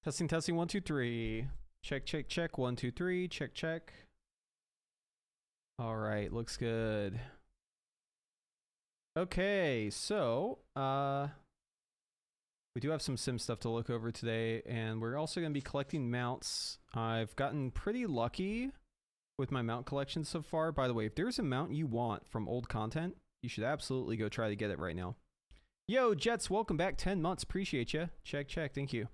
Testing, testing, 1, 2, 3. Check, check, check. 1, 2, 3. Check, check. All right, looks good. Okay, so we do have some sim stuff to look over today, and we're also going to be collecting mounts. I've gotten pretty lucky with my mount collection so far. By the way, if there's a mount you want from old content, you should absolutely go try to get it right now. Yo, Jets, welcome back. 10 months. Appreciate you. Check, check. Thank you.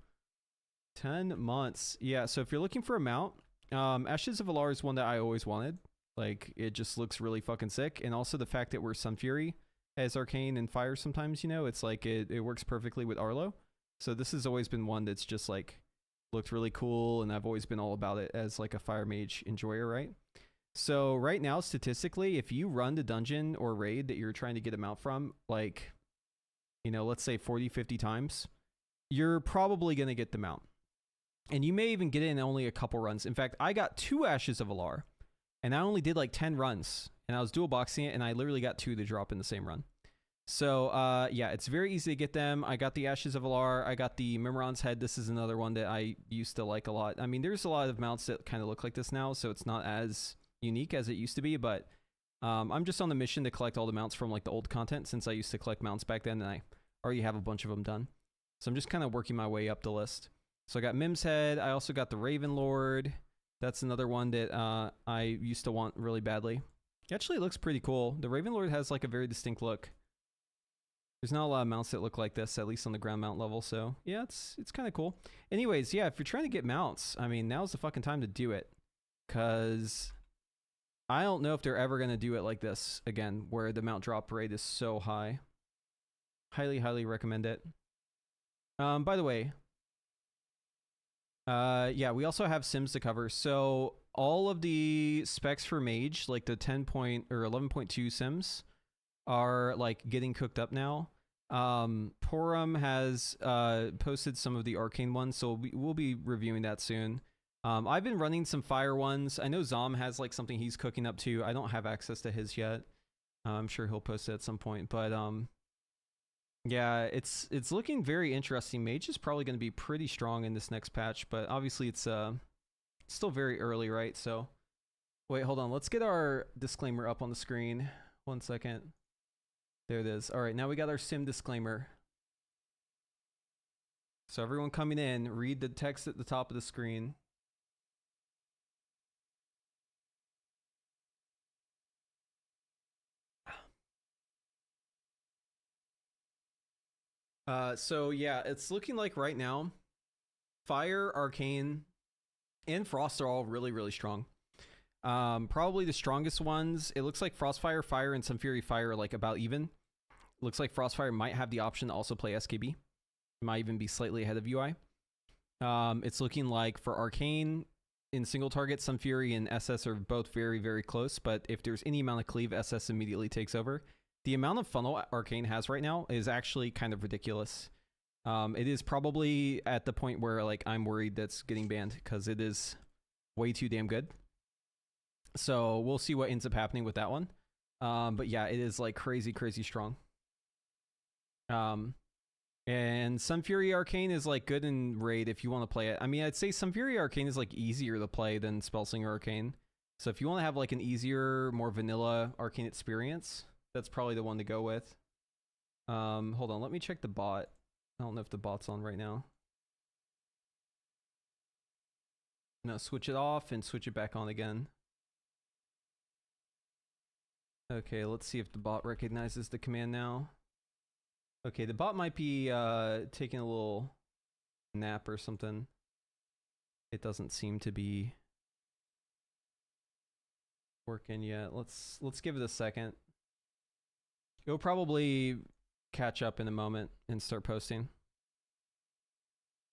10 months. Yeah, so if you're looking for a mount, Ashes of Alar is one that I always wanted. Like, it just looks really fucking sick. And also the fact that we're Sunfury as Arcane and Fire sometimes, you know, it's like it works perfectly with Arlo. So this has always been one that's just like looked really cool, and I've always been all about it as like a Fire Mage enjoyer, right? So right now, statistically, if you run the dungeon or raid that you're trying to get a mount from, like, you know, let's say 40, 50 times, you're probably going to get the mount. And you may even get it in only a couple runs. In fact, I got 2 Ashes of Alar, and I only did like 10 runs, and I was dual boxing it, and I literally got 2 to drop in the same run. So yeah, it's very easy to get them. I got the Ashes of Alar. I got the Mimiron's Head. This is another one that I used to like a lot. I mean, there's a lot of mounts that kind of look like this now, so it's not as unique as it used to be, but I'm just on the mission to collect all the mounts from like the old content, since I used to collect mounts back then, and I already have a bunch of them done. So I'm just kind of working my way up the list. So I got Mim's Head. I also got the Raven Lord. That's another one that I used to want really badly. Actually, it looks pretty cool. The Raven Lord has like a very distinct look. There's not a lot of mounts that look like this, at least on the ground mount level. So yeah, it's kind of cool. Anyways, yeah, if you're trying to get mounts, I mean, now's the fucking time to do it. Because I don't know if they're ever going to do it like this again, where the mount drop rate is so high. Highly, highly recommend it. By the way, yeah, we also have sims to cover. So all of the specs for Mage, like the 10 point or 11.2 sims, are like getting cooked up now. Porum has posted some of the arcane ones, so we'll be reviewing that soon. I've been running some fire ones. I know Zom has like something he's cooking up too. I don't have access to his yet. I'm sure he'll post it at some point, but yeah, it's looking very interesting. Mage is probably going to be pretty strong in this next patch, but obviously it's still very early, right? So wait, hold on. Let's get our disclaimer up on the screen. 1 second. There it is. All right, now we got our sim disclaimer. So everyone coming in, read the text at the top of the screen. So yeah, it's looking like right now, Fire, Arcane, and Frost are all really, really strong. Probably the strongest ones, it looks like Frostfire, Fire, and Sunfury Fire are like about even. Looks like Frostfire might have the option to also play SKB. Might even be slightly ahead of UI. It's looking like for Arcane, in single target, Sunfury and SS are both very, very close, but if there's any amount of cleave, SS immediately takes over. The amount of funnel Arcane has right now is actually kind of ridiculous. It is probably at the point where like I'm worried that's getting banned because it is way too damn good. So we'll see what ends up happening with that one. But yeah, it is like crazy, crazy strong. And Sunfury Arcane is like good in raid if you want to play it. I mean, I'd say Sunfury Arcane is like easier to play than Spellslinger Arcane. So if you want to have like an easier, more vanilla Arcane experience, that's probably the one to go with. Hold on, let me check the bot. I don't know if the bot's on right now. No, switch it off and switch it back on again. Okay, let's see if the bot recognizes the command now. Okay, the bot might be taking a little nap or something. It doesn't seem to be working yet. Let's give it a second. It'll probably catch up in a moment and start posting.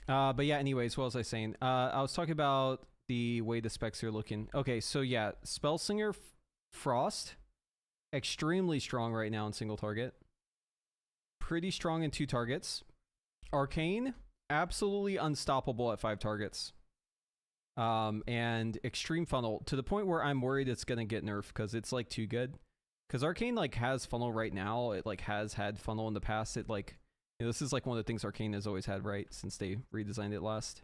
But yeah, anyways, what was I saying? I was talking about the way the specs are looking. Okay, so yeah, Spellslinger Frost, extremely strong right now in single target. Pretty strong in 2 targets. Arcane, absolutely unstoppable at 5 targets. And Extreme Funnel, to the point where I'm worried it's going to get nerfed because it's like too good. Because Arcane like has funnel right now. It like has had funnel in the past. It like, you know, this is like one of the things Arcane has always had, right? Since they redesigned it last.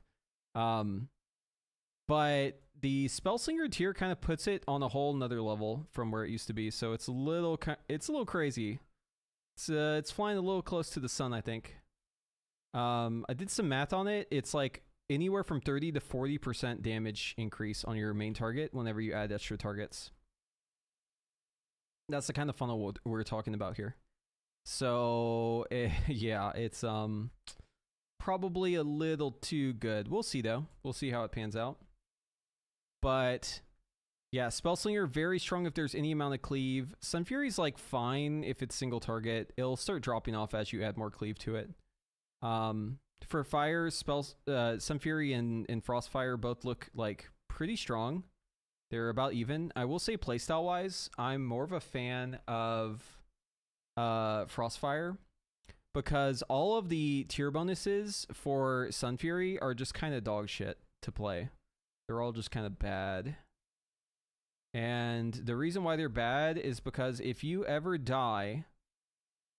But the Spellslinger tier kind of puts it on a whole nother level from where it used to be. So it's a little crazy. It's flying a little close to the sun, I think. I did some math on it. It's like anywhere from 30 to 40% damage increase on your main target whenever you add extra targets. That's the kind of funnel we're talking about here. So yeah, it's probably a little too good. We'll see though. We'll see how it pans out. But yeah, Spellslinger very strong if there's any amount of cleave. Sunfury's like fine if it's single target. It'll start dropping off as you add more cleave to it. For fire, Sunfury and Frostfire both look like pretty strong. They're about even. I will say playstyle wise, I'm more of a fan of Frostfire because all of the tier bonuses for Sunfury are just kind of dog shit to play. They're all just kind of bad. And the reason why they're bad is because if you ever die,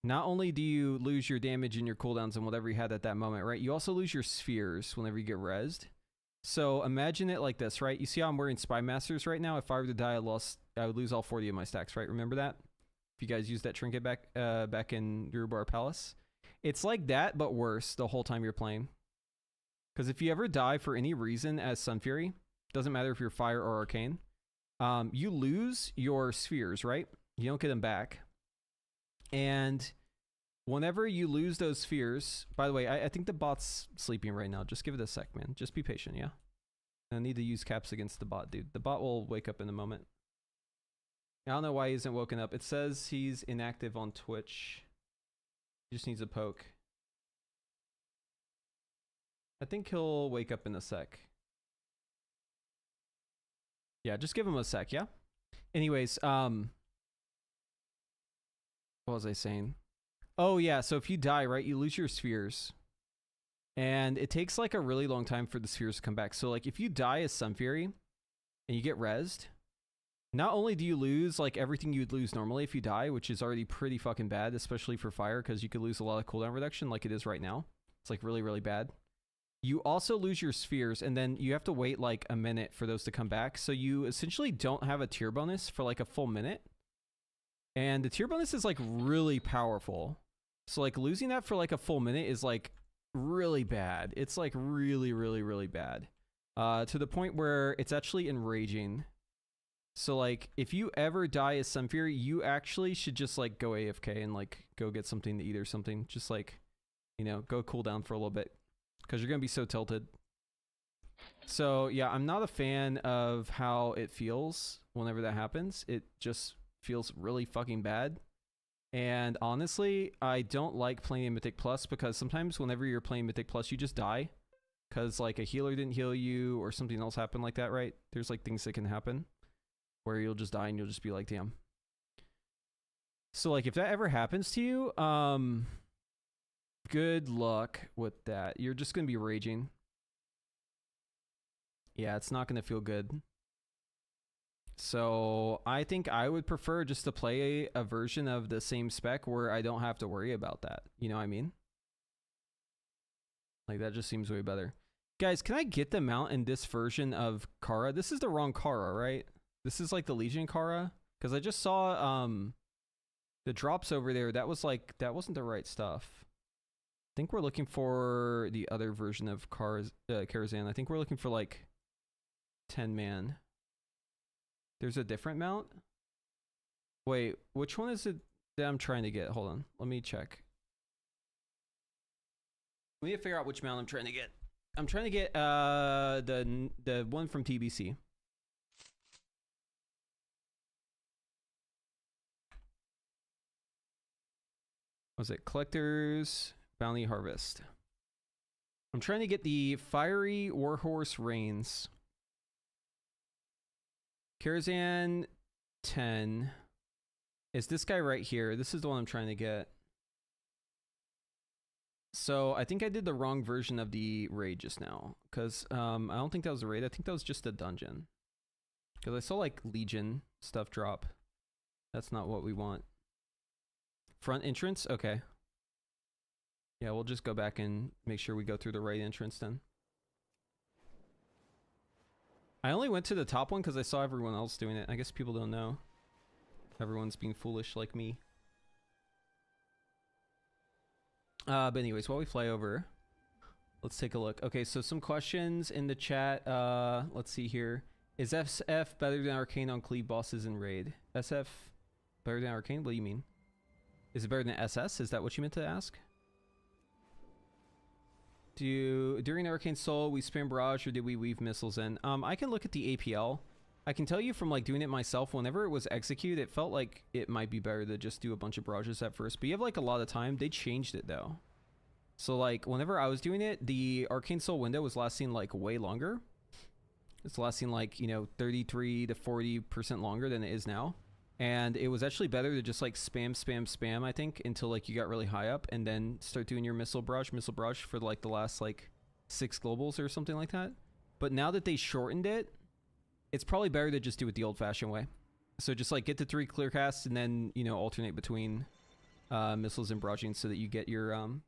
not only do you lose your damage and your cooldowns and whatever you had at that moment, right? You also lose your spheres whenever you get rezzed. So imagine it like this, right? You see how I'm wearing Spy Masters right now? If I were to die, I would lose all 40 of my stacks, right? Remember that? If you guys used that trinket back in Urubar Palace. It's like that, but worse the whole time you're playing. Because if you ever die for any reason as Sunfury, doesn't matter if you're Fire or Arcane, you lose your spheres, right? You don't get them back. And whenever you lose those spheres, by the way, I think the bot's sleeping right now. Just give it a sec, man. Just be patient, yeah? I need to use caps against the bot, dude. The bot will wake up in a moment. I don't know why he isn't woken up. It says he's inactive on Twitch. He just needs a poke. I think he'll wake up in a sec. Yeah, just give him a sec, yeah? Anyways, what was I saying? Oh yeah, so if you die, right, you lose your spheres. And it takes like a really long time for the spheres to come back. So like if you die as Sunfury and you get rezzed, not only do you lose like everything you'd lose normally if you die, which is already pretty fucking bad, especially for fire, because you could lose a lot of cooldown reduction like it is right now. It's like really, really bad. You also lose your spheres, and then you have to wait like a minute for those to come back. So you essentially don't have a tier bonus for like a full minute. And the tier bonus is like really powerful. So like losing that for like a full minute is like really bad. It's like really, really, really bad. To the point where it's actually enraging. So like if you ever die as Sunfury, you actually should just like go AFK and like go get something to eat or something. Just like, you know, go cool down for a little bit. Because you're going to be so tilted. So, yeah, I'm not a fan of how it feels whenever that happens. It just feels really fucking bad. And honestly, I don't like playing in Mythic Plus because sometimes whenever you're playing Mythic Plus, you just die. Because, like, a healer didn't heal you or something else happened like that, right? There's, like, things that can happen where you'll just die and you'll just be like, damn. So, like, if that ever happens to you, good luck with that. You're just going to be raging. Yeah, it's not going to feel good. So I think I would prefer just to play a version of the same spec where I don't have to worry about that. You know what I mean? Like that just seems way better. Guys, can I get the mount in this version of Kara? This is the wrong Kara, right? This is like the Legion Kara? Because I just saw the drops over there. That was like, that wasn't the right stuff. I think we're looking for the other version of Karazhan. I think we're looking for like 10-man. There's a different mount? Wait, which one is it that I'm trying to get? Hold on, let me check. Let me figure out which mount I'm trying to get. I'm trying to get the one from TBC. Was it Collectors? Bounty Harvest. I'm trying to get the Fiery Warhorse Reigns. Karazhan 10 is this guy right here. This is the one I'm trying to get. So I think I did the wrong version of the raid just now. Because I don't think that was a raid. I think that was just a dungeon. Because I saw like Legion stuff drop. That's not what we want. Front entrance? Okay. Yeah, we'll just go back and make sure we go through the right entrance then. I only went to the top one because I saw everyone else doing it. I guess people don't know. Everyone's being foolish like me. But anyways, while we fly over, let's take a look. Okay, so some questions in the chat. Let's see here. Is SF better than Arcane on Cleave bosses in Raid? SF better than Arcane? What do you mean? Is it better than SS? Is that what you meant to ask? During Arcane Soul, we spam barrage or did we weave missiles in? I can look at the APL. I can tell you from like doing it myself, whenever it was executed, it felt like it might be better to just do a bunch of barrages at first. But you have like a lot of time. They changed it though. So like whenever I was doing it, the Arcane Soul window was lasting like way longer. It's lasting like, you know, 33 to 40% longer than it is now. And it was actually better to just like spam, I think, until like you got really high up and then start doing your missile barrage for like the last like 6 globals or something like that. But now that they shortened it, it's probably better to just do it the old-fashioned way. So just like get to 3 clear casts and then, you know, alternate between missiles and barraging so that you get your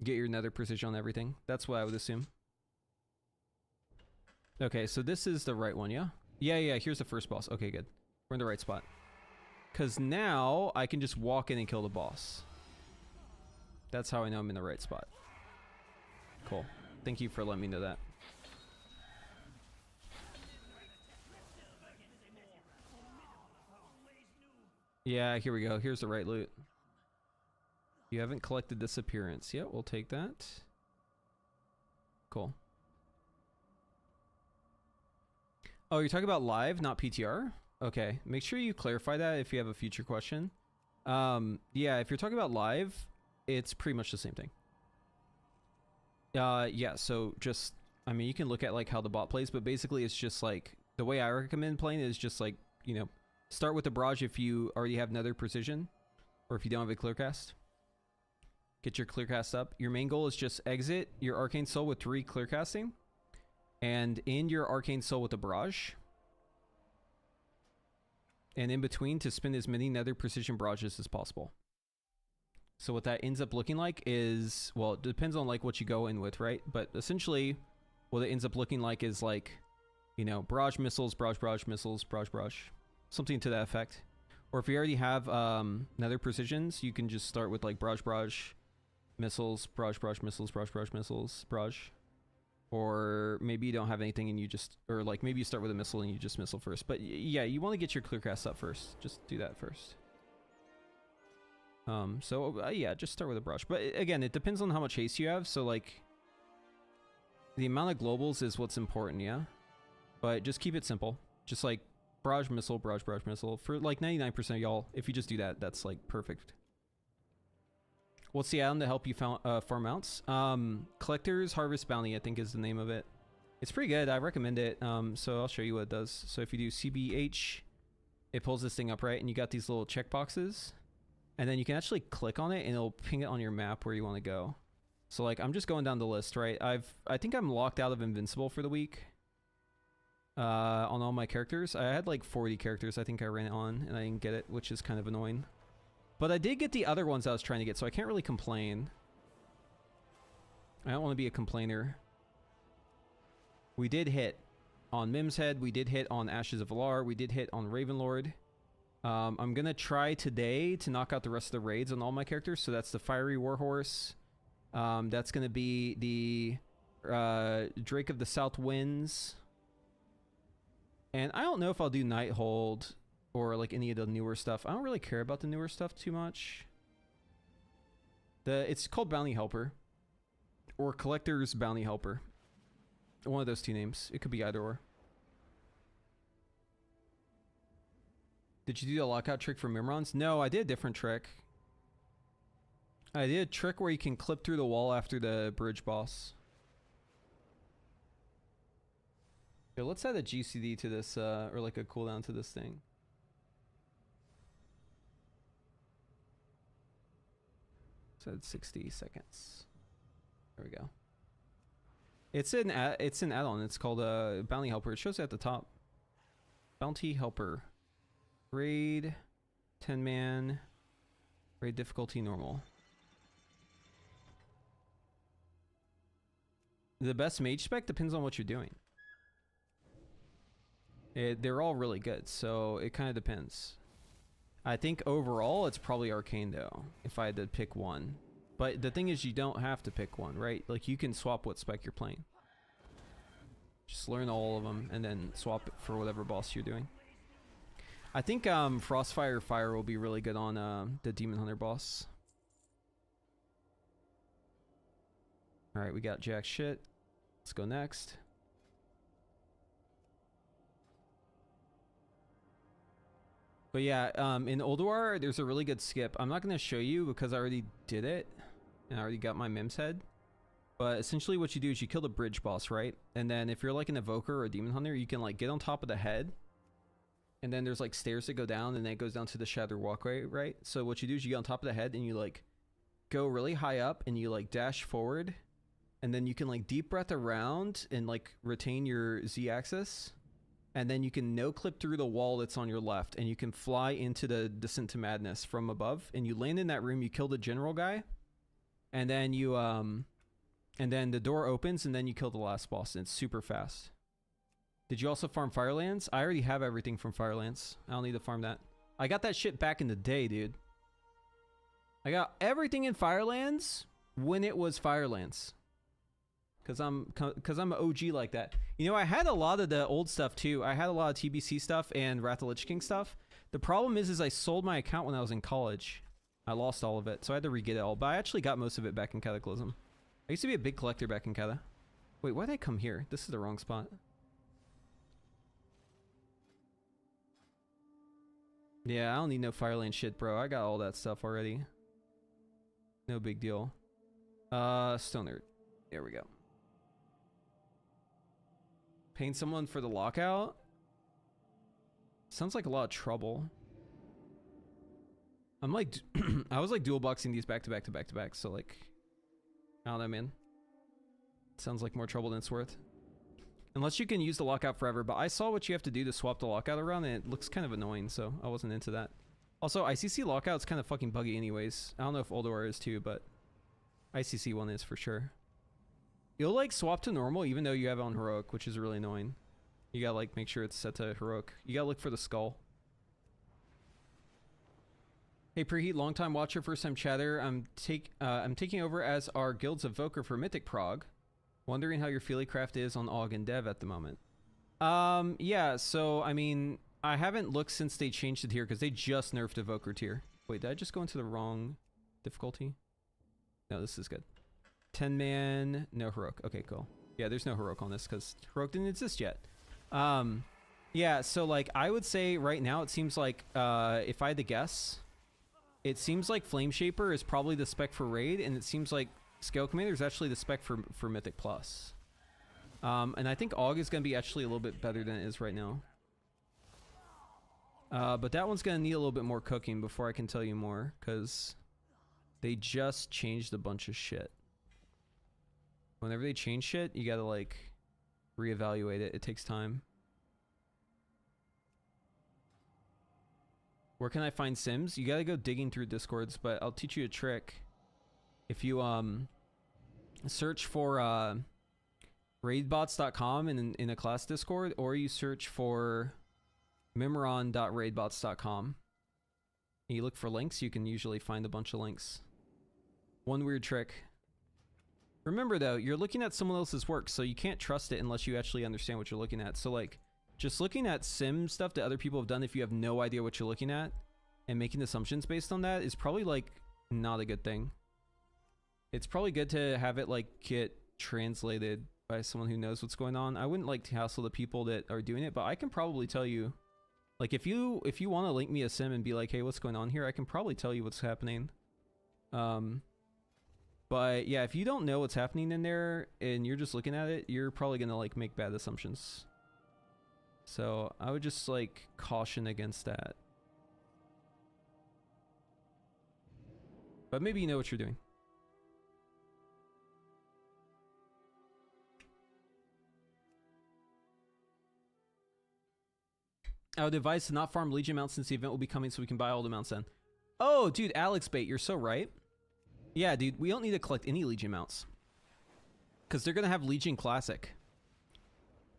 nether precision on everything. That's what I would assume. Okay, so this is the right one, yeah? Yeah, here's the first boss. Okay, good. We're in the right spot. Because now I can just walk in and kill the boss. That's how I know I'm in the right spot. Cool. Thank you for letting me know that. Yeah, here we go. Here's the right loot. You haven't collected this appearance. Yeah, we'll take that. Cool. Oh, you're talking about live, not PTR? Okay, make sure you clarify that if you have a future question. Yeah, if you're talking about live, it's pretty much the same thing. Yeah, so just, I mean, you can look at like how the bot plays, but basically it's just like, the way I recommend playing is just like, you know, start with the barrage if you already have nether precision, or if you don't have a clear cast. Get your clear cast up. Your main goal is just exit your Arcane Soul with 3 clear casting, and end your Arcane Soul with a barrage. And in between to spin as many nether precision barrages as possible. So what that ends up looking like is, well, it depends on like what you go in with, right? But essentially what it ends up looking like is like, you know, barrage missiles, barrage missiles, barrage, something to that effect. Or if you already have nether precisions, you can just start with like barrage missiles, barrage missiles, barrage missiles, barrage. Or maybe you don't have anything and you just, or like maybe you start with a missile and you just missile first. But yeah, you want to get your clear cast up first. Just do that first. Yeah, just start with a brush. But again, it depends on how much haste you have. So like the amount of globals is what's important, yeah? But just keep it simple. Just like barrage missile for like 99% of y'all. If you just do that, that's like perfect. What's the add-on to help you farm mounts? Collector's Harvest Bounty, I think is the name of it. It's pretty good. I recommend it. So I'll show you what it does. So if you do CBH, it pulls this thing up, right? And you got these little checkboxes. And then you can actually click on it and it'll ping it on your map where you want to go. So like I'm just going down the list, right? I think I'm locked out of Invincible for the week. On all my characters. I had like 40 characters I think I ran it on and I didn't get it, which is kind of annoying. But I did get the other ones I was trying to get, so I can't really complain. I don't want to be a complainer. We did hit on Mim's Head. We did hit on Ashes of Valar. We did hit on Ravenlord. I'm going to try today to knock out the rest of the raids on all my characters. So that's the Fiery Warhorse. That's going to be the Drake of the South Winds. And I don't know if I'll do Nighthold or like any of the newer stuff. I don't really care about the newer stuff too much. It's called Bounty Helper or Collector's Bounty Helper. One of those two names. It could be either or. Did you do the lockout trick for Mimrons? No, I did a different trick. I did a trick where you can clip through the wall after the bridge boss. Okay, let's add a GCD to this, or like a cooldown to this thing. So it's 60 seconds. There we go. It's an add-on. It's called a Bounty Helper. It shows it at the top. Bounty Helper. Raid 10-man. Raid difficulty normal. The best mage spec depends on what you're doing. They're all really good, so it kind of depends. I think overall it's probably Arcane though, if I had to pick one. But the thing is, you don't have to pick one, right? Like, you can swap what spec you're playing. Just learn all of them and then swap it for whatever boss you're doing. I think Frostfire Fire will be really good on the Demon Hunter boss. Alright, we got jack shit. Let's go next. But yeah, in Ulduar, there's a really good skip. I'm not going to show you because I already did it. And I already got my Mim's head. But essentially what you do is you kill the bridge boss, right? And then if you're like an Evoker or a Demon Hunter, you can like get on top of the head. And then there's like stairs that go down and then it goes down to the Shattered Walkway, right? So what you do is you get on top of the head and you like go really high up and you like dash forward. And then you can like deep breath around and like retain your Z axis. And then you can no-clip through the wall that's on your left, and you can fly into the Descent to Madness from above. And you land in that room, you kill the general guy, and then you and then the door opens, and then you kill the last boss, and it's super fast. Did you also farm Firelands? I already have everything from Firelands. I don't need to farm that. I got that shit back in the day, dude. I got everything in Firelands when it was Firelands. Cause I'm an OG like that. You know, I had a lot of the old stuff too. I had a lot of TBC stuff and Wrath of Lich King stuff. The problem is I sold my account when I was in college. I lost all of it, so I had to re-get it all. But I actually got most of it back in Cataclysm. I used to be a big collector back in Cata. Wait, why'd I come here? This is the wrong spot. Yeah, I don't need no Fireland shit, bro. I got all that stuff already. No big deal. Stoner. There we go. Paying someone for the lockout? Sounds like a lot of trouble. I'm like, I was like dual boxing these back to back to back to back, so like, I don't know, man. Sounds like more trouble than it's worth. Unless you can use the lockout forever, but I saw what you have to do to swap the lockout around, and it looks kind of annoying, so I wasn't into that. Also, ICC lockout's kind of fucking buggy anyways. I don't know if Ulduar is too, but ICC one is for sure. You'll like swap to normal even though you have it on heroic, which is really annoying. You gotta like make sure it's set to heroic. You gotta look for the skull. Hey Preheat, long time watcher, first time chatter. I'm taking over as our guild's evoker for Mythic Prog. Wondering how your Feelycraft is on AUG and Dev at the moment. Yeah, so I mean, I haven't looked since they changed it here because they just nerfed evoker tier. Wait, did I just go into the wrong difficulty? No, this is good. 10-man, no heroic. Okay, cool. Yeah, there's no heroic on this because heroic didn't exist yet. Yeah, so like I would say right now it seems like if I had to guess, it seems like Flame Shaper is probably the spec for raid, and it seems like Scale Commander is actually the spec for Mythic Plus. And I think AUG is going to be actually a little bit better than it is right now. But that one's going to need a little bit more cooking before I can tell you more, because they just changed a bunch of shit. Whenever they change shit, you gotta like reevaluate it. It takes time. Where can I find Sims? You gotta go digging through Discords, but I'll teach you a trick. If you search for raidbots.com in a class Discord, or you search for memoron.raidbots.com, and you look for links, you can usually find a bunch of links. One weird trick. Remember though, you're looking at someone else's work, so you can't trust it unless you actually understand what you're looking at. So like, just looking at sim stuff that other people have done if you have no idea what you're looking at, and making assumptions based on that is probably like not a good thing. It's probably good to have it like get translated by someone who knows what's going on. I wouldn't like to hassle the people that are doing it, but I can probably tell you, like if you want to link me a sim and be like, hey, what's going on here? I can probably tell you what's happening. But yeah, if you don't know what's happening in there and you're just looking at it, you're probably gonna like make bad assumptions. So I would just like caution against that. But maybe you know what you're doing. I would advise to not farm Legion mounts since the event will be coming so we can buy all the mounts then. Oh, dude, Alex Bait, you're so right. Yeah, dude, we don't need to collect any Legion mounts. Because they're going to have Legion Classic.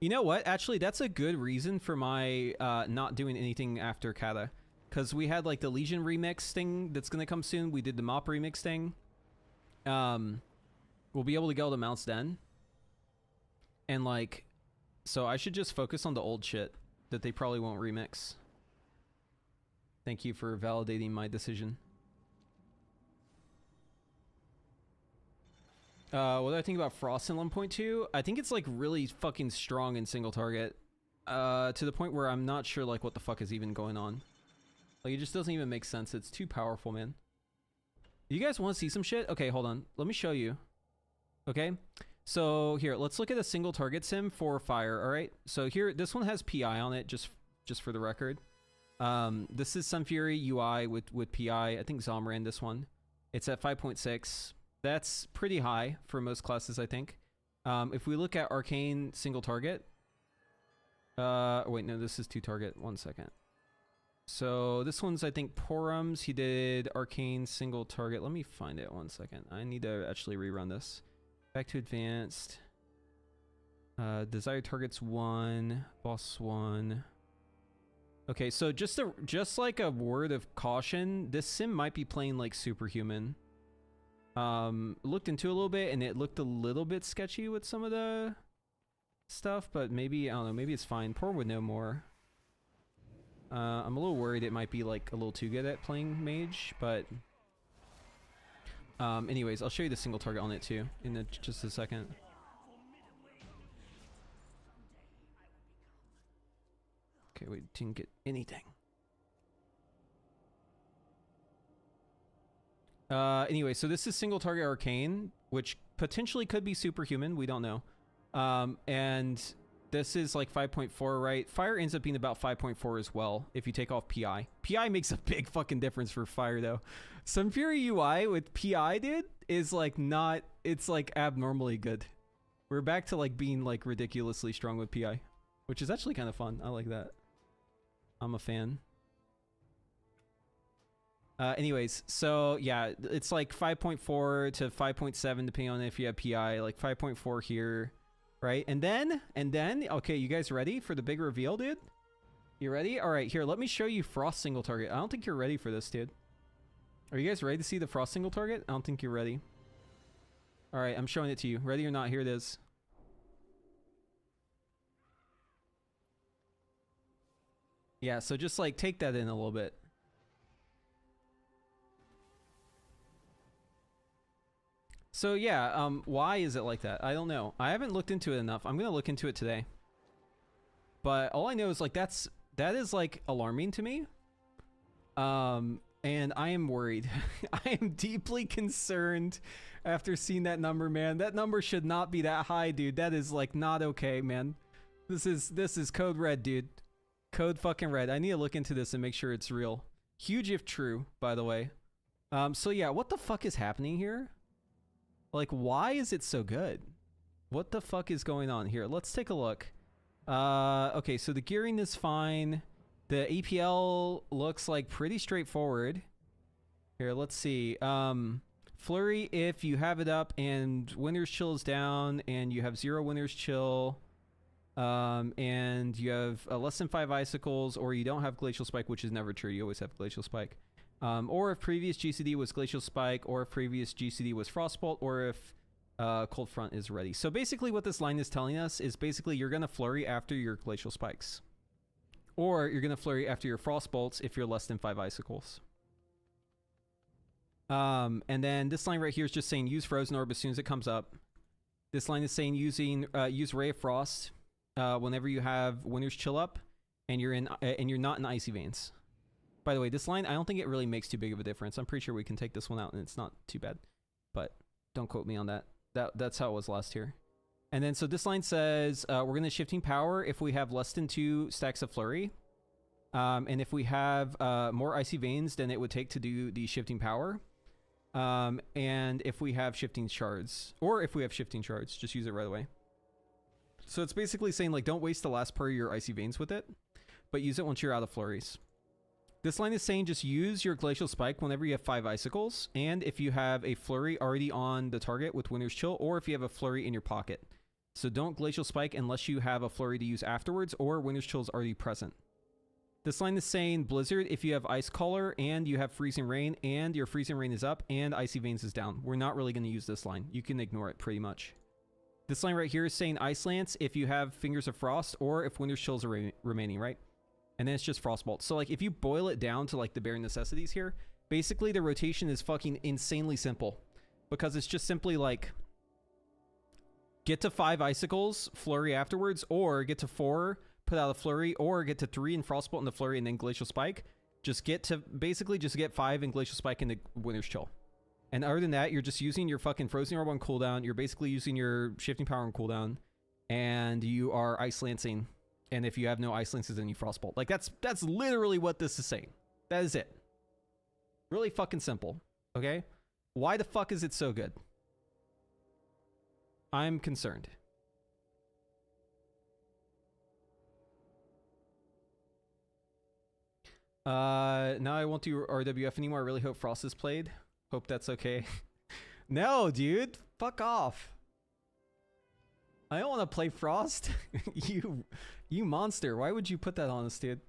You know what? Actually, that's a good reason for my not doing anything after Kata. Because we had like the Legion remix thing that's going to come soon. We did the Mop remix thing. We'll be able to get all the mounts then. And like, so I should just focus on the old shit that they probably won't remix. Thank you for validating my decision. What do I think about Frost in 1.2? I think it's like really fucking strong in single target. To the point where I'm not sure like what the fuck is even going on. Like it just doesn't even make sense. It's too powerful, man. You guys want to see some shit? Okay, hold on. Let me show you. Okay. So here, let's look at a single target sim for fire. All right. So here, this one has PI on it, just for the record. This is Sunfury UI with PI. I think Zom ran this one. It's at 5.6. That's pretty high for most classes, I think. If we look at Arcane single target. Wait, no, this is 2 target. 1 second. So this one's, I think, Porums. He did Arcane single target. Let me find it 1 second. I need to actually rerun this. Back to advanced. Desired targets 1. Boss 1. Okay, so just like a word of caution, this sim might be playing like superhuman. Looked into it a little bit, and it looked a little bit sketchy with some of the stuff, but maybe, I don't know, maybe it's fine. Poor would know more. I'm a little worried it might be like a little too good at playing Mage, but anyways, I'll show you the single target on it too in just a second. Okay, we didn't get anything. Anyway, so this is single target Arcane, which potentially could be superhuman. We don't know. And this is like 5.4, right? Fire ends up being about 5.4 as well, if you take off PI. PI makes a big fucking difference for fire, though. Sunfury UI with PI, dude, is like not... It's like abnormally good. We're back to like being like ridiculously strong with PI, which is actually kind of fun. I like that. I'm a fan. Anyways, so yeah, it's like 5.4 to 5.7 depending on if you have PI, like 5.4 here, right? And then, okay, you guys ready for the big reveal, dude? You ready? All right, here, let me show you Frost single target. I don't think you're ready for this, dude. Are you guys ready to see the Frost single target? I don't think you're ready. All right, I'm showing it to you. Ready or not, here it is. Yeah, so just like take that in a little bit. So yeah, why is it like that? I don't know. I haven't looked into it enough. I'm gonna look into it today. But all I know is like that is like alarming to me. And I am worried. I am deeply concerned after seeing that number, man. That number should not be that high, dude. That is like not okay, man. This is code red, dude. Code fucking red. I need to look into this and make sure it's real. Huge if true, by the way. So yeah, what the fuck is happening here? Like, why is it so good? What the fuck is going on here? Let's take a look. Okay, so the gearing is fine. The APL looks like pretty straightforward. Here, let's see. Flurry, if you have it up and Winter's Chill is down and you have 0 Winter's Chill, and you have less than 5 icicles, or you don't have Glacial Spike, which is never true. You always have Glacial Spike. Or if previous GCD was Glacial Spike, or if previous GCD was Frostbolt, or if Cold Front is ready. So basically what this line is telling us is basically you're going to flurry after your Glacial Spikes. Or you're going to flurry after your Frostbolts if you're less than 5 icicles. And then this line right here is just saying use Frozen Orb as soon as it comes up. This line is saying use Ray of Frost whenever you have Winter's Chill up and you're not in Icy Veins. By the way, this line, I don't think it really makes too big of a difference. I'm pretty sure we can take this one out and it's not too bad. But don't quote me on that. That's how it was last year. And then, so this line says, we're going to Shifting Power if we have less than 2 stacks of Flurry. And if we have more Icy Veins than it would take to do the Shifting Power. And if we have Shifting Shards. Or if we have Shifting Shards, just use it right away. So it's basically saying, like, don't waste the last part of your Icy Veins with it. But use it once you're out of Flurries. This line is saying just use your Glacial Spike whenever you have 5 icicles, and if you have a Flurry already on the target with Winter's Chill, or if you have a Flurry in your pocket. So don't Glacial Spike unless you have a Flurry to use afterwards or Winter's Chill is already present. This line is saying Blizzard if you have Ice Collar and you have Freezing Rain and your Freezing Rain is up and Icy Veins is down. We're not really going to use this line. You can ignore it pretty much. This line right here is saying Ice Lance if you have Fingers of Frost or if Winter's Chills are remaining, right? And then it's just Frostbolt. So like if you boil it down to like the bare necessities here, basically the rotation is fucking insanely simple because it's just simply like get to 5 Icicles, Flurry afterwards, or get to 4, put out a Flurry, or get to 3 and Frostbolt in the Flurry and then Glacial Spike. Just get to, basically just get 5 and Glacial Spike into Winter's Chill. And other than that, you're just using your fucking Frozen Orb on cooldown, you're basically using your Shifting Power on cooldown, and you are Ice Lancing. And if you have no Ice Lances, then you Frostbolt. Like, that's literally what this is saying. That is it. Really fucking simple, okay? Why the fuck is it so good? I'm concerned. Now I won't do RWF anymore. I really hope Frost is played. Hope that's okay. No, dude. Fuck off. I don't want to play Frost. You monster. Why would you put that on us, dude?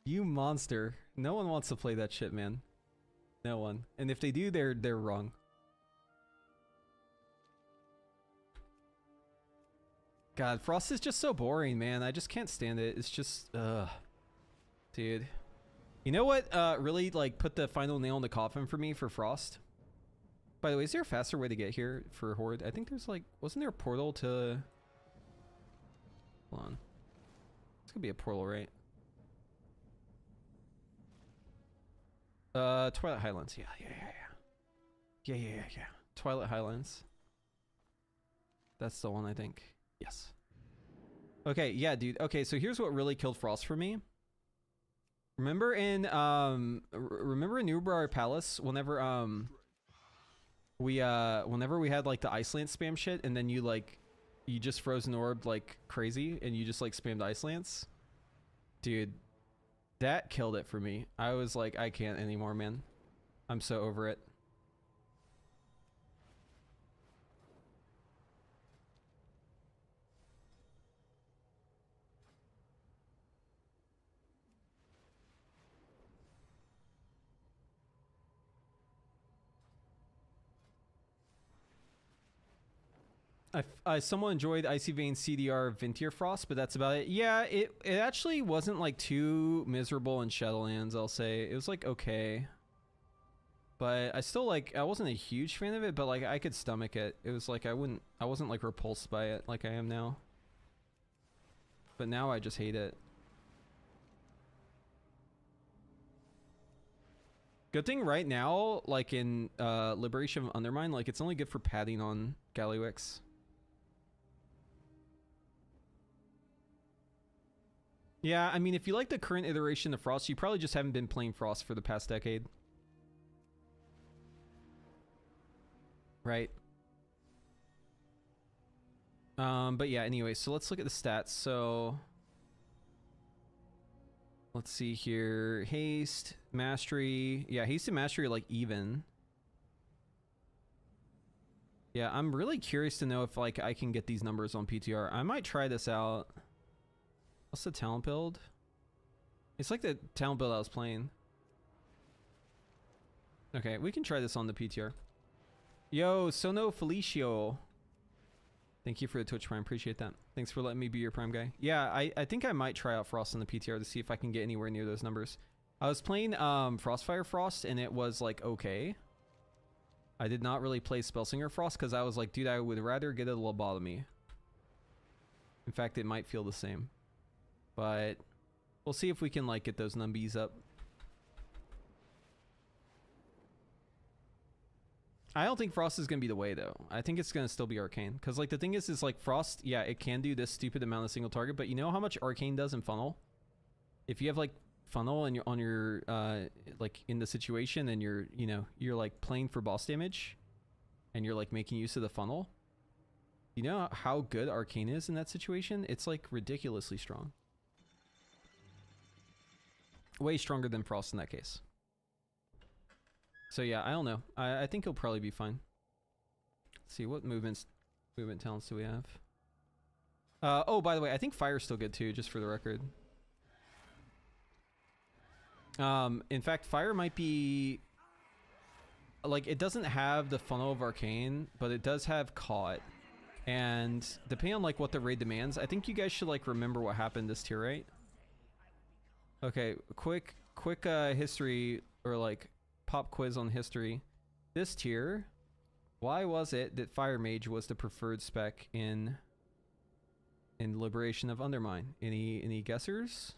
You monster. No one wants to play that shit, man. No one. And if they do, they're wrong. God, Frost is just so boring, man. I just can't stand it. It's just, dude. You know what really, like, put the final nail in the coffin for me for Frost? By the way, is there a faster way to get here for Horde? I think there's, like, wasn't there a portal to... Hold on. It's gonna be a portal, right? Twilight Highlands. Yeah. Twilight Highlands. That's the one, I think. Yes. Okay, yeah, dude. Okay, so here's what really killed Frost for me. Remember in Newbrar Palace, whenever we had like the Ice Lance spam shit, and then you just Frozen Orb like crazy, and you just like spammed Ice Lance, dude. That killed it for me. I was like, I can't anymore, man. I'm so over it. I somewhat enjoyed Icy Vein CDR Vintier Frost, but that's about it. Yeah, it actually wasn't like too miserable in Shadowlands, I'll say. It was like okay. But I still like, I wasn't a huge fan of it, but like I could stomach it. It was like I wasn't like repulsed by it like I am now. But now I just hate it. Good thing right now, like in Liberation of Undermine, like it's only good for padding on Gallywix. Yeah, I mean, if you like the current iteration of Frost, you probably just haven't been playing Frost for the past decade. Right. But yeah, anyway, so let's look at the stats. So let's see here. Haste, Mastery. Yeah, Haste and Mastery are like even. Yeah, I'm really curious to know if like I can get these numbers on PTR. I might try this out. What's the talent build? It's like the talent build I was playing. Okay, we can try this on the PTR. Yo, Sono Felicio. Thank you for the Twitch Prime. Appreciate that. Thanks for letting me be your Prime guy. Yeah, I think I might try out Frost on the PTR to see if I can get anywhere near those numbers. I was playing Frostfire Frost and it was like okay. I did not really play Spellsinger Frost because I was like, dude, I would rather get a lobotomy. In fact, it might feel the same. But we'll see if we can like get those numbies up. I don't think Frost is going to be the way though. I think it's going to still be Arcane. Because like the thing is like Frost, yeah, it can do this stupid amount of single target, but you know how much Arcane does in Funnel? If you have like Funnel and you're on your, like in the situation and you're, you know, you're like playing for boss damage and you're like making use of the Funnel, you know how good Arcane is in that situation? It's like ridiculously strong. Way stronger than Frost in that case. So yeah, I don't know. I think he'll probably be fine. Let's see, what movements movement talents do we have? Oh, by the way, I think fire's still good too, just for the record. In fact, fire might be... Like, it doesn't have the funnel of arcane, but it does have caught. And depending on, like, what the raid demands, I think you guys should, like, remember what happened this tier, right? Okay, quick history, or, like, pop quiz on history. This tier, why was it that Fire Mage was the preferred spec in Liberation of Undermine? Any guessers?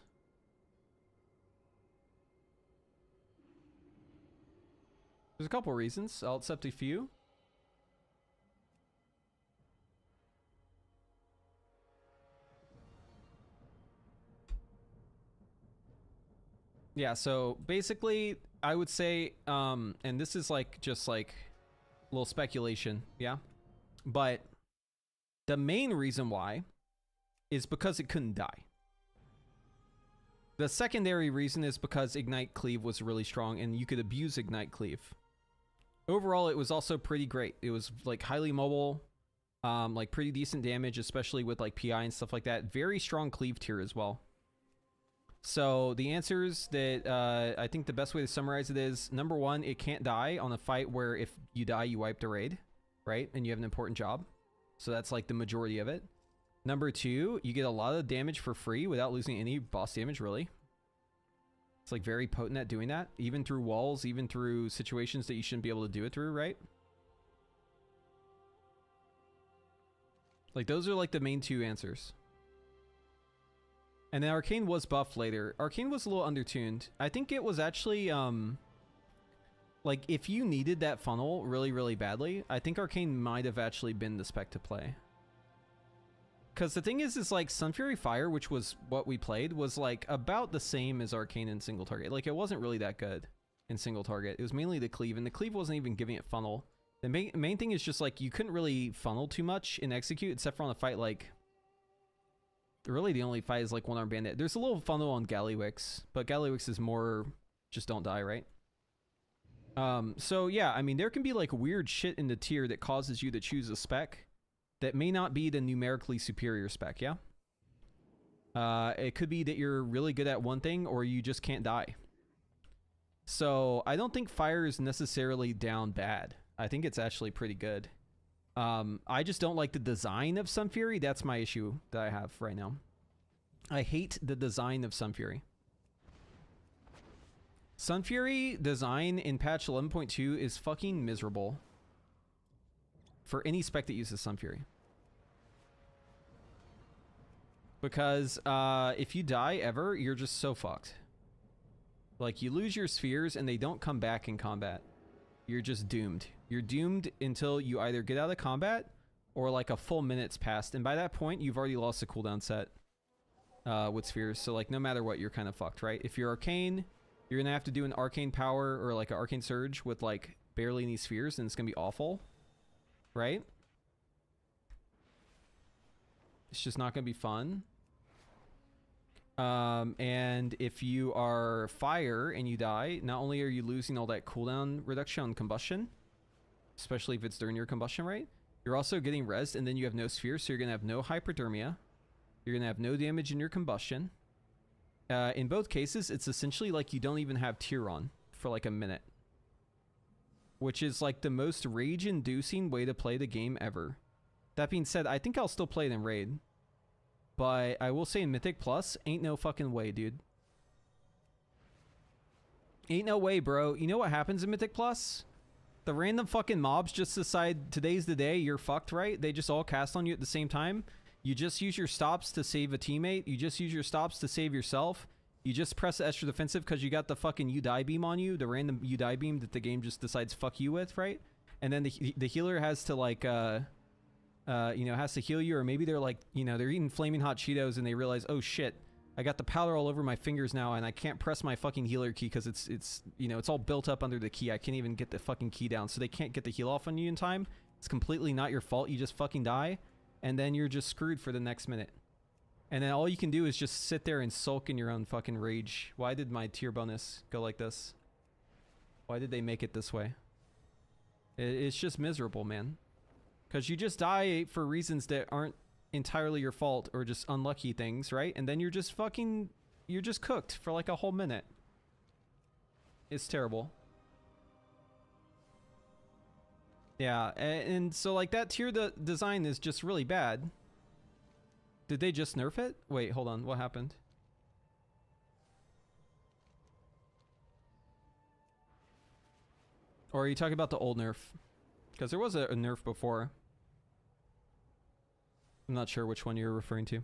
There's a couple reasons. I'll accept a few. Yeah, so basically, I would say, and this is like just like a little speculation, yeah? But the main reason why is because it couldn't die. The secondary reason is because Ignite Cleave was really strong and you could abuse Ignite Cleave. Overall, it was also pretty great. It was like highly mobile, like pretty decent damage, especially with like PI and stuff like that. Very strong cleave tier as well. So the answers that I think the best way to summarize it is, number one, it can't die on a fight where if you die, you wipe the raid, right? And you have an important job. So that's like the majority of it. Number two, you get a lot of damage for free without losing any boss damage, really. It's like very potent at doing that, even through walls, even through situations that you shouldn't be able to do it through, right? Like those are like the main two answers. And then Arcane was buffed later. Arcane was a little undertuned. I think it was actually, like if you needed that funnel really, really badly, I think Arcane might have actually been the spec to play. Because the thing is like Sunfury Fire, which was what we played, was like about the same as Arcane in single target. Like it wasn't really that good in single target. It was mainly the cleave, and the cleave wasn't even giving it funnel. The main thing is just like you couldn't really funnel too much in execute, except for on a fight like... Really the only fight is like One Arm Bandit. There's a little funnel on Gallywix, but Gallywix is more just don't die, right? So yeah, I mean there can be like weird shit in the tier that causes you to choose a spec that may not be the numerically superior spec, yeah? It could be that you're really good at one thing or you just can't die. So I don't think fire is necessarily down bad. I think it's actually pretty good. I just don't like the design of Sunfury. That's my issue that I have right now. I hate the design of Sunfury. Sunfury design in patch 11.2 is fucking miserable. For any spec that uses Sunfury. Because if you die ever, you're just so fucked. Like, you lose your spheres and they don't come back in combat. You're just doomed. You're doomed until you either get out of combat or like a full minute's passed. And by that point, you've already lost the cooldown set with spheres. So like, no matter what, you're kind of fucked, right? If you're arcane, you're going to have to do an arcane power or like an arcane surge with like barely any spheres, and it's going to be awful. Right? It's just not going to be fun. And if you are fire and you die, not only are you losing all that cooldown reduction on combustion, especially if it's during your combustion rate, you're also getting rezzed, and then you have no spheres, so you're going to have no hyperthermia. You're going to have no damage in your combustion. In both cases, it's essentially like you don't even have tier on for like a minute. Which is like the most rage-inducing way to play the game ever. That being said, I think I'll still play it in Raid. But I will say in Mythic Plus, ain't no fucking way, dude. Ain't no way, bro. You know what happens in Mythic Plus? The random fucking mobs just decide today's the day, you're fucked, right? They just all cast on you at the same time. You just use your stops to save a teammate. You just use your stops to save yourself. You just press the extra defensive because you got the fucking you die beam on you, the random you die beam that the game just decides fuck you with, right? And then the healer has to like, you know, has to heal you, or maybe they're like, you know, they're eating flaming hot Cheetos and they realize, oh shit, I got the powder all over my fingers now and I can't press my fucking healer key because it's, you know, it's all built up under the key. I can't even get the fucking key down, so they can't get the heal off on you in time. It's completely not your fault. You just fucking die, and then you're just screwed for the next minute. And then all you can do is just sit there and sulk in your own fucking rage. Why did my tier bonus go like this? Why did they make it this way? It's just miserable, man. Because you just die for reasons that aren't entirely your fault or just unlucky things, right? And then you're just cooked for like a whole minute. It's terrible. Yeah, and so like that tier design is just really bad. Did they just nerf it? Wait, hold on. What happened? Or are you talking about the old nerf? Because there was a nerf before. I'm not sure which one you're referring to.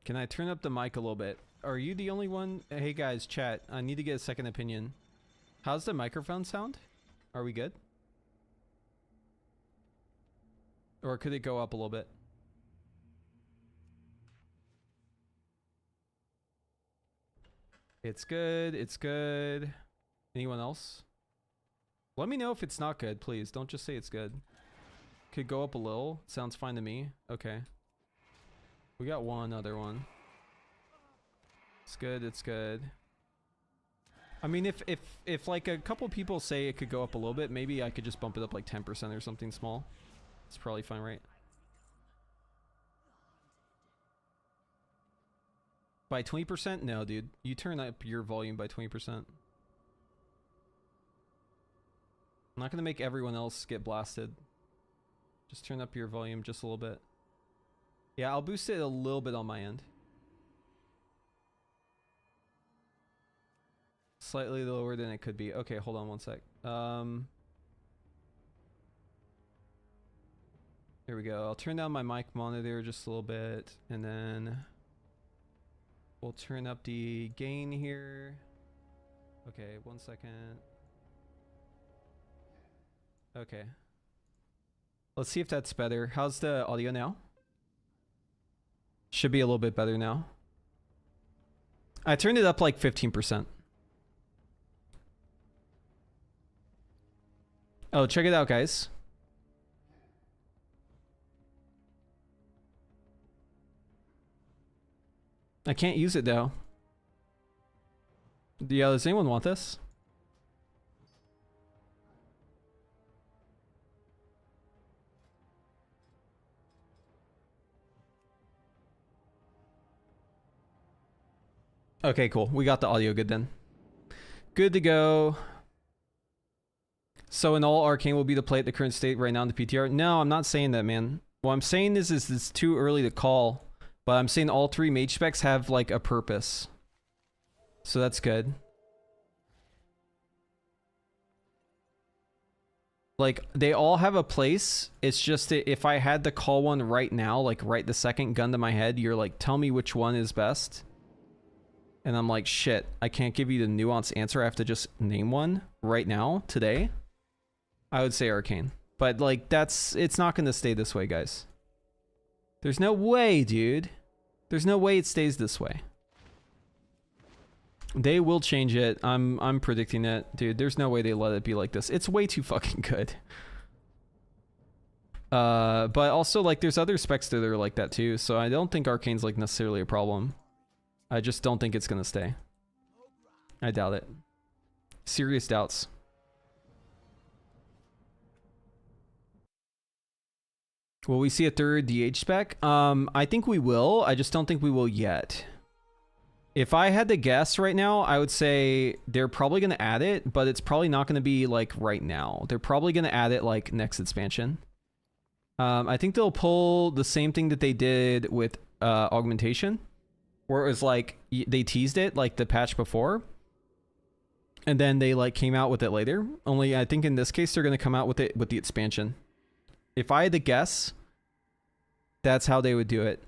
Can I turn up the mic a little bit? Are you the only one? Hey guys, chat. I need to get a second opinion. How's the microphone sound? Are we good? Or could it go up a little bit? It's good. It's good. Anyone else? Let me know if it's not good, please. Don't just say it's good. Could go up a little. Sounds fine to me. Okay. We got one other one. It's good. It's good. I mean, if like a couple people say it could go up a little bit, maybe I could just bump it up like 10% or something small. It's probably fine, right? By 20%? No, dude. You turn up your volume by 20%. I'm not gonna make everyone else get blasted. Just turn up your volume just a little bit. Yeah, I'll boost it a little bit on my end. Slightly lower than it could be. Okay, hold on one sec. Here we go. I'll turn down my mic monitor just a little bit, and then we'll turn up the gain here. Okay, 1 second. Okay. Let's see if that's better. How's the audio now? Should be a little bit better now. I turned it up like 15%. Oh, check it out, guys. I can't use it though. Yeah, does anyone want this? Okay, cool. We got the audio good then. Good to go. So in all, Arcane will be the play at the current state right now in the PTR? No, I'm not saying that, man. What I'm saying is it's too early to call. But I'm saying all three mage specs have like a purpose. So that's good. Like they all have a place. It's just that if I had to call one right now, like right the second, gun to my head, you're like, tell me which one is best. And I'm like, shit, I can't give you the nuanced answer. I have to just name one right now, today. I would say Arcane. But like it's not gonna stay this way, guys. There's no way, dude. There's no way it stays this way. They will change it. I'm predicting it. Dude, there's no way they let it be like this. It's way too fucking good. But also like there's other specs that are like that too, so I don't think Arcane's like necessarily a problem. I just don't think it's gonna stay. I doubt it. Serious doubts. Will we see a third DH spec? I think we will. I just don't think we will yet. If I had to guess right now, I would say they're probably going to add it, but it's probably not going to be like right now. They're probably going to add it like next expansion. I think they'll pull the same thing that they did with augmentation, where it was like they teased it like the patch before, and then they like came out with it later. Only I think in this case they're going to come out with it with the expansion. If I had to guess, that's how they would do it.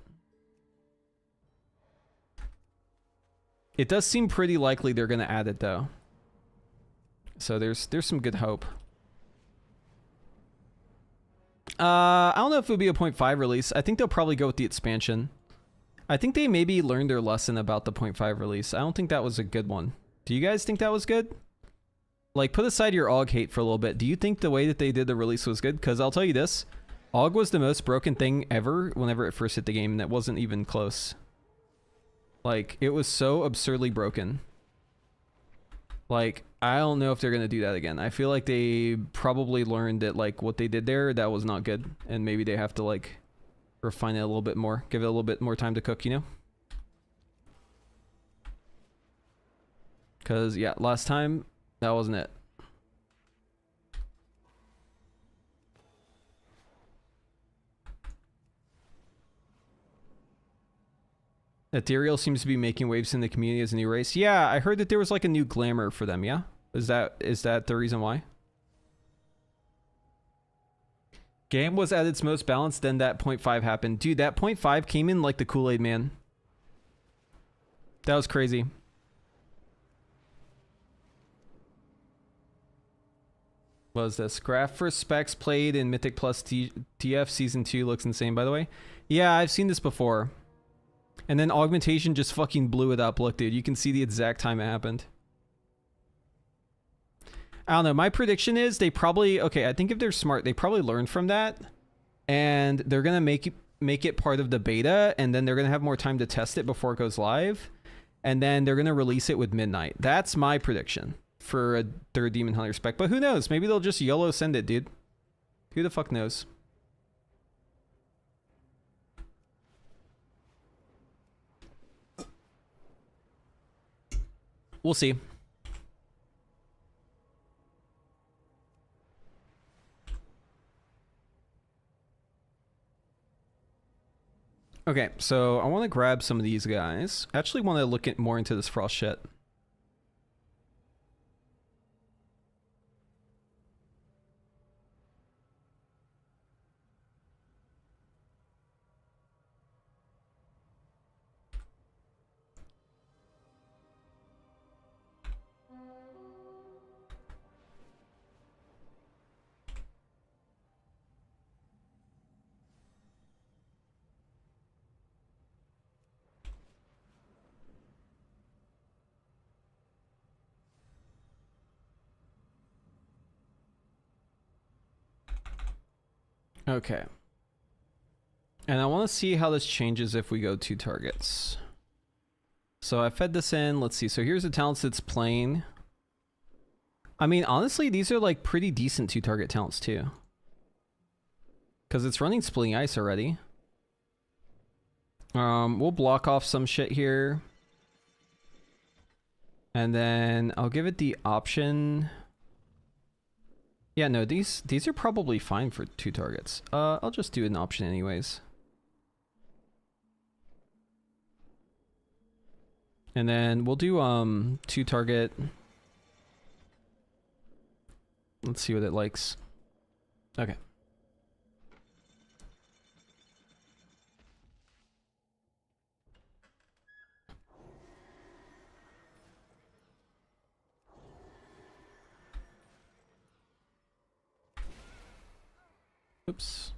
It does seem pretty likely they're going to add it though. So there's some good hope. I don't know if it'll be a 0.5 release. I think they'll probably go with the expansion. I think they maybe learned their lesson about the 0.5 release. I don't think that was a good one. Do you guys think that was good? Like, put aside your AUG hate for a little bit. Do you think the way that they did the release was good? Because I'll tell you this, AUG was the most broken thing ever whenever it first hit the game, and that wasn't even close. Like, it was so absurdly broken. Like, I don't know if they're going to do that again. I feel like they probably learned that, like, what they did there, that was not good. And maybe they have to, like, refine it a little bit more. Give it a little bit more time to cook, you know? Because, yeah, last time, that wasn't it. Ethereal seems to be making waves in the community as a new race. Yeah, I heard that there was like a new glamour for them, yeah? Is that the reason why? Game was at its most balanced, then that 0.5 happened. Dude, that 0.5 came in like the Kool-Aid man. That was crazy. What was this? Graph for specs played in Mythic Plus TF Season 2 looks insane, by the way. Yeah, I've seen this before. And then augmentation just fucking blew it up. Look, dude, you can see the exact time it happened. I don't know. My prediction is they probably... Okay, I think if they're smart, they probably learned from that. And they're going to make it part of the beta. And then they're going to have more time to test it before it goes live. And then they're going to release it with midnight. That's my prediction for a third Demon Hunter spec. But who knows? Maybe they'll just YOLO send it, dude. Who the fuck knows? We'll see. Okay, so I want to grab some of these guys. I actually want to look at more into this frost shit. Okay. And I want to see how this changes if we go 2 targets. So I fed this in. Let's see. So here's the talents that's plain. I mean, honestly, these are like pretty decent 2 target talents too. Because it's running Splitting Ice already. We'll block off some shit here. And then I'll give it the option... Yeah, no, these are probably fine for 2 targets. I'll just do an option anyways. And then we'll do 2 target. Let's see what it likes. Okay. Oops.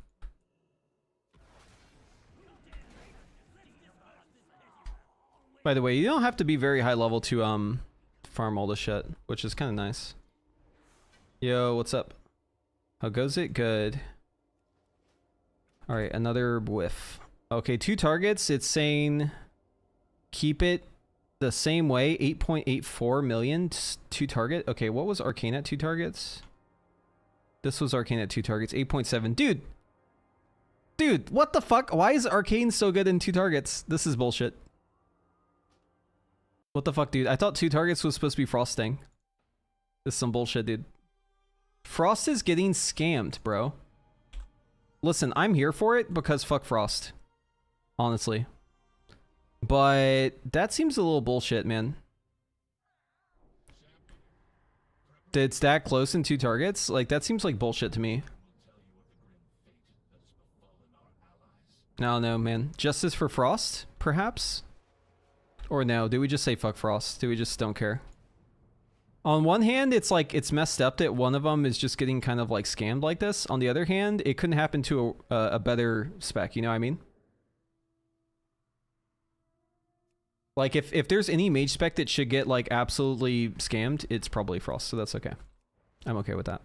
By the way, you don't have to be very high level to farm all the shit, which is kind of nice. Yo, what's up? How goes it? Good. All right, another whiff. Okay, 2 targets. It's saying keep it the same way. 8.84 million 2 target. Okay, what was Arcane at 2 targets? This was Arcane at 2 targets. 8.7. Dude! Dude, what the fuck? Why is Arcane so good in 2 targets? This is bullshit. What the fuck, dude? I thought 2 targets was supposed to be frosting. This is some bullshit, dude. Frost is getting scammed, bro. Listen, I'm here for it because fuck Frost. Honestly. But that seems a little bullshit, man. It's that close in 2 targets? Like, that seems like bullshit to me. No, man. Justice for Frost, perhaps? Or no, do we just say fuck Frost? Do we just don't care? On one hand, it's like, it's messed up that one of them is just getting kind of like scammed like this. On the other hand, it couldn't happen to a better spec, you know what I mean? Like if there's any mage spec that should get like absolutely scammed, it's probably Frost, so that's okay. I'm okay with that.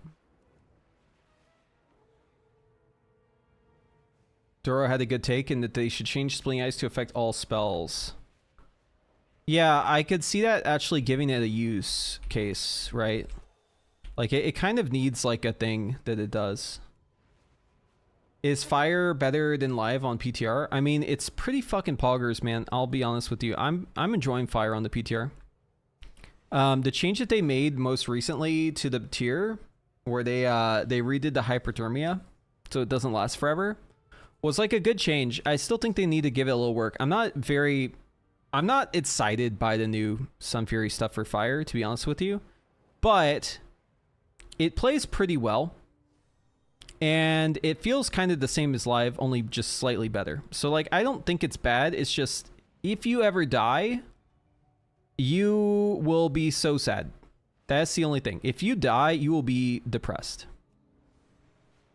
Doro had a good take in that they should change Splitting Eyes to affect all spells. Yeah, I could see that actually giving it a use case, right? Like it kind of needs like a thing that it does. Is fire better than live on PTR? I mean, it's pretty fucking poggers, man. I'll be honest with you. I'm enjoying fire on the PTR. The change that they made most recently to the tier, where they redid the hyperthermia, so it doesn't last forever, was like a good change. I still think they need to give it a little work. I'm not excited by the new Sun Fury stuff for fire, to be honest with you, but it plays pretty well. And it feels kind of the same as live, only just slightly better. So like, I don't think it's bad. It's just, if you ever die, you will be so sad. That's the only thing. If you die, you will be depressed.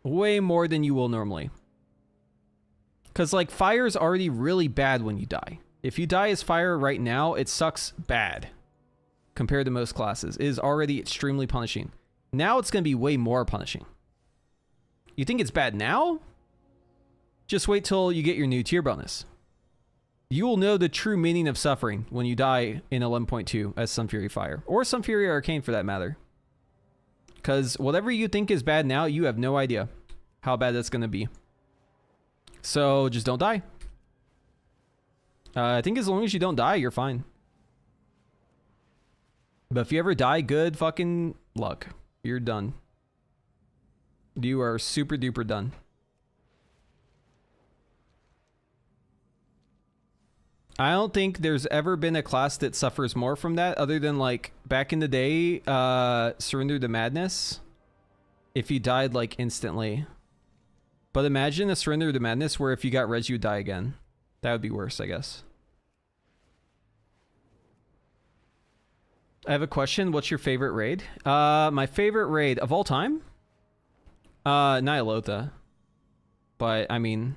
Way more than you will normally. Because like, fire is already really bad when you die. If you die as fire right now, it sucks bad. Compared to most classes. It is already extremely punishing. Now it's going to be way more punishing. You think it's bad now? Just wait till you get your new tier bonus. You will know the true meaning of suffering when you die in 11.2 as Sun Fury Fire. Or Sun Fury Arcane for that matter. Because whatever you think is bad now, you have no idea how bad that's going to be. So just don't die. I think as long as you don't die, you're fine. But if you ever die, good fucking luck. You're done. You are super duper done. I don't think there's ever been a class that suffers more from that other than like back in the day, Surrender to Madness. If you died like instantly. But imagine a Surrender to Madness where if you got res, you would die again. That would be worse, I guess. I have a question. What's your favorite raid? My favorite raid of all time? Nyalotha. But I mean,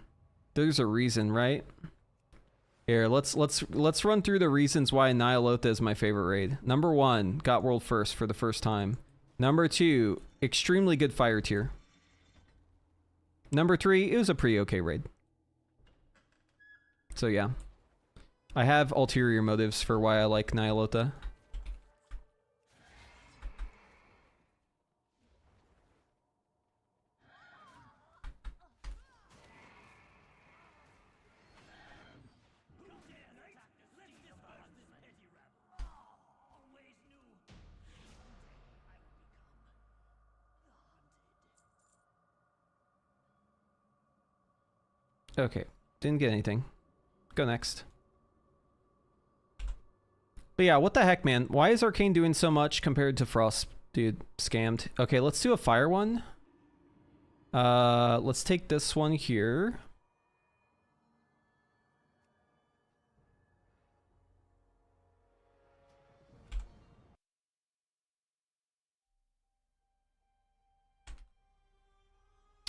there's a reason, right? Here, let's run through the reasons why Nyalotha is my favorite raid. Number 1, got world first for the first time. Number 2, extremely good fire tier. Number 3, it was a pretty okay raid. So yeah. I have ulterior motives for why I like Nyalotha. Okay, didn't get anything. Go next. But yeah, what the heck, man? Why is Arcane doing so much compared to Frost? Dude, scammed. Okay, let's do a fire one. Let's take this one here.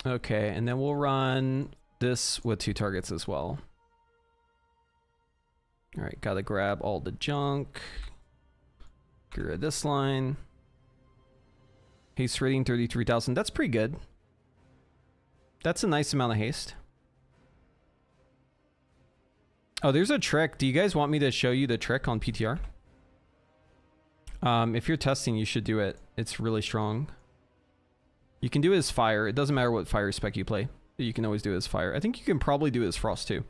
Okay, and then we'll run this with 2 targets as well. All right, gotta grab all the junk. Get rid of this line. Haste rating 33,000. That's pretty good. That's a nice amount of haste. Oh, there's a trick. Do you guys want me to show you the trick on PTR? If you're testing, you should do it. It's really strong. You can do it as fire. It doesn't matter what fire spec you play. You can always do it as fire. I think you can probably do it as frost too.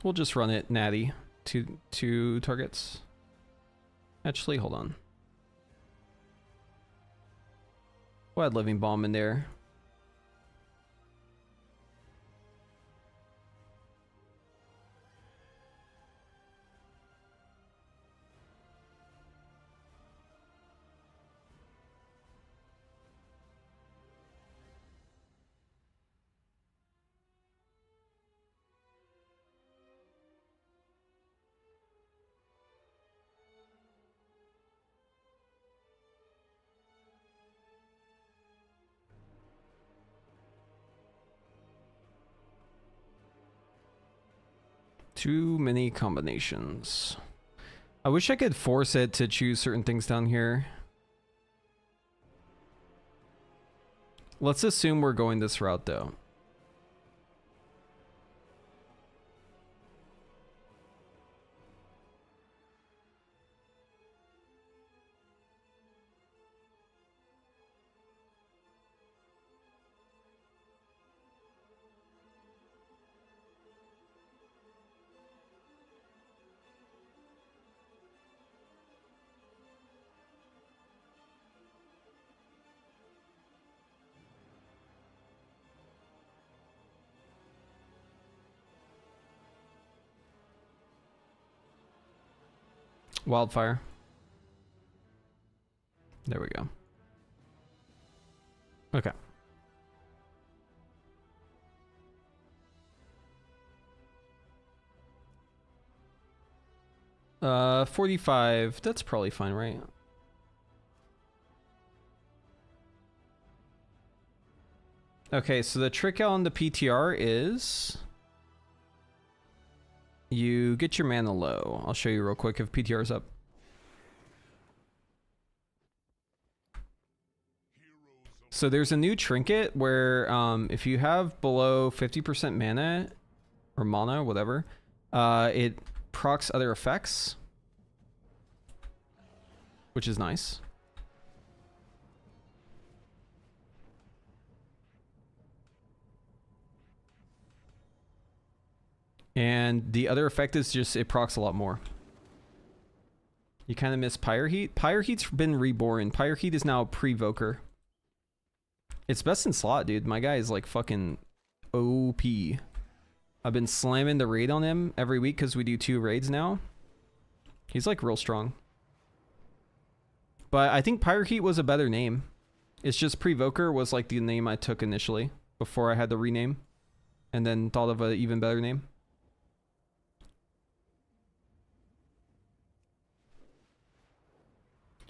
We'll just run it natty. Two targets. Actually, hold on. We'll add living bomb in there. Too many combinations. I wish I could force it to choose certain things down here. Let's assume we're going this route though. Wildfire. There we go. Okay. 45. That's probably fine, right? Okay, so the trick on the PTR is you get your mana low. I'll show you real quick if PTR is up. So there's a new trinket where if you have below 50% mana or mana, whatever, it procs other effects, which is nice. And the other effect is just it procs a lot more. You kind of miss Pyre Heat. Pyre Heat's been reborn. Pyre Heat is now pre-Voker. It's best in slot, dude. My guy is like fucking OP. I've been slamming the raid on him every week because we do 2 raids now. He's like real strong. But I think Pyre Heat was a better name. It's just pre-Voker was like the name I took initially before I had to rename. And then thought of an even better name.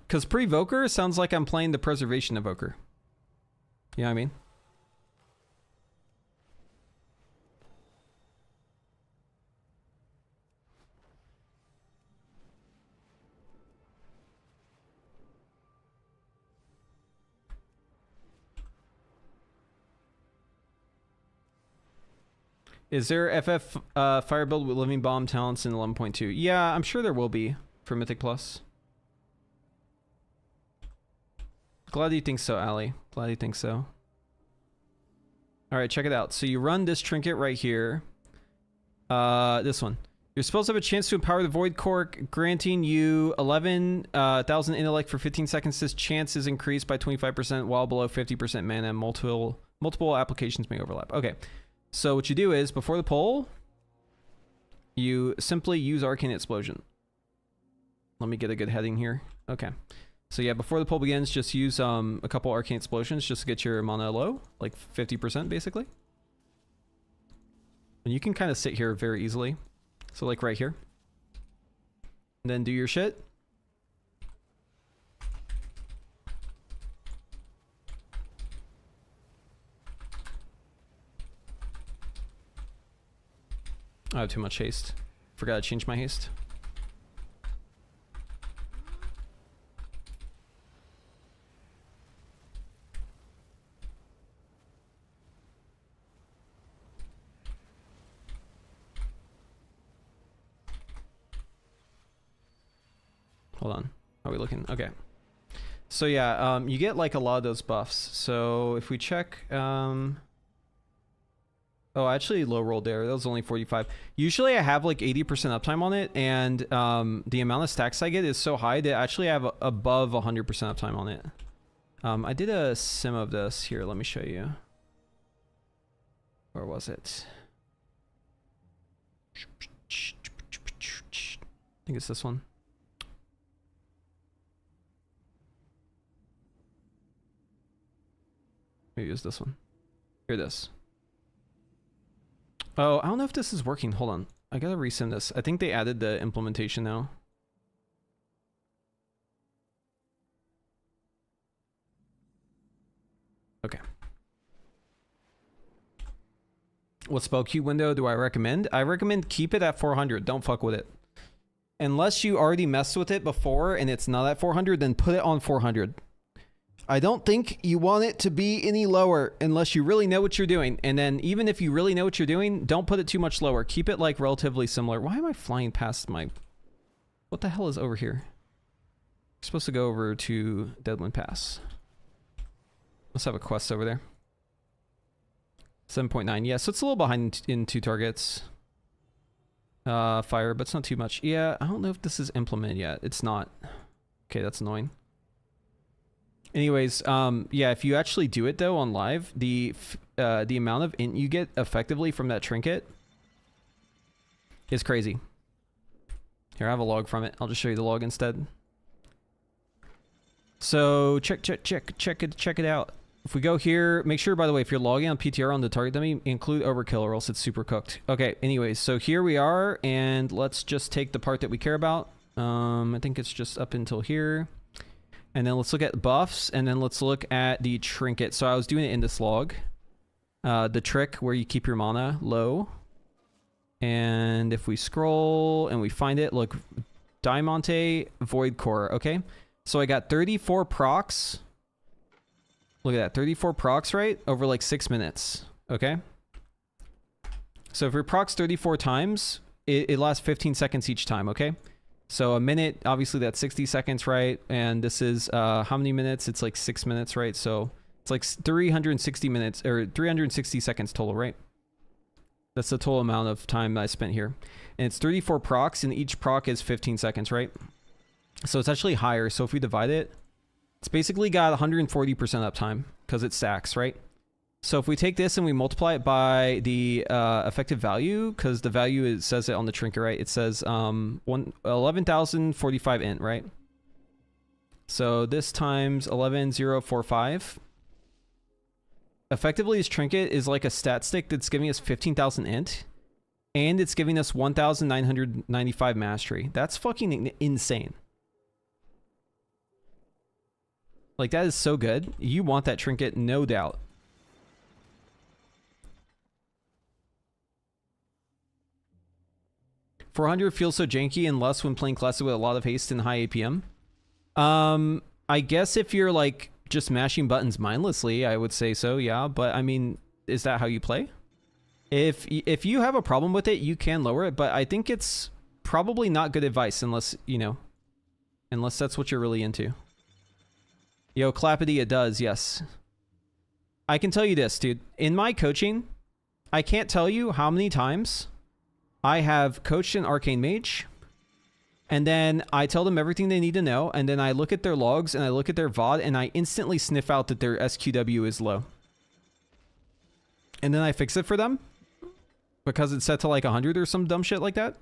Because pre-Voker sounds like I'm playing the Preservation Evoker. You know what I mean? Is there FF fire build with Living Bomb talents in 11.2? Yeah, I'm sure there will be for Mythic Plus. Glad you think so, Ali. Glad you think so. Alright, check it out. So you run this trinket right here. This one. Your spells have a chance to empower the Void Cork, granting you 11,000 intellect for 15 seconds. This chance is increased by 25% while below 50% mana. Multiple applications may overlap. Okay. So what you do is, before the pull, you simply use Arcane Explosion. Let me get a good heading here. Okay. So yeah, before the pull begins, just use a couple Arcane Explosions just to get your mana low, like 50% basically. And you can kind of sit here very easily. So like right here. And then do your shit. I have too much haste. Forgot to change my haste. Hold on. How are we looking? Okay. So yeah, you get like a lot of those buffs. So if we check, oh, actually low rolled there. That was only 45. Usually I have like 80% uptime on it, and the amount of stacks I get is so high that I actually have above 100% uptime on it. I did a sim of this. Here, let me show you. Where was it? I think it's this one. Maybe it's this one. Here it is. Oh, I don't know if this is working. Hold on. I gotta resend this. I think they added the implementation now. Okay. What spell queue window do I recommend? I recommend keep it at 400. Don't fuck with it. Unless you already messed with it before and it's not at 400, then put it on 400. I don't think you want it to be any lower unless you really know what you're doing. And then even if you really know what you're doing, don't put it too much lower. Keep it like relatively similar. Why am I flying past my... What the hell is over here? We're supposed to go over to Deadwind Pass. Let's have a quest over there. 7.9. Yeah, so it's a little behind in 2 targets. Fire, but it's not too much. Yeah, I don't know if this is implemented yet. It's not. Okay, that's annoying. Anyways, yeah, if you actually do it though on live, the amount of int you get effectively from that trinket is crazy. Here, I have a log from it. I'll just show you the log instead. So check it out. If we go here, make sure, by the way, if you're logging on PTR on the target dummy, include overkill or else it's super cooked. Okay, anyways, so here we are, and let's just take the part that we care about. I think it's just up until here. And then let's look at buffs, and then let's look at the trinket. So I was doing it in this log. The trick where you keep your mana low. And if we scroll and we find it, look, Diamante Void Core, okay? So I got 34 procs. Look at that, 34 procs, right? Over like 6 minutes, okay? So if your procs 34 times, it lasts 15 seconds each time, okay? So a minute, obviously that's 60 seconds, right? And this is how many minutes? It's like 6 minutes, right? So it's like 360 minutes or 360 seconds total, right? That's the total amount of time I spent here. And it's 34 procs, and each proc is 15 seconds, right? So it's actually higher. So if we divide it, it's basically got 140% uptime because it stacks, right? So if we take this and we multiply it by the effective value, because the value, it says it on the trinket, right? It says 11,045 int, right? So this times 11,045. Effectively, this trinket is like a stat stick that's giving us 15,000 int, and it's giving us 1,995 mastery. That's fucking insane. Like, that is so good. You want that trinket, no doubt. $400 feels so janky and less when playing classic with a lot of haste and high APM. I guess if you're like just mashing buttons mindlessly, I would say so, yeah. But I mean, is that how you play? If you have a problem with it, you can lower it, but I think it's probably not good advice unless, you know, unless that's what you're really into. Yo, Clappity, it does, yes. I can tell you this, dude. In my coaching, I can't tell you how many times I have coached an Arcane Mage, and then I tell them everything they need to know, and then I look at their logs, and I look at their VOD, and I instantly sniff out that their SQW is low. And then I fix it for them, because it's set to like 100 or some dumb shit like that.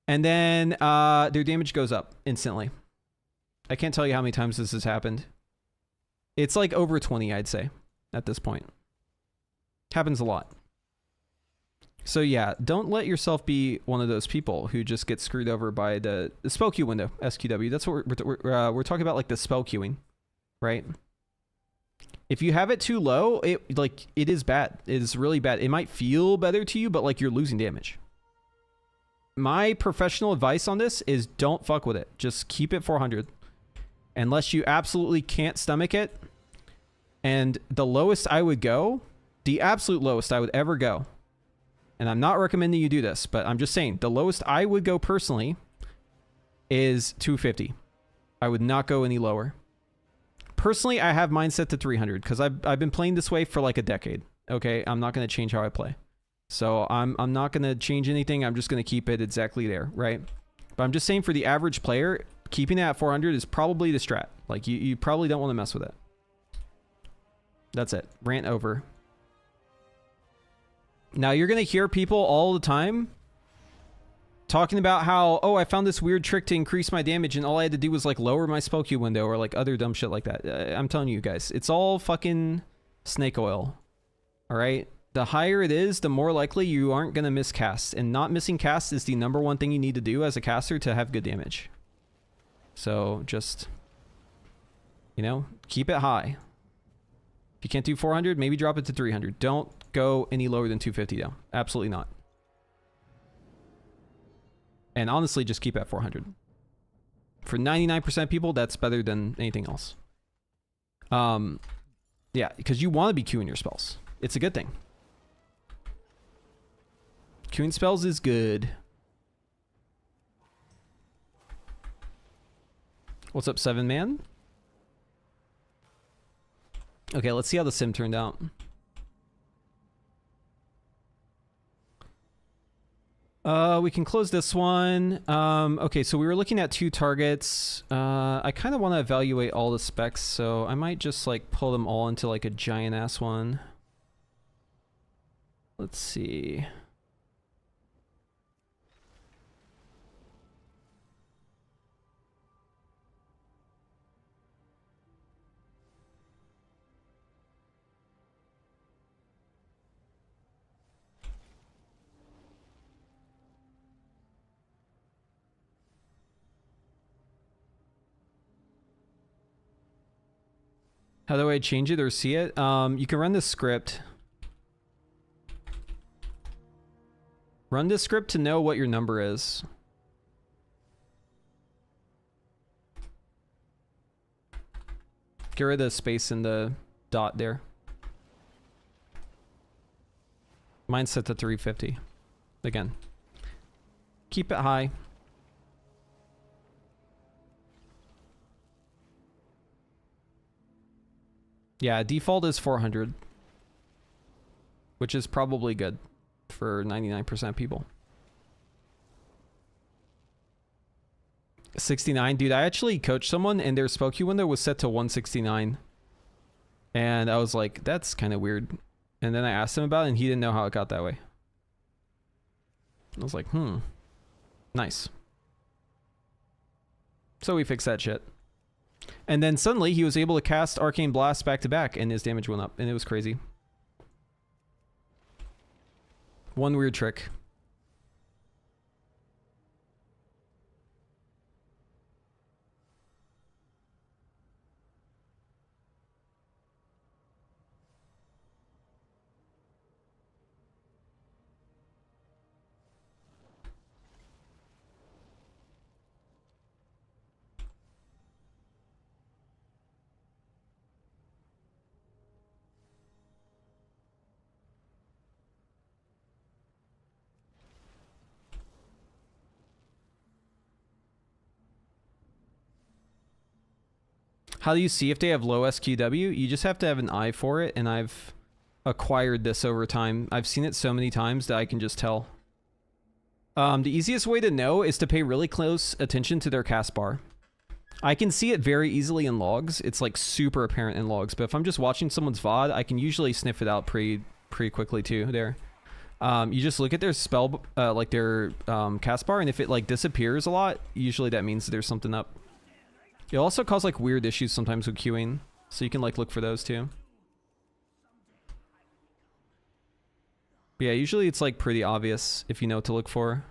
And then their damage goes up instantly. I can't tell you how many times this has happened. It's like over 20, I'd say, at this point. Happens a lot. So yeah, don't let yourself be one of those people who just get screwed over by the spell queue window, SQW. That's what we're talking about, like the spell queuing, right? If you have it too low, it is bad. It is really bad. It might feel better to you, but like you're losing damage. My professional advice on this is don't fuck with it. Just keep it 400. Unless you absolutely can't stomach it. And the lowest I would go, the absolute lowest I would ever go, and I'm not recommending you do this, but I'm just saying, the lowest I would go personally is 250. I would not go any lower. Personally, I have mine set to 300 because I've been playing this way for like a decade. Okay, I'm not going to change how I play. So I'm not going to change anything. I'm just going to keep it exactly there, right? But I'm just saying, for the average player, keeping it at 400 is probably the strat. Like, you probably don't want to mess with it. That's it. Rant over. Now, you're going to hear people all the time talking about how, oh, I found this weird trick to increase my damage, and all I had to do was like lower my spell queue window or like other dumb shit like that. I'm telling you guys, it's all fucking snake oil. All right? The higher it is, the more likely you aren't going to miss casts. And not missing casts is the #1 thing you need to do as a caster to have good damage. So just, you know, keep it high. If you can't do 400, maybe drop it to 300. Don't go any lower than 250 though. Absolutely not. And honestly, just keep at 400. For 99% of people, that's better than anything else. Yeah, because you want to be queuing your spells. It's a good thing. Queuing spells is good. What's up, 7-man? Okay, let's see how the sim turned out. We can close this one. Okay, so we were looking at 2 targets. I kind of want to evaluate all the specs, so I might just like pull them all into like a giant ass one. Let's see. How do I change it or see it? You can run the script. Run the script to know what your number is. Get rid of the space in the dot there. Mine's set to 350. Again. Keep it high. Yeah, default is 400. Which is probably good for 99% of people. 69, dude, I actually coached someone and their spell queue window was set to 169. And I was like, that's kind of weird. And then I asked him about it and he didn't know how it got that way. I was like, nice. So we fixed that shit. And then suddenly he was able to cast Arcane Blast back to back and his damage went up and it was crazy. One weird trick. How do you see if they have low SQW? You just have to have an eye for it, and I've acquired this over time. I've seen it so many times that I can just tell. The easiest way to know is to pay really close attention to their cast bar. I can see it very easily in logs. It's like super apparent in logs, but if I'm just watching someone's VOD, I can usually sniff it out pretty quickly too there. You just look at their spell, like their cast bar, and if it like disappears a lot, usually that means there's something up. It'll also cause like weird issues sometimes with queuing, so you can like look for those too. But yeah, usually it's like pretty obvious if you know what to look for.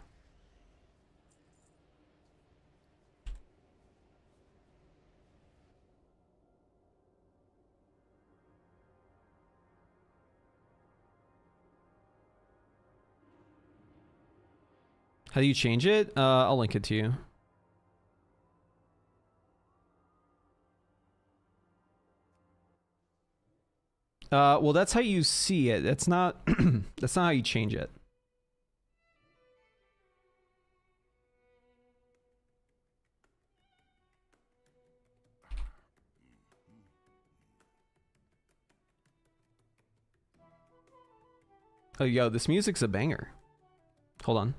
How do you change it? I'll link it to you. Well, that's how you see it. That's not that's not how you change it. Oh, yo, this music's a banger. Hold on.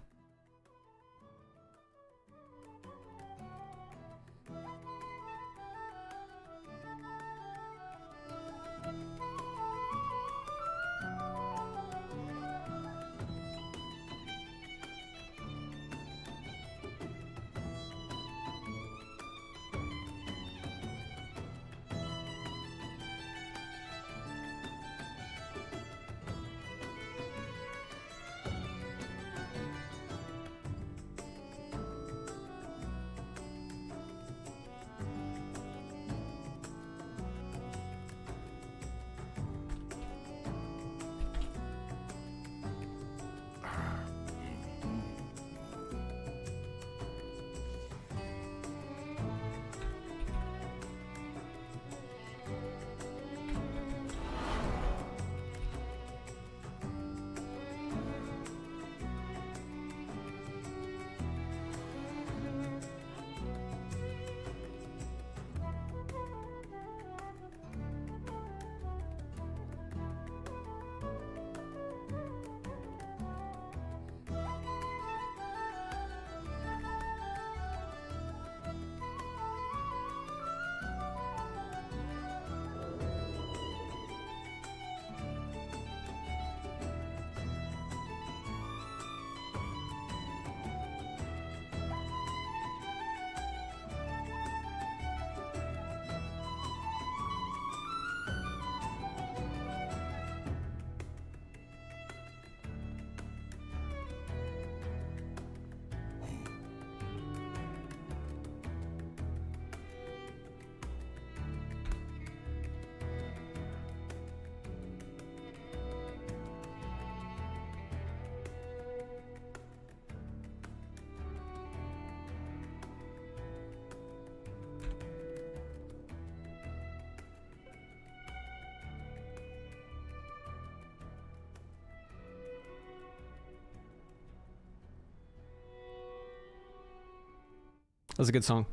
That was a good song.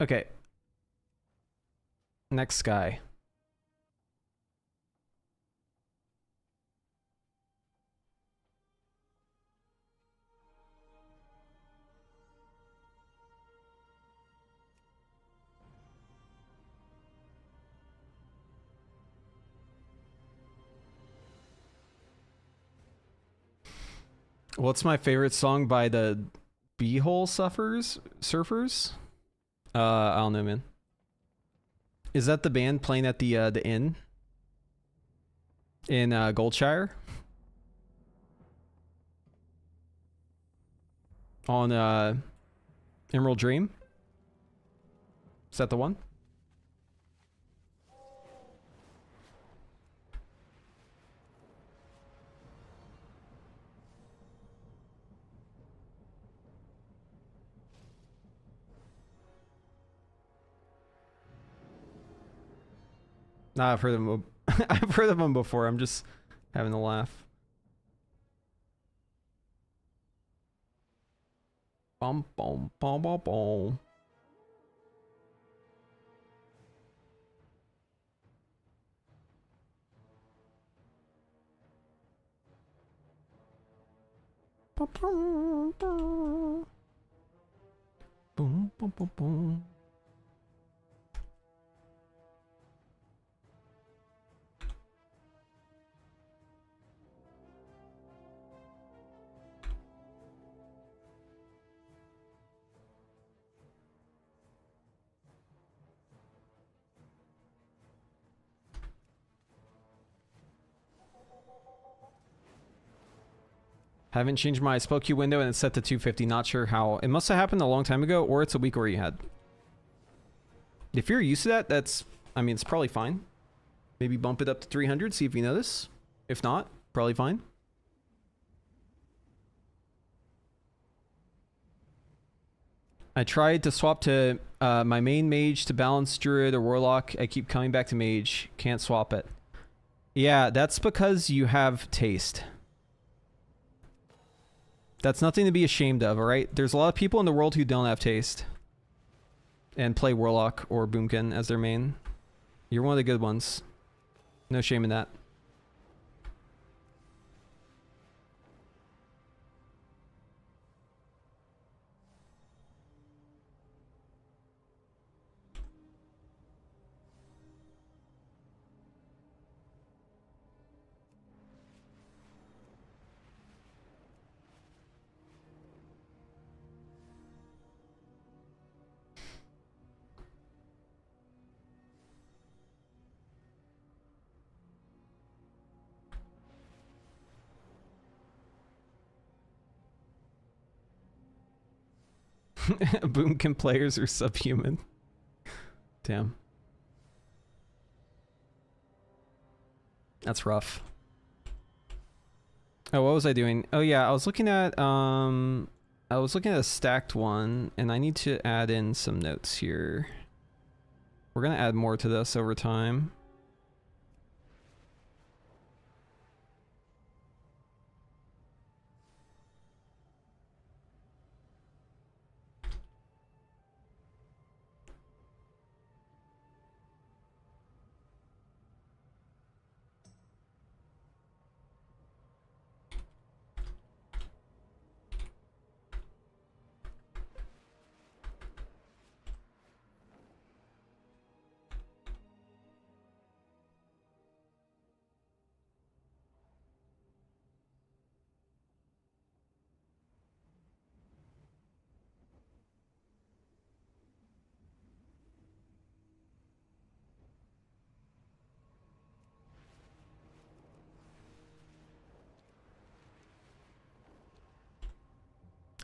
Okay. Next guy. What's my favorite song by the Beehole Surfers? I don't know, man. Is that the band playing at the inn in Goldshire? On Emerald Dream? Is that the one? Nah, I've heard of them. I've heard of them before. I'm just having a laugh. Bum bum bum bum bum. Boom boom boom boom. Haven't changed my spell queue window and it's set to 250. Not sure how. It must have happened a long time ago, or it's a week where you had. If you're used to that, that's, I mean, it's probably fine. Maybe bump it up to 300, see if you notice. If not, probably fine. I tried to swap to my main mage to balance druid or warlock. I keep coming back to mage. Can't swap it. Yeah, that's because you have taste. That's nothing to be ashamed of, alright? There's a lot of people in the world who don't have taste. And play warlock or boomkin as their main. You're one of the good ones. No shame in that. Boomkin players are subhuman. Damn. That's rough. Oh, what was I doing? Oh yeah, I was looking at a stacked one, and I need to add in some notes here. We're gonna add more to this over time.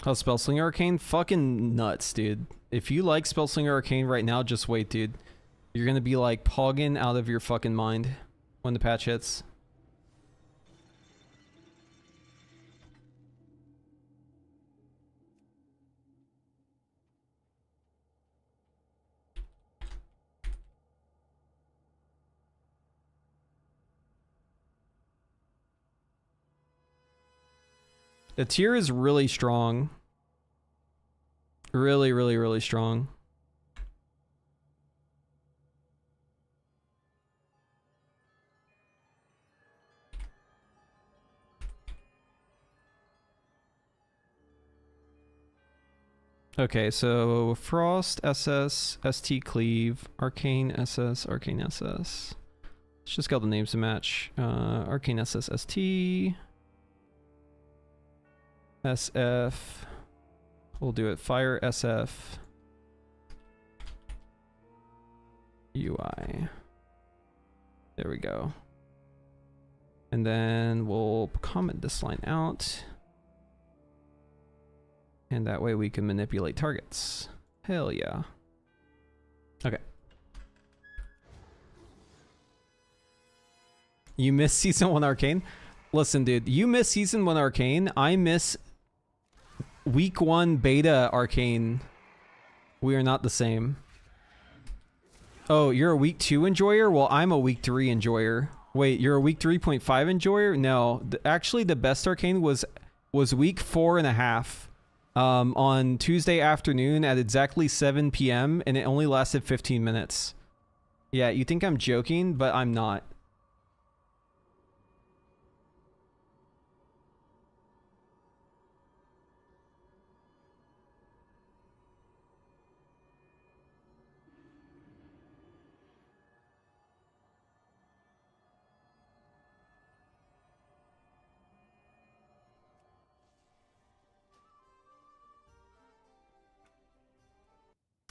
Oh, Spellslinger Arcane? Fucking nuts, dude. If you like Spellslinger Arcane right now, just wait, dude. You're gonna be like pogging out of your fucking mind when the patch hits. The tier is really strong. Really, really, really strong. Okay, so Frost, SS, ST Cleave, Arcane SS, Arcane SS. Let's just get all the names to match. Arcane SS, ST. SF. We'll do it. Fire SF. UI. There we go. And then we'll comment this line out. And that way we can manipulate targets. Hell yeah. Okay. You miss Season 1 Arcane? Listen, dude. You miss Season 1 Arcane. I miss Week 1 Beta Arcane. We are not the same. Oh, you're a Week 2 enjoyer? Well, I'm a Week 3 enjoyer. Wait, you're a Week 3.5 enjoyer? No. Actually, the best Arcane was Week 4.5. On Tuesday afternoon at exactly 7 p.m. and it only lasted 15 minutes. Yeah, you think I'm joking, but I'm not.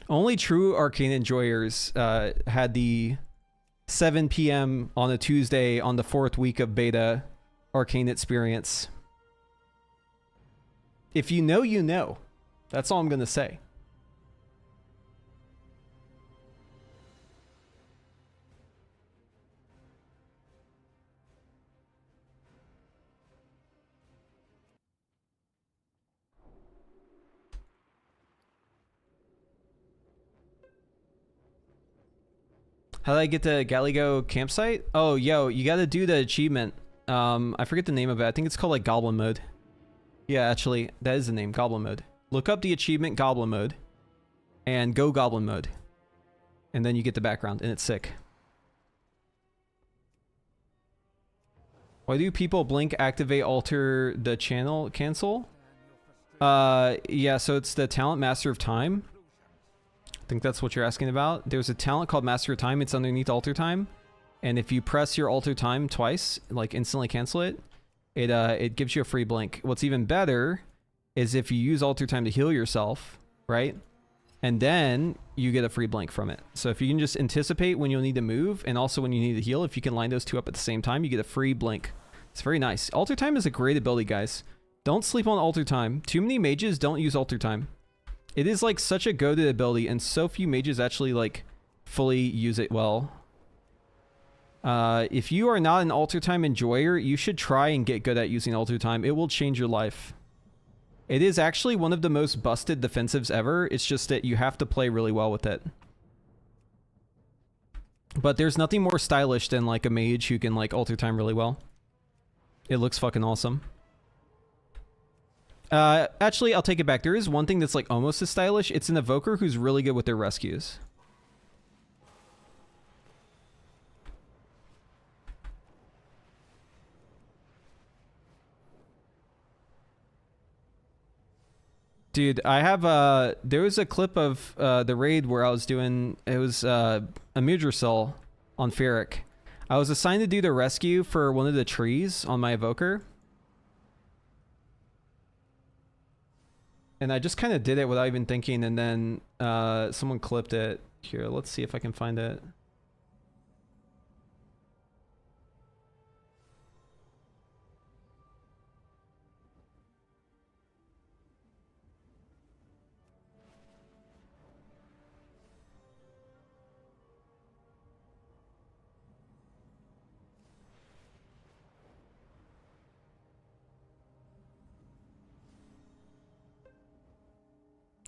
Only true Arcane enjoyers had the 7 p.m. on a Tuesday on the 4th week of beta Arcane experience. If you know, you know. That's all I'm going to say. How did I get to Gallego campsite? Oh, yo, you gotta do the achievement. I forget the name of it. I think it's called like Goblin Mode. Yeah, actually, that is the name, Goblin Mode. Look up the achievement Goblin Mode and go Goblin Mode. And then you get the background and it's sick. Why do people blink, activate, alter the channel, cancel? Yeah, so it's the talent Master of Time. I think that's what you're asking about. There's a talent called Master of Time. It's underneath Alter Time. And if you press your Alter Time twice, like instantly cancel it, it gives you a free blink. What's even better is if you use Alter Time to heal yourself, right? And then you get a free blink from it. So if you can just anticipate when you'll need to move and also when you need to heal, if you can line those two up at the same time, you get a free blink. It's very nice. Alter Time is a great ability, guys. Don't sleep on Alter Time. Too many mages don't use Alter Time. It is like such a goated ability and so few mages actually like fully use it well. If you are not an Alter Time enjoyer, you should try and get good at using Alter Time. It will change your life. It is actually one of the most busted defensives ever. It's just that you have to play really well with it. But there's nothing more stylish than like a mage who can like Alter Time really well. It looks fucking awesome. Actually, I'll take it back. There is one thing that's like almost as stylish. It's an evoker who's really good with their rescues. Dude, I have there was a clip of the raid where I was doing, it was a Mudricel on Ferric. I was assigned to do the rescue for one of the trees on my evoker. And I just kind of did it without even thinking, and then someone clipped it. Here, let's see if I can find it.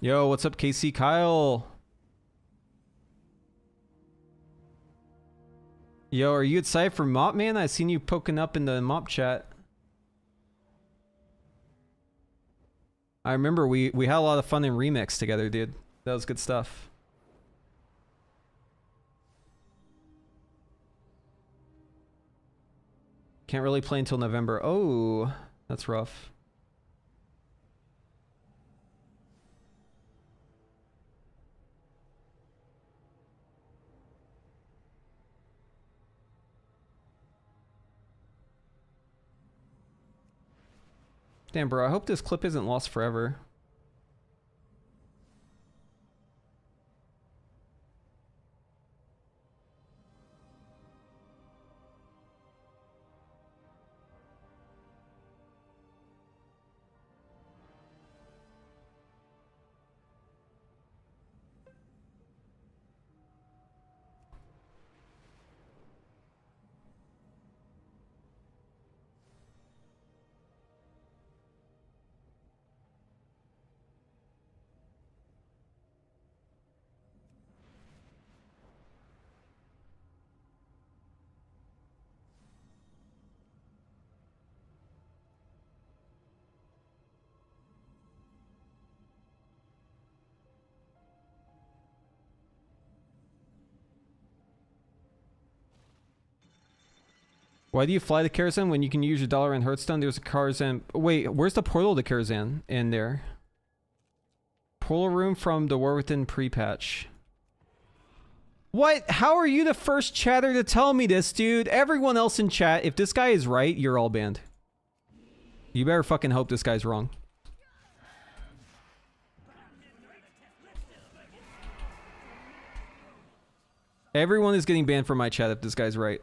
Yo, what's up, KC Kyle? Yo, are you excited for Mop, man? I seen you poking up in the Mop chat. I remember we had a lot of fun in Remix together, dude. That was good stuff. Can't really play until November. Oh, that's rough. Damn, bro, I hope this clip isn't lost forever. Why do you fly to Karazhan when you can use your dollar in Hearthstone? There's a Karazhan. Wait, where's the portal to Karazhan in there? Portal room from the War Within pre-patch. What? How are you the first chatter to tell me this, dude? Everyone else in chat, if this guy is right, you're all banned. You better fucking hope this guy's wrong. Everyone is getting banned from my chat if this guy's right.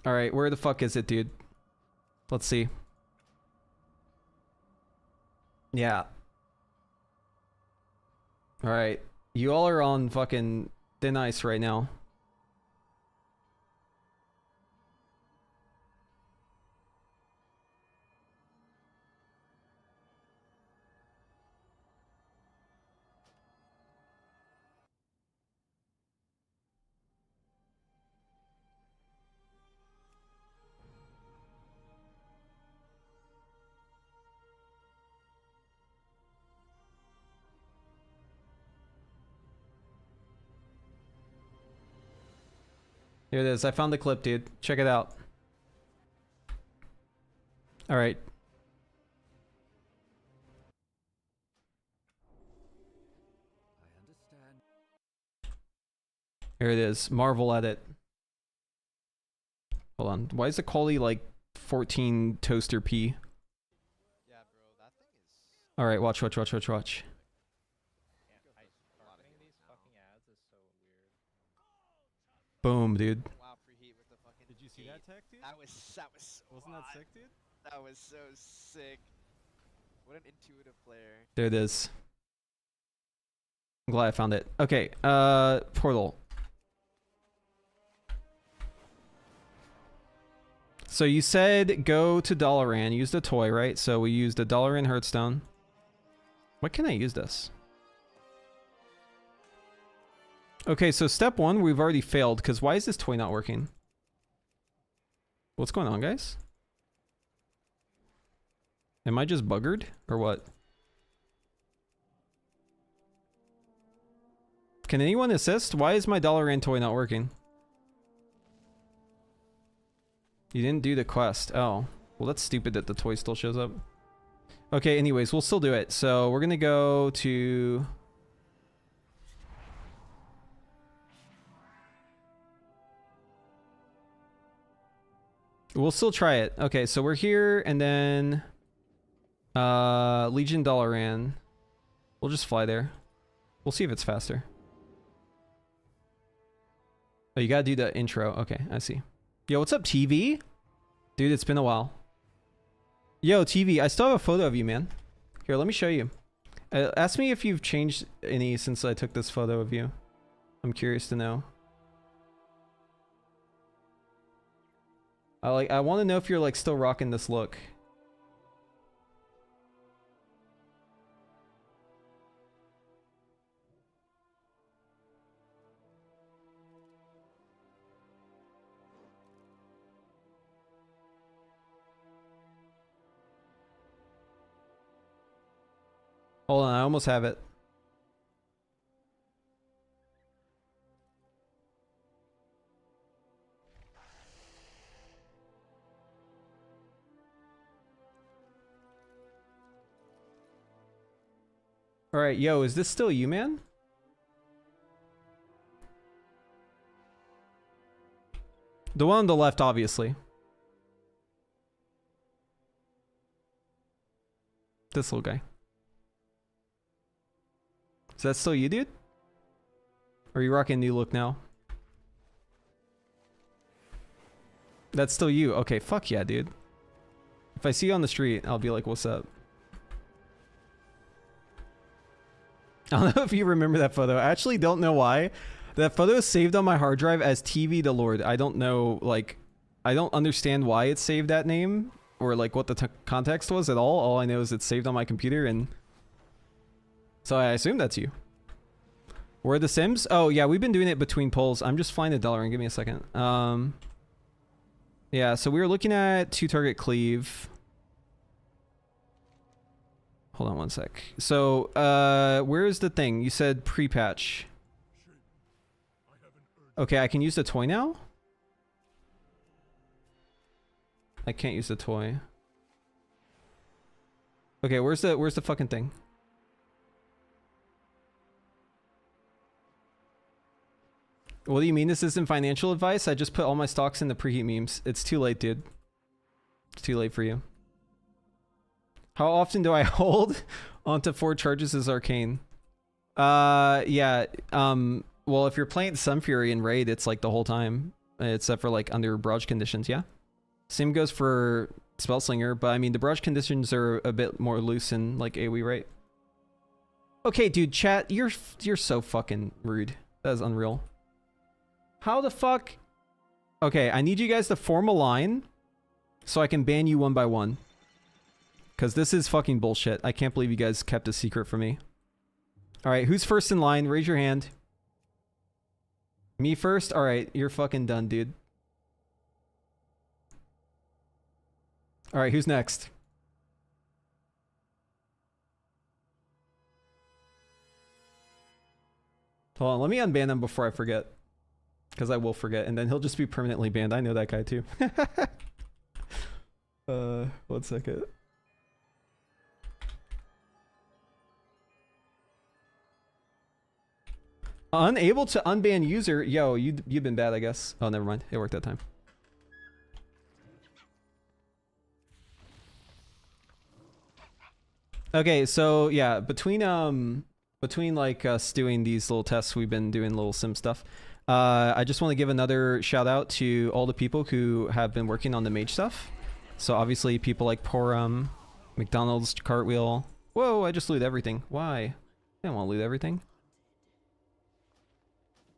Alright, where the fuck is it, dude? Let's see. Yeah. Alright. You all are on fucking thin ice right now. Here it is. I found the clip, dude. Check it out. Alright. Here it is. Marvel at it. Hold on. Why is the quality like 14 toaster P? Yeah, bro, that thing is. Alright, watch. Boom, dude. Wow, preheat with the fucking. Did you see that tech, dude? That was. Wasn't that sick, dude? That was so sick. What an intuitive player. There it is. I'm glad I found it. Okay, portal. So you said go to Dalaran, use the toy, right? So we used the Dalaran Hearthstone. What can I use this? Okay, so step one, we've already failed, because why is this toy not working? What's going on, guys? Am I just buggered, or what? Can anyone assist? Why is my Dalaran toy not working? You didn't do the quest. Oh. Well, that's stupid that the toy still shows up. Okay, anyways, we'll still do it. So we're gonna go to... We'll still try it. Okay, so we're here, and then... Legion Dalaran. We'll just fly there. We'll see if it's faster. Oh, you gotta do the intro. Okay, I see. Yo, what's up, TV? Dude, it's been a while. Yo, TV, I still have a photo of you, man. Here, let me show you. Ask me if you've changed any since I took this photo of you. I'm curious to know. I want to know if you're like still rocking this look. Hold on, I almost have it. All right, yo, is this still you, man? The one on the left, obviously. This little guy. Is that still you, dude? Or are you rocking a new look now? That's still you. Okay, fuck yeah, dude. If I see you on the street, I'll be like, what's up? I don't know if you remember that photo. I actually don't know why. That photo is saved on my hard drive as TV the Lord. I don't know, like, I don't understand why it saved that name or like what the context was at all. All I know is it's saved on my computer, and so I assume that's you. Where are the Sims? Oh yeah, we've been doing it between polls. I'm just flying the dollar and give me a second. Yeah, so we were looking at 2-target cleave. Hold on one sec. So, where is the thing? You said pre-patch. Okay, I can use the toy now? I can't use the toy. Okay, where's the fucking thing? What do you mean this isn't financial advice? I just put all my stocks in the preheat memes. It's too late, dude. It's too late for you. How often do I hold onto 4 charges as arcane? Yeah, well, if you're playing Sun Fury and Raid, it's like the whole time, except for like under barrage conditions, yeah? Same goes for Spellslinger, but I mean, the barrage conditions are a bit more loose in like AoE, right? Okay, dude, chat, you're so fucking rude. That is unreal. How the fuck? Okay, I need you guys to form a line so I can ban you one by one. Because this is fucking bullshit. I can't believe you guys kept a secret from me. Alright, who's first in line? Raise your hand. Me first? Alright, you're fucking done, dude. Alright, who's next? Hold on, let me unban him before I forget. Because I will forget, and then he'll just be permanently banned. I know that guy too. 1 second. Unable to unban user. Yo, you've been bad, I guess. Oh, never mind. It worked that time. Okay, so yeah, between like us doing these little tests, we've been doing little sim stuff. I just want to give another shout out to all the people who have been working on the Mage stuff. So obviously people like Porum, McDonald's, Cartwheel. Whoa, I just loot everything. Why? I don't want to loot everything.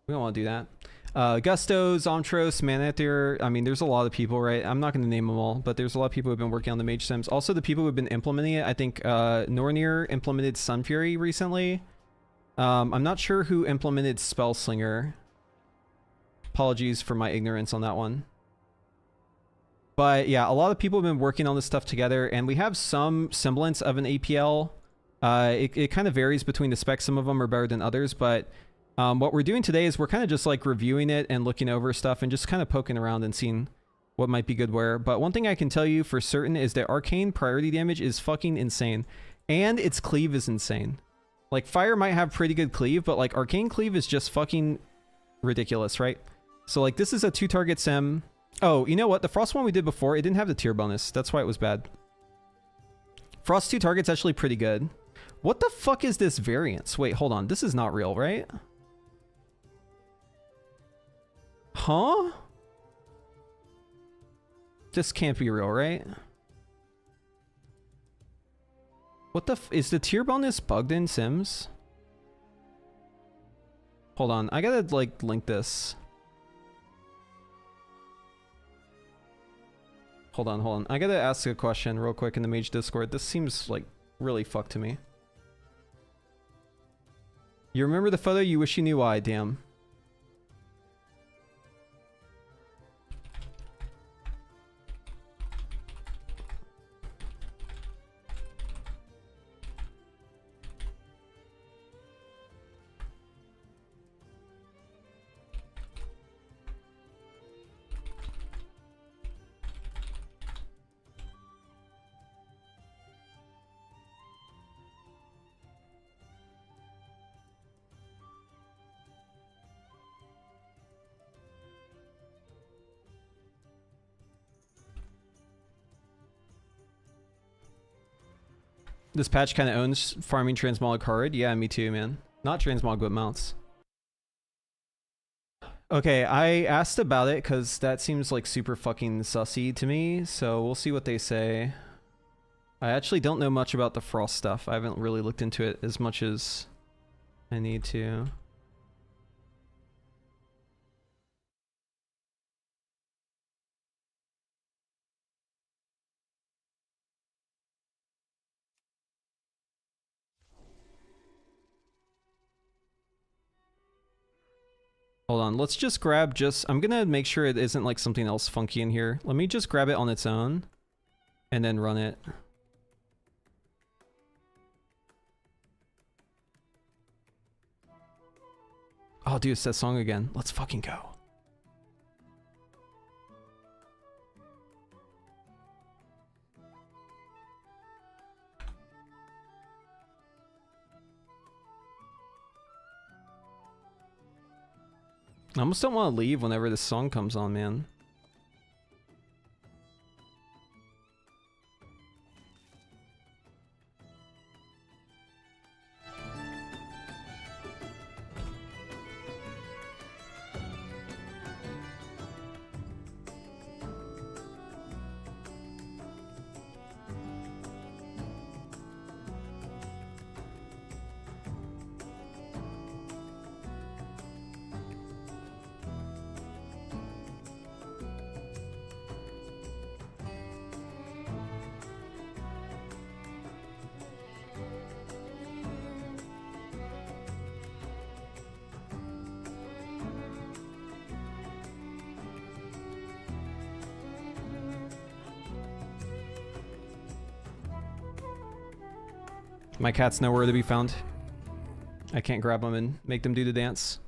We don't want to do that. Gusto, Zontros, Manether. I mean, there's a lot of people, right? I'm not going to name them all, but there's a lot of people who've been working on the Mage Sims. Also, the people who've been implementing it. I think Nornir implemented Sun Fury recently. I'm not sure who implemented Spellslinger. Apologies for my ignorance on that one. But yeah, a lot of people have been working on this stuff together, and we have some semblance of an APL. It kind of varies between the specs. Some of them are better than others, but what we're doing today is we're kind of just like reviewing it and looking over stuff and just kind of poking around and seeing what might be good where. But one thing I can tell you for certain is that arcane priority damage is fucking insane, and its cleave is insane. Like, fire might have pretty good cleave, but like arcane cleave is just fucking ridiculous, right? So like this is a 2-target sim. Oh, you know what? The Frost one we did before, it didn't have the tier bonus. That's why it was bad. Frost 2 target's actually pretty good. What the fuck is this variance? Wait, hold on. This is not real, right? Huh? This can't be real, right? What the is the tier bonus bugged in Sims? Hold on, I gotta like link this. Hold on. I gotta ask a question real quick in the Mage Discord. This seems like really fucked to me. You remember the photo? You wish you knew why, damn. This patch kind of owns farming transmog hard. Yeah, me too, man. Not transmog, but mounts. Okay, I asked about it because that seems like super fucking sussy to me, so we'll see what they say. I actually don't know much about the frost stuff. I haven't really looked into it as much as I need to. Hold on, let's just grab I'm gonna make sure it isn't like something else funky in here. Let me just grab it on its own and then run it. Oh, dude, it's that song again. Let's fucking go. I almost don't want to leave whenever this song comes on, man. My cat's nowhere to be found. I can't grab them and make them do the dance.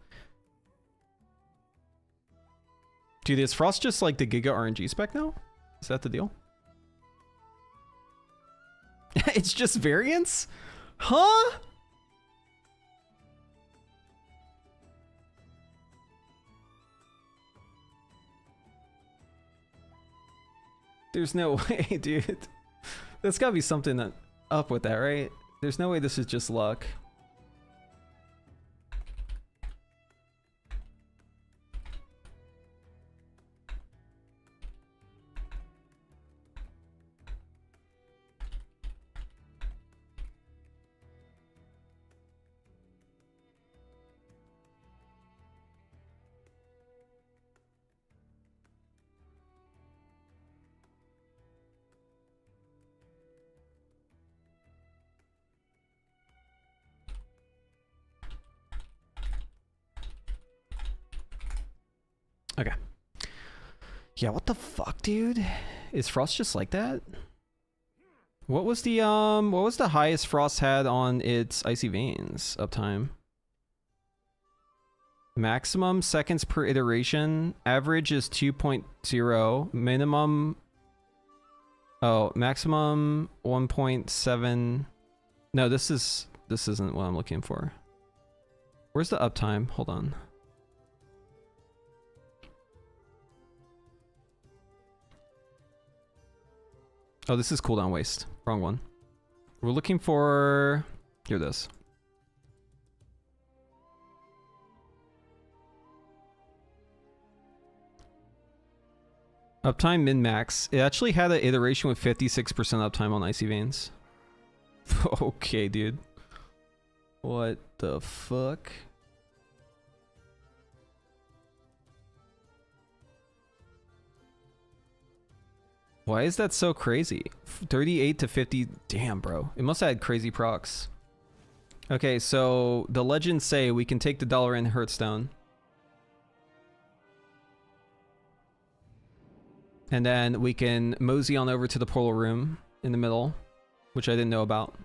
Dude, is Frost just like the Giga RNG spec now? Is that the deal? It's just variants? Huh? There's no way, dude. There's gotta be something up with that, right? There's no way this is just luck. Okay. Yeah, what the fuck, dude? Is Frost just like that? What was the highest Frost had on its Icy Veins uptime? Maximum seconds per iteration. Average is 2.0. Minimum... Oh, maximum 1.7... No, this isn't what I'm looking for. Where's the uptime? Hold on. Oh, this is cooldown waste. Wrong one. We're looking for... Here it is. Uptime min-max. It actually had an iteration with 56% uptime on Icy Veins. Okay, dude. What the fuck? Why is that so crazy? 38 to 50. Damn, bro. It must have had crazy procs. Okay, so the legends say we can take the $1 Hearthstone. And then we can mosey on over to the portal room in the middle, which I didn't know about.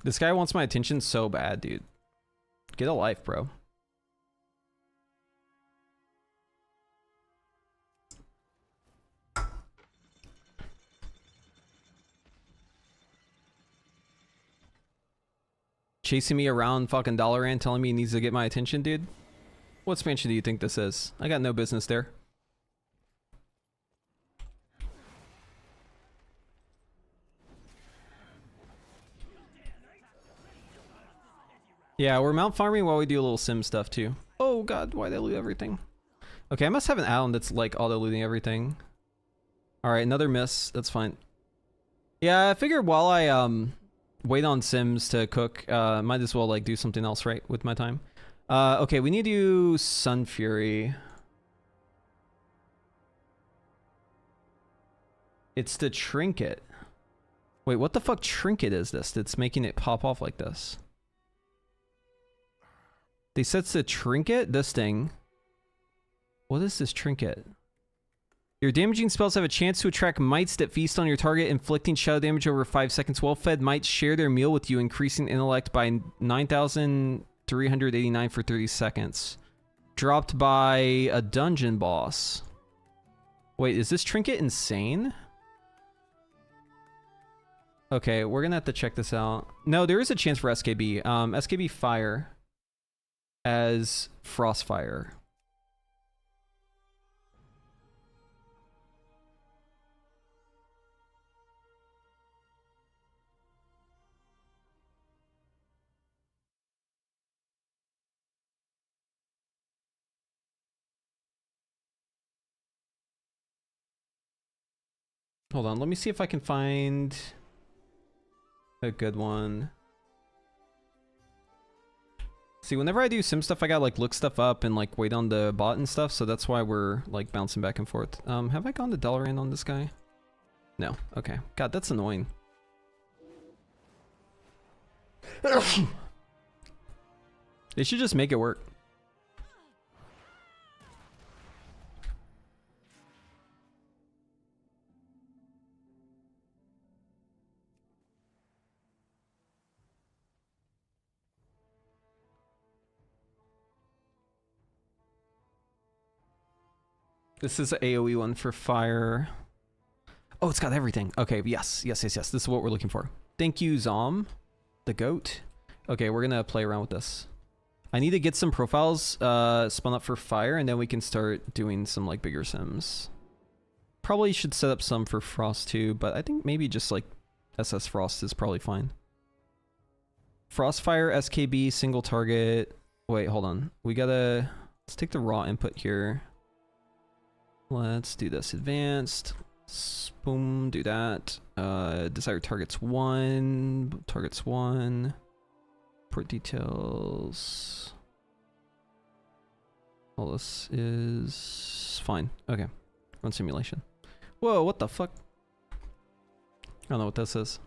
This guy wants my attention so bad, dude. Get a life, bro. chasing me around fucking Dalaran telling me he needs to get my attention, dude? What expansion do you think this is? I got no business there. Yeah, we're mount farming while we do a little sim stuff too. Oh god, why'd I loot everything? Okay, I must have an add-on that's like auto-looting everything. Alright, another miss. That's fine. Yeah, I figured while I wait on Sims to cook, might as well like do something else, right, with my time. Okay, we need to do Sun Fury. It's the Trinket. Wait, what the fuck Trinket is this that's making it pop off like this? They said it's a Trinket? This thing. What is this Trinket? Your damaging spells have a chance to attract mites that feast on your target, inflicting shadow damage over 5 seconds. Well-fed mites share their meal with you, increasing intellect by 9,389 for 30 seconds. Dropped by a dungeon boss. Wait, is this Trinket insane? Okay, we're gonna have to check this out. No, there is a chance for SKB. SKB Fire as Frostfire. Hold on, let me see if I can find a good one. See, whenever I do sim stuff, I gotta like look stuff up and like wait on the bot and stuff, so that's why we're like bouncing back and forth. Have I gone to Dalaran on this guy? No. Okay. God, that's annoying. They should just make it work. This is an AoE one for fire. Oh, it's got everything. Okay, yes. This is what we're looking for. Thank you, Zom, the goat. Okay, we're gonna play around with this. I need to get some profiles spun up for fire, and then we can start doing some like bigger sims. Probably should set up some for frost too, but I think maybe just like SS Frost is probably fine. Frostfire, SKB, single target. Wait, hold on. Let's take the raw input here. Let's do this. Advanced. Boom, do that. Desired targets 1. Targets 1. Port details. All this is fine. Okay. Run simulation. Whoa, what the fuck? I don't know what this is.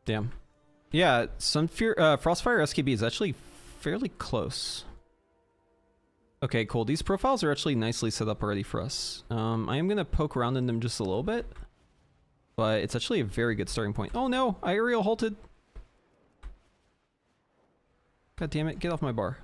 Damn. Yeah, Frostfire SKB is actually fairly close. Okay, cool. These profiles are actually nicely set up already for us. I am going to poke around in them just a little bit. But it's actually a very good starting point. Oh no, I aerial halted. God damn it, get off my bar.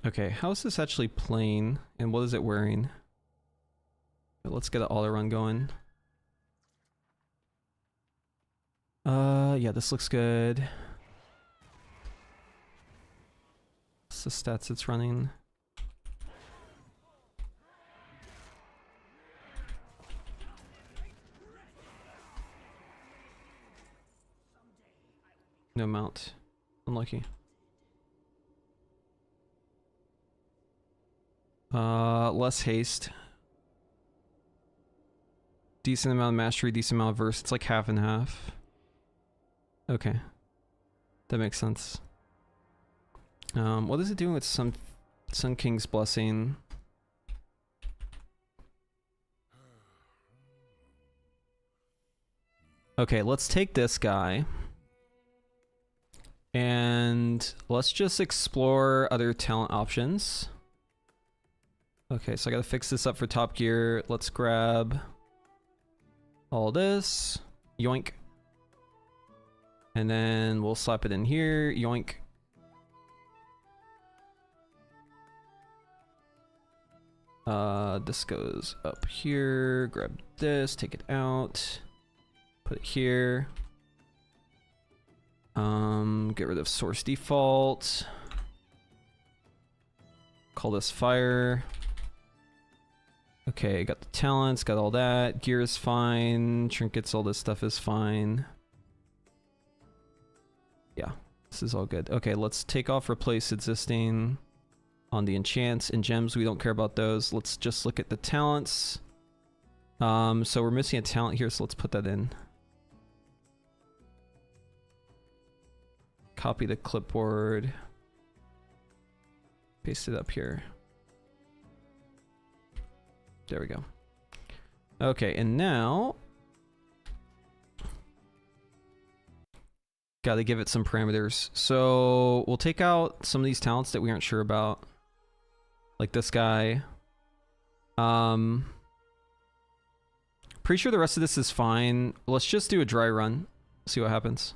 Okay, how is this actually playing, and what is it wearing? Let's get an auto run going. Yeah, this looks good. What's the stats it's running? No mount. Unlucky. Less haste. Decent amount of mastery, decent amount of verse. It's like half and half. Okay. That makes sense. What is it doing with Sun King's Blessing? Okay, let's take this guy. And let's just explore other talent options. Okay, so I gotta fix this up for top gear. Let's grab all this. Yoink. And then we'll slap it in here. Yoink. This goes up here. Grab this, take it out. Put it here. Get rid of source default. Call this fire. Okay, got the talents, got all that. Gear is fine. Trinkets, all this stuff is fine. Yeah, this is all good. Okay, let's take off replace existing on the enchants and gems. We don't care about those. Let's just look at the talents. So we're missing a talent here, so let's put that in. Copy the clipboard. Paste it up here. There we go. Okay, and now gotta give it some parameters. So we'll take out some of these talents that we aren't sure about. Like this guy. Pretty sure the rest of this is fine. Let's just do a dry run. See what happens.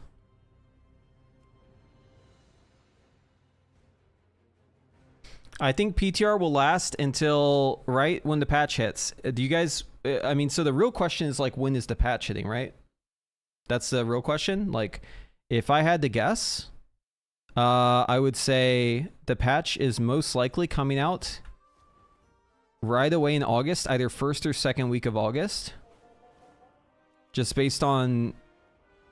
I think PTR will last until right when the patch hits. Do you guys, I mean, so the real question is like, when is the patch hitting, right? That's the real question. Like, if I had to guess, I would say the patch is most likely coming out right away in August, either first or second week of August. Just based on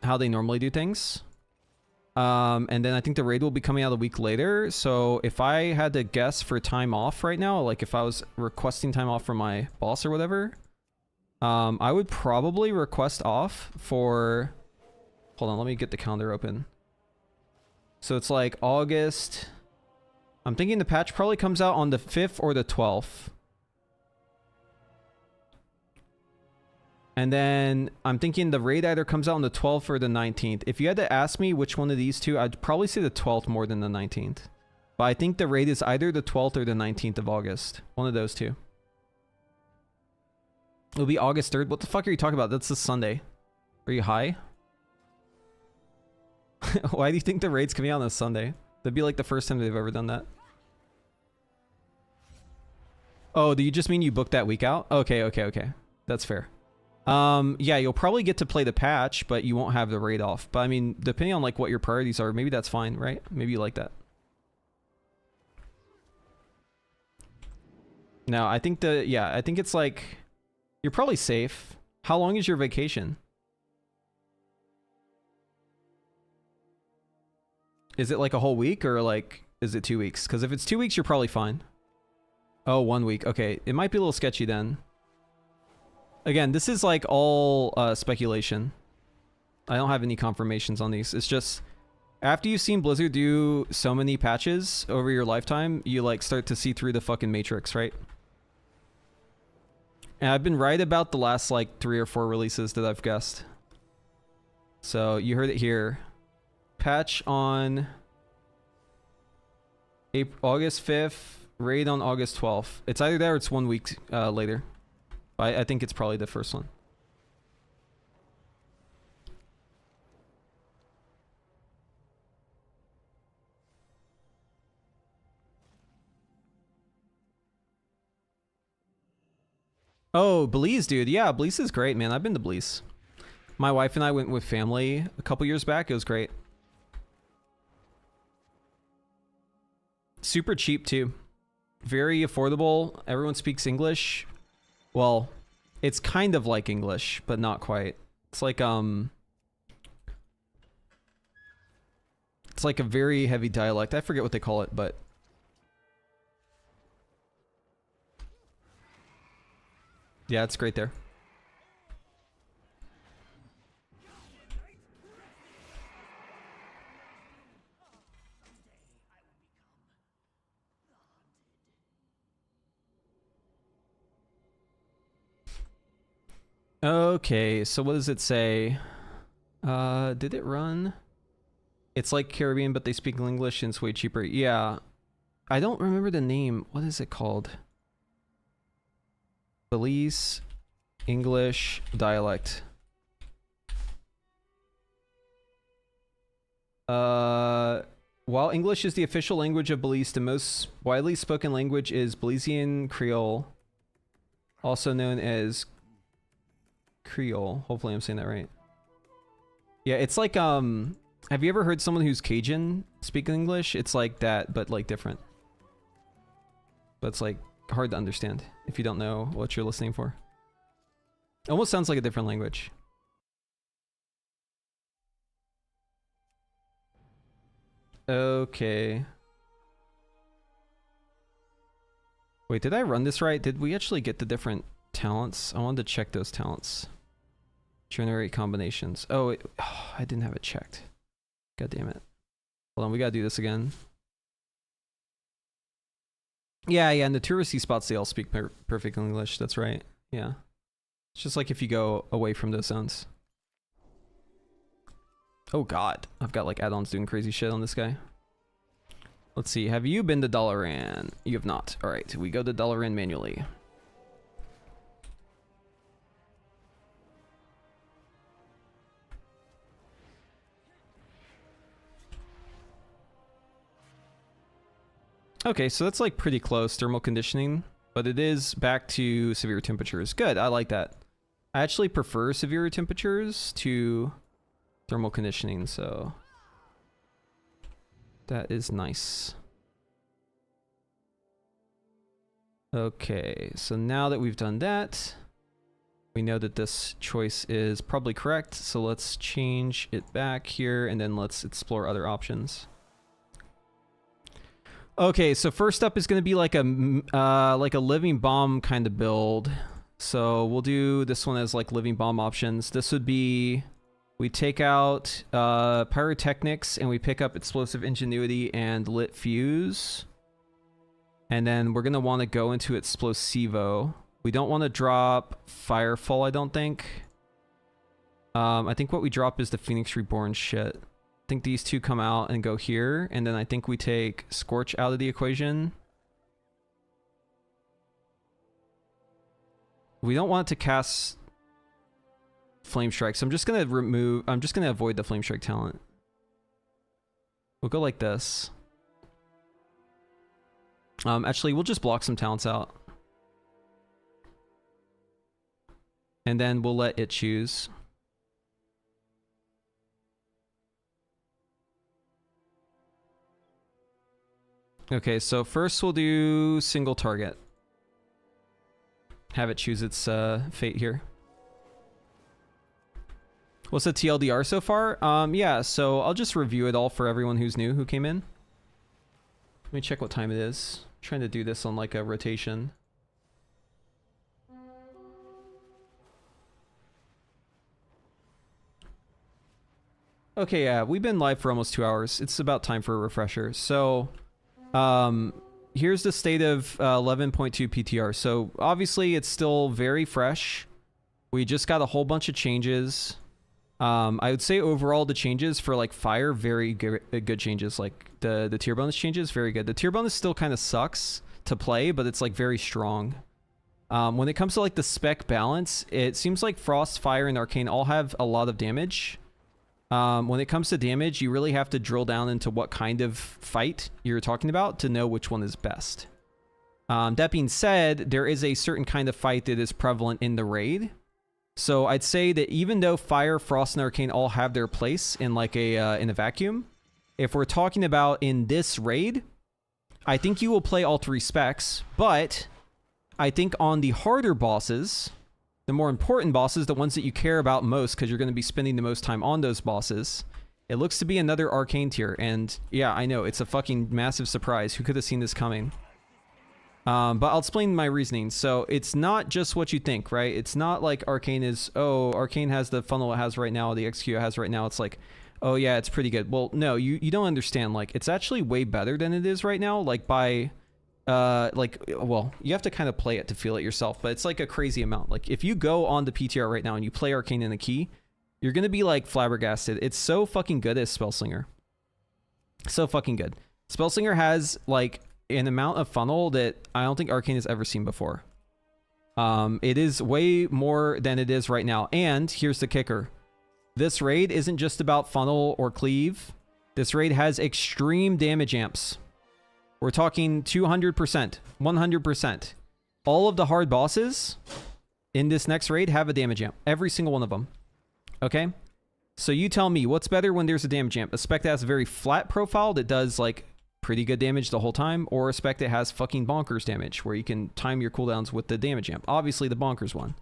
how they normally do things. And then I think the raid will be coming out a week later. So if I had to guess for time off right now, like if I was requesting time off from my boss or whatever, I would probably request off for, hold on, let me get the calendar open. So it's like August. I'm thinking the patch probably comes out on the 5th or the 12th. And then I'm thinking the raid either comes out on the 12th or the 19th. If you had to ask me which one of these two, I'd probably say the 12th more than the 19th. But I think the raid is either the 12th or the 19th of August. One of those two. It'll be August 3rd. What the fuck are you talking about? That's a Sunday. Are you high? Why do you think the raid's coming out on a Sunday? That'd be like the first time they've ever done that. Oh, do you just mean you booked that week out? Okay, okay, okay. That's fair. Yeah, you'll probably get to play the patch, but you won't have the raid off. But I mean, depending on like what your priorities are, maybe that's fine, right? Maybe you like that. No, I think I think it's like, you're probably safe. How long is your vacation? Is it like a whole week or like, is it 2 weeks? Because if it's 2 weeks, you're probably fine. Oh, 1 week. Okay, it might be a little sketchy then. Again, this is like all speculation. I don't have any confirmations on these. It's just, after you've seen Blizzard do so many patches over your lifetime, you like start to see through the fucking matrix, right? And I've been right about the last like 3 or 4 releases that I've guessed. So you heard it here. Patch on August 5th, raid on August 12th. It's either that or it's 1 week later. I think it's probably the first one. Oh, Belize, dude. Yeah, Belize is great, man. I've been to Belize. My wife and I went with family a couple years back. It was great. Super cheap, too. Very affordable. Everyone speaks English. Well, it's kind of like English, but not quite. It's like a very heavy dialect. I forget what they call it, but Yeah, it's great there. Okay, so what does it say? Did it run? It's like Caribbean, but they speak English and it's way cheaper. Yeah. I don't remember the name. What is it called? Belize English dialect. While English is the official language of Belize, the most widely spoken language is Belizean Creole, also known as Creole. Hopefully I'm saying that right. Yeah, it's like, have you ever heard someone who's Cajun speak English? It's like that, but like different. But it's like hard to understand if you don't know what you're listening for. Almost sounds like a different language. Okay. Wait, did I run this right? Did we actually get the different talents? I wanted to check those talents. Generate combinations. Oh, I didn't have it checked. God damn it. Hold on, we gotta do this again. Yeah, and the touristy spots, they all speak perfect English. That's right. Yeah. It's just like if you go away from those zones. Oh god. I've got like add-ons doing crazy shit on this guy. Let's see. Have you been to Dalaran? You have not. Alright, we go to Dalaran manually. Okay, so that's like pretty close, thermal conditioning, but it is back to severe temperatures. Good, I like that. I actually prefer severe temperatures to thermal conditioning, so that is nice. Okay, so now that we've done that, we know that this choice is probably correct, so let's change it back here, and then let's explore other options. Okay, so first up is going to be like a living bomb kind of build. So we'll do this one as like living bomb options. This would be, we take out pyrotechnics and we pick up explosive ingenuity and lit fuse. And then we're going to want to go into explosivo. We don't want to drop firefall, I don't think. I think what we drop is the Phoenix Reborn shit. I think these two come out and go here, and then I think we take Scorch out of the equation. We don't want to cast Flame Strike, so I'm just gonna avoid the Flame Strike talent. We'll go like this. Actually, we'll just block some talents out. And then we'll let it choose. Okay, so first we'll do single target. Have it choose its fate here. What's the TLDR so far? Yeah, so I'll just review it all for everyone who's new who came in. Let me check what time it is. I'm trying to do this on like a rotation. Okay, yeah, we've been live for almost 2 hours. It's about time for a refresher. So, here's the state of 11.2 PTR. So obviously it's still very fresh. We just got a whole bunch of changes. I would say overall the changes for like fire, very good changes. Like the tier bonus changes, very good. The tier bonus still kind of sucks to play, but it's like very strong. When it comes to like the spec balance, it seems like Frost, Fire, and Arcane all have a lot of damage. When it comes to damage, you really have to drill down into what kind of fight you're talking about to know which one is best. That being said, there is a certain kind of fight that is prevalent in the raid. So I'd say that even though Fire, Frost, and Arcane all have their place in like in a vacuum, if we're talking about in this raid, I think you will play all three specs, but I think on the harder bosses, the more important bosses, the ones that you care about most because you're going to be spending the most time on those bosses, it looks to be another Arcane tier. And yeah, I know, it's a fucking massive surprise. Who could have seen this coming? But I'll explain my reasoning. So it's not just what you think, right? It's not like Arcane is, oh, Arcane has the funnel it has right now, the execute it has right now. It's like, oh yeah, it's pretty good. Well, no, you don't understand. Like, it's actually way better than it is right now. Like by, well, you have to kind of play it to feel it yourself, but it's like a crazy amount. Like if you go on the PTR right now and you play Arcane in the key, you're going to be like flabbergasted. It's so fucking good as Spellslinger. So fucking good. Spellslinger has like an amount of funnel that I don't think Arcane has ever seen before. It is way more than it is right now. And here's the kicker. This raid isn't just about funnel or cleave. This raid has extreme damage amps. We're talking 200%, 100%. All of the hard bosses in this next raid have a damage amp. Every single one of them. Okay? So you tell me, what's better when there's a damage amp? A spec that has a very flat profile that does like pretty good damage the whole time, or a spec that has fucking bonkers damage where you can time your cooldowns with the damage amp? Obviously the bonkers one.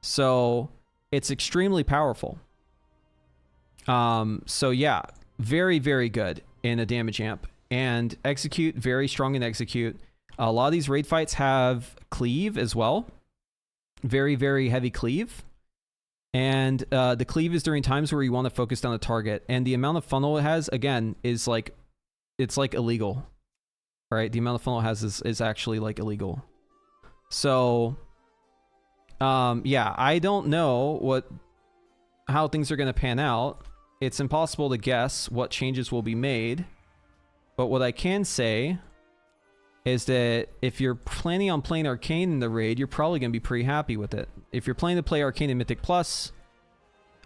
So it's extremely powerful. So yeah, very, very good in a damage amp. And execute, very strong in execute. A lot of these raid fights have cleave as well. Very, very heavy cleave. And the cleave is during times where you want to focus down the target. And the amount of funnel it has, again, is like, it's like illegal. Right? The amount of funnel it has is actually like illegal. So, yeah, I don't know how things are going to pan out. It's impossible to guess what changes will be made. But what I can say is that if you're planning on playing Arcane in the raid, you're probably going to be pretty happy with it. If you're planning to play Arcane in Mythic Plus,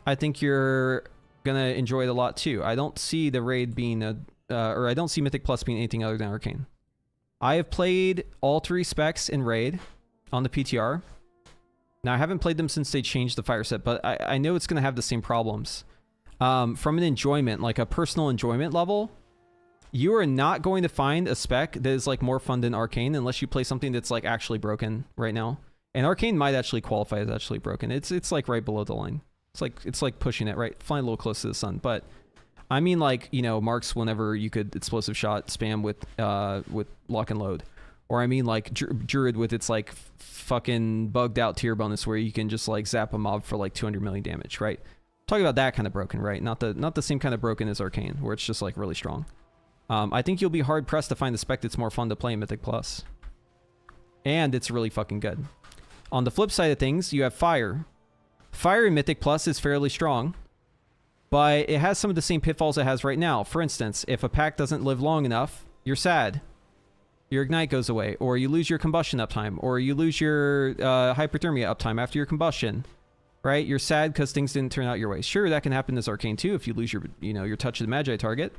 I think you're going to enjoy it a lot too. I don't see the raid being or I don't see Mythic Plus being anything other than Arcane. I have played all 3 specs in raid on the PTR. Now, I haven't played them since they changed the fire set, but I know it's going to have the same problems. From an enjoyment, like a personal enjoyment level, you are not going to find a spec that is like more fun than Arcane unless you play something that's like actually broken right now. And Arcane might actually qualify as actually broken. It's like right below the line. It's like pushing it, right? Flying a little close to the sun. But I mean, like, you know, marks whenever you could explosive shot spam with lock and load. Or I mean like Druid with its like fucking bugged out tier bonus where you can just like zap a mob for like 200 million damage, right? Talking about that kind of broken, right? Not the same kind of broken as Arcane, where it's just like really strong. I think you'll be hard pressed to find the spec that's more fun to play in Mythic Plus. And it's really fucking good. On the flip side of things, you have Fire. Fire in Mythic Plus is fairly strong, but it has some of the same pitfalls it has right now. For instance, if a pack doesn't live long enough, you're sad. Your ignite goes away, or you lose your combustion uptime, or you lose your hyperthermia uptime after your combustion. Right? You're sad because things didn't turn out your way. Sure, that can happen as Arcane too if you lose your, your touch of the Magi target.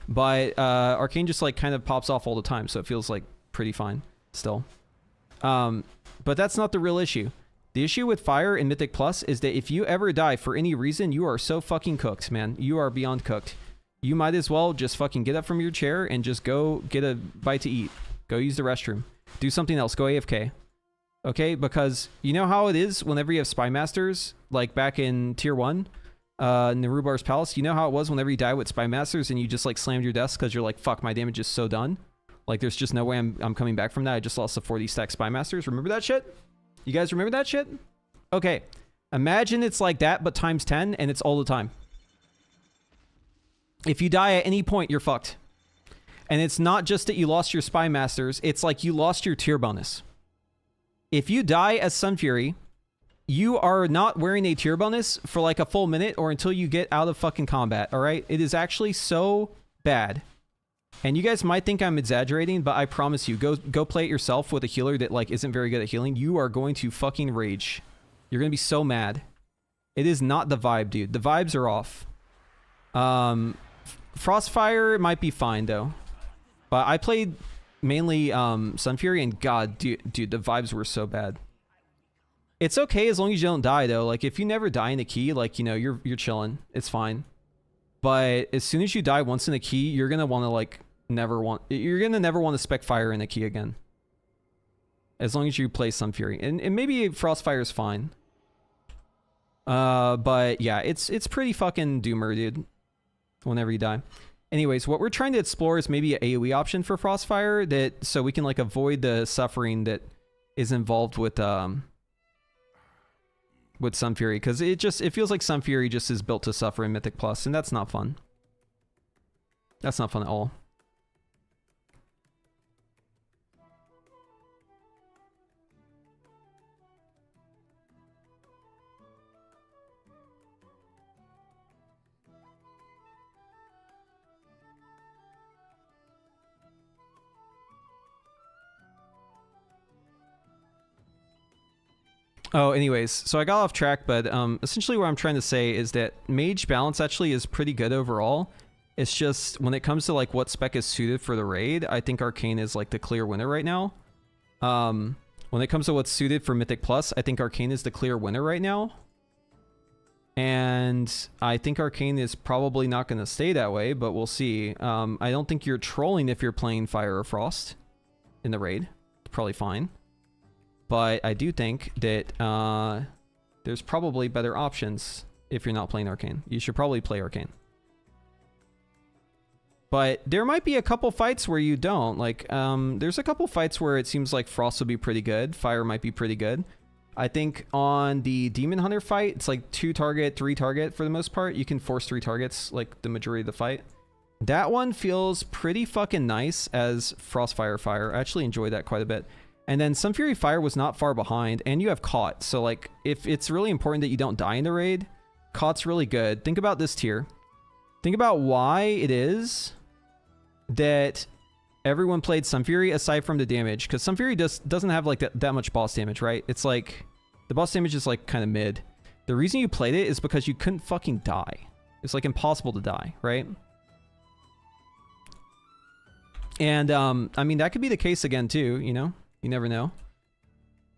But Arcane just like kind of pops off all the time, so it feels like pretty fine still. But that's not the real issue. The issue with Fire in Mythic Plus is that if you ever die for any reason, you are so fucking cooked, man. You are beyond cooked. You might as well just fucking get up from your chair and just go get a bite to eat. Go use the restroom. Do something else. Go AFK. Okay? Because you know how it is whenever you have Spy Masters, like back in Tier 1? Narubar's Palace, you know how it was whenever you die with Spy Masters and you just like slammed your desk because you're like, fuck, my damage is so done. Like there's just no way I'm coming back from that. I just lost the 40 stack Spy Masters. Remember that shit? You guys remember that shit? Okay. Imagine it's like that, but times 10 and it's all the time. If you die at any point, you're fucked. And it's not just that you lost your Spy Masters, it's like you lost your tier bonus. If you die as Sun Fury, you are not wearing a tier bonus for like a full minute or until you get out of fucking combat, all right? It is actually so bad. And you guys might think I'm exaggerating, but I promise you, go play it yourself with a healer that like isn't very good at healing. You are going to fucking rage. You're going to be so mad. It is not the vibe, dude. The vibes are off. Frostfire might be fine though. But I played mainly Sun Fury and god, dude, the vibes were so bad. It's okay as long as you don't die though. Like if you never die in a key, like you're chilling. It's fine. But as soon as you die once in a key, you're gonna want to like never want to spec Fire in a key again. As long as you play Sun Fury. And maybe Frostfire is fine. But yeah, it's pretty fucking doomer, dude. Whenever you die. Anyways, what we're trying to explore is maybe an AoE option for Frostfire that so we can like avoid the suffering that is involved with Sun Fury, because it feels like Sun Fury just is built to suffer in Mythic Plus, and that's not fun. That's not fun at all. Oh, anyways, so I got off track, but essentially what I'm trying to say is that Mage balance actually is pretty good overall. It's just when it comes to like what spec is suited for the raid, I think Arcane is like the clear winner right now. When it comes to what's suited for Mythic Plus, I think Arcane is the clear winner right now. And I think Arcane is probably not going to stay that way, but we'll see. I don't think you're trolling if you're playing Fire or Frost in the raid. It's probably fine. But I do think that there's probably better options if you're not playing Arcane. You should probably play Arcane. But there might be a couple fights where you don't. Like, there's a couple fights where it seems like Frost will be pretty good. Fire might be pretty good. I think on the Demon Hunter fight, it's like 2 target, 3 target for the most part. You can force 3 targets like the majority of the fight. That one feels pretty fucking nice as Frostfire Fire. I actually enjoy that quite a bit. And then Sun Fury Fire was not far behind, and you have Caught. So like, if it's really important that you don't die in the raid, Caught's really good. Think about this tier. Think about why it is that everyone played Sun Fury aside from the damage, because Sun Fury doesn't have like that much boss damage, right? It's like the boss damage is like kind of mid. The reason you played it is because you couldn't fucking die. It's like impossible to die, right? And I mean, that could be the case again too, you know? You never know.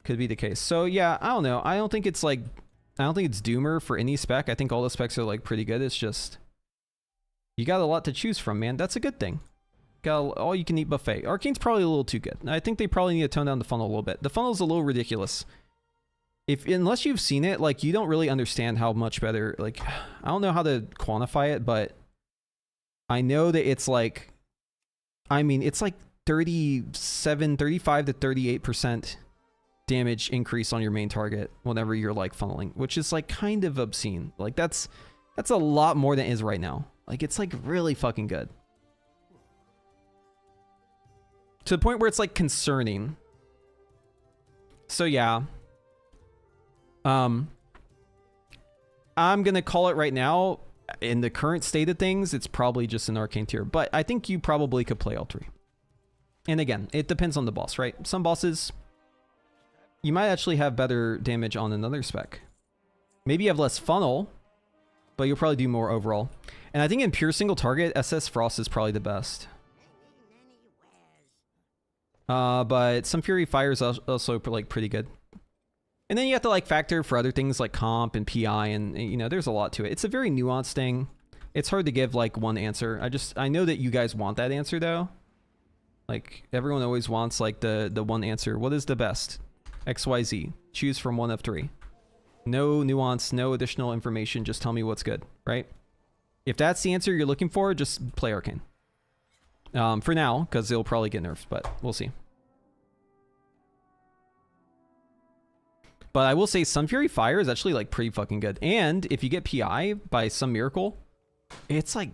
Could be the case. So yeah, I don't know. I don't think it's doomer for any spec. I think all the specs are like pretty good. It's just you got a lot to choose from, man. That's a good thing. Got all you can eat buffet. Arcane's probably a little too good. I think they probably need to tone down the funnel a little bit. The funnel's a little ridiculous. Unless you've seen it, like you don't really understand how much better, like I don't know how to quantify it, but I know that it's like, I mean, it's like 35 to 38% damage increase on your main target whenever you're like funneling, which is like kind of obscene. Like that's a lot more than it is right now. Like it's like really fucking good. To the point where it's like concerning. So yeah. I'm gonna call it right now. In the current state of things, it's probably just an Arcane tier, but I think you probably could play all 3. And again, it depends on the boss, right? Some bosses, you might actually have better damage on another spec. Maybe you have less funnel, but you'll probably do more overall. And I think in pure single target, SS Frost is probably the best. But Sun Fury Fire is also like pretty good. And then you have to like factor for other things like comp and PI, and you know, there's a lot to it. It's a very nuanced thing. It's hard to give like one answer. I know that you guys want that answer though. Like everyone always wants like the one answer. What is the best? XYZ. Choose from one of 3. No nuance, no additional information. Just tell me what's good, right? If that's the answer you're looking for, just play Arcane. For now, because it'll probably get nerfed, but we'll see. But I will say Sun Fury Fire is actually like pretty fucking good. And if you get PI by some miracle, it's like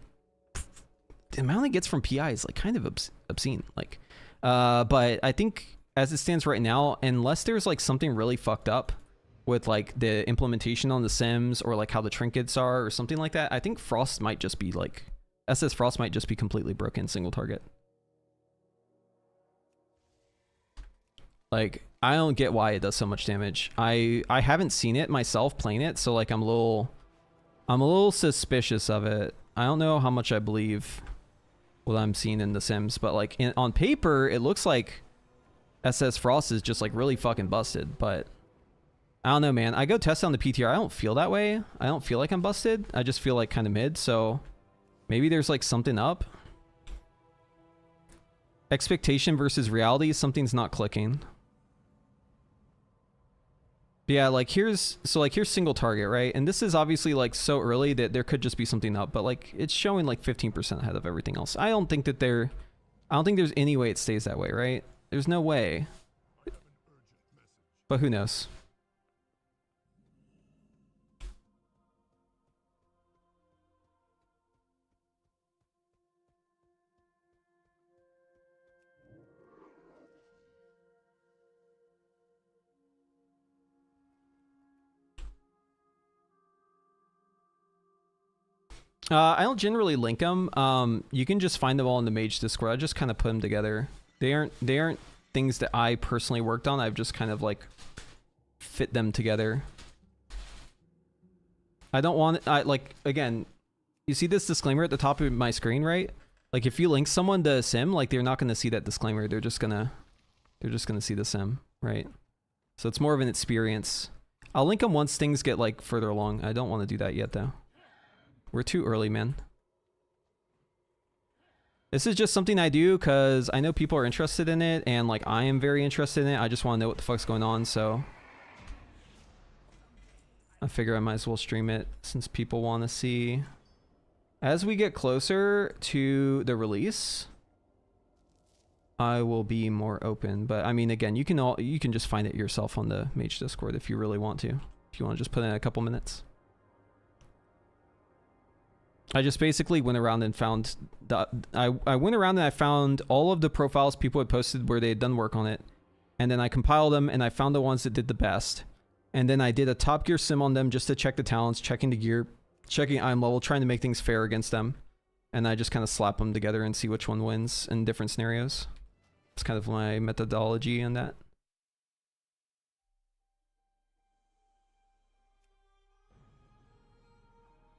the amount it gets from PI is like kind of obscene. Like, but I think as it stands right now, unless there's like something really fucked up with like the implementation on the Sims or like how the trinkets are or something like that, I think Frost might just be like, SS Frost might just be completely broken single target. Like, I don't get why it does so much damage. I haven't seen it myself playing it, so like I'm a little suspicious of it. I don't know how much I believe what I'm seeing in the Sims, but like on paper, it looks like SS Frost is just like really fucking busted, but I don't know, man. I go test on the PTR. I don't feel that way. I don't feel like I'm busted. I just feel like kind of mid, so maybe there's like something up. Expectation versus reality, something's not clicking. Yeah, like here's single target, right? And this is obviously like so early that there could just be something up, but like it's showing like 15% ahead of everything else. I don't think there's any way it stays that way, right? There's no way. But who knows? I don't generally link them. You can just find them all in the Mage Discord. I just kind of put them together. They aren't things that I personally worked on. I've just kind of like fit them together. I don't want again, you see this disclaimer at the top of my screen, right? Like if you link someone to a sim, like they're not going to see that disclaimer. They're just going to see the sim, right? So it's more of an experience. I'll link them once things get like further along. I don't want to do that yet though. We're too early, man. This is just something I do because I know people are interested in it, and like I am very interested in it. I just want to know what the fuck's going on, so I figure I might as well stream it since people want to see. As we get closer to the release, I will be more open. But I mean, again, you can just find it yourself on the Mage Discord if you really want to. If you want to just put in a couple minutes. I just basically went around and found I went around and I found all of the profiles people had posted where they had done work on it, and then I compiled them and I found the ones that did the best, and then I did a top gear sim on them just to check the talents, checking the gear, checking item level, trying to make things fair against them, and I just kind of slap them together and see which one wins in different scenarios. It's kind of my methodology in that.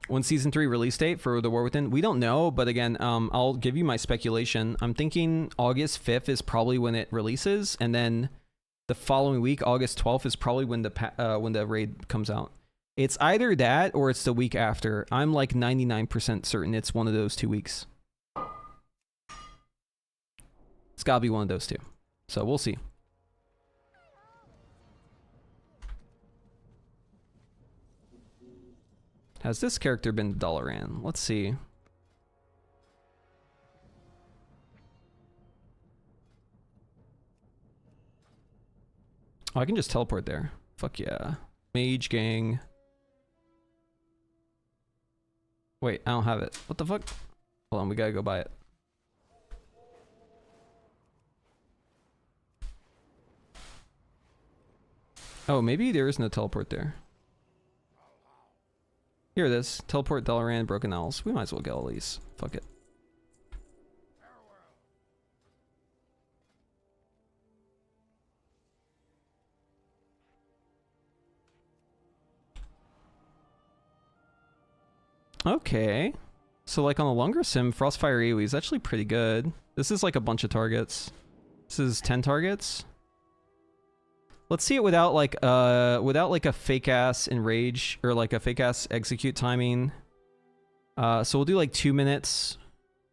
When season 3 release date for The War Within, we don't know, but again, I'll give you my speculation. I'm thinking August 5th is probably when it releases, and then the following week, August 12th, is probably when the raid comes out. It's either that or it's the week after. I'm like 99% certain it's one of those 2 weeks. It's gotta be one of those two. So we'll see. Has this character been Dalaran? Let's see. Oh, I can just teleport there. Fuck yeah. Mage gang. Wait, I don't have it. What the fuck? Hold on, we gotta go buy it. Oh, maybe there is no teleport there. Here it is. Teleport Dalaran, Broken Owls. We might as well get all these. Fuck it. Okay. So like on a longer sim, Frostfire AoE is actually pretty good. This is like a bunch of targets. This is 10 targets. Let's see it without like a fake ass enrage or like a fake ass execute timing. So we'll do like 2 minutes.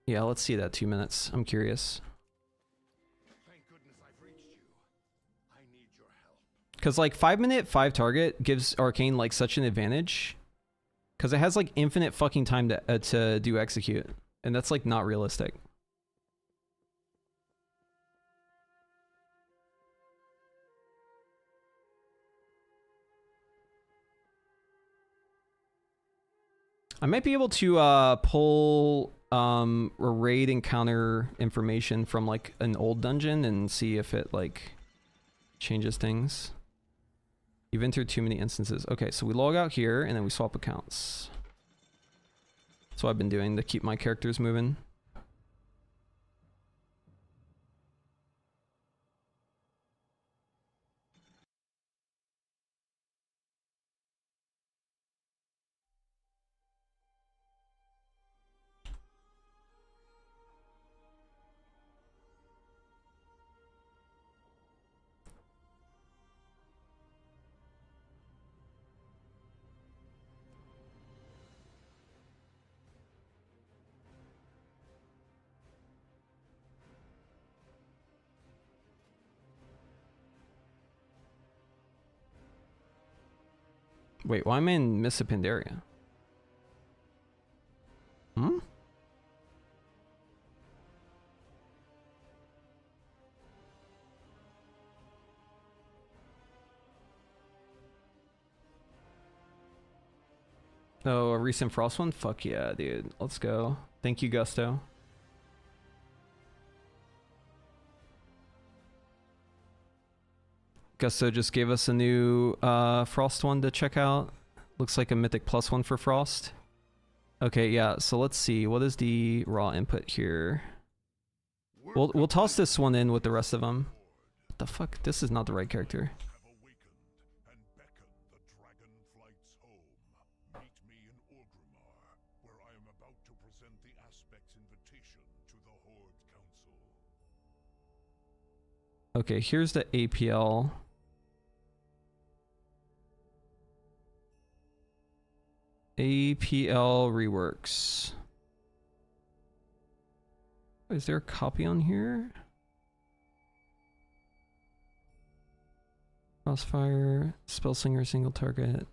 Yeah, let's see that 2 minutes. I'm curious. Thank goodness I've reached you. I need your help. Cause like 5 minute 5 target gives Arcane like such an advantage. Cause it has like infinite fucking time to do execute, and that's like not realistic. I might be able to pull raid encounter information from like an old dungeon and see if it like changes things. You've entered too many instances. Okay, so we log out here and then we swap accounts. That's what I've been doing to keep my characters moving. Wait, why am I in Missa Pandaria? Hmm? Oh, a recent Frost one? Fuck yeah, dude. Let's go. Thank you, Gusto. Gusto just gave us a new Frost one to check out. Looks like a Mythic Plus one for Frost. Okay, yeah, so let's see. What is the raw input here? We'll toss this one in with the rest of them. What the fuck? This is not the right character. Okay, here's the APL. APL reworks. Is there a copy on here? Crossfire, Spellslinger, single target.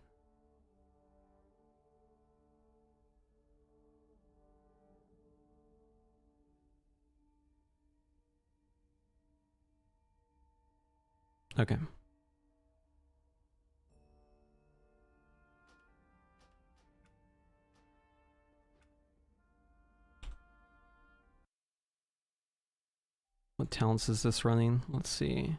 Okay. What talents is this running? Let's see.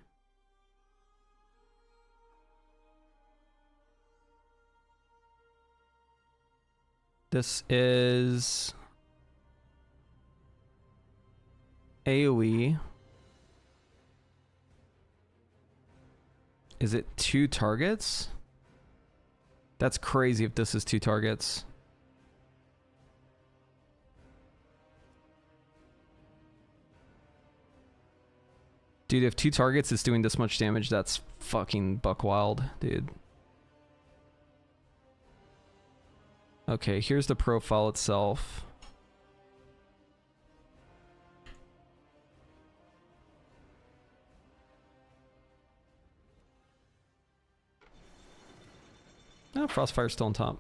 This is AoE. Is it 2 targets? That's crazy if this is 2 targets. Dude, if 2 targets is doing this much damage, that's fucking buck wild, dude. Okay, here's the profile itself. Oh, Frostfire's still on top.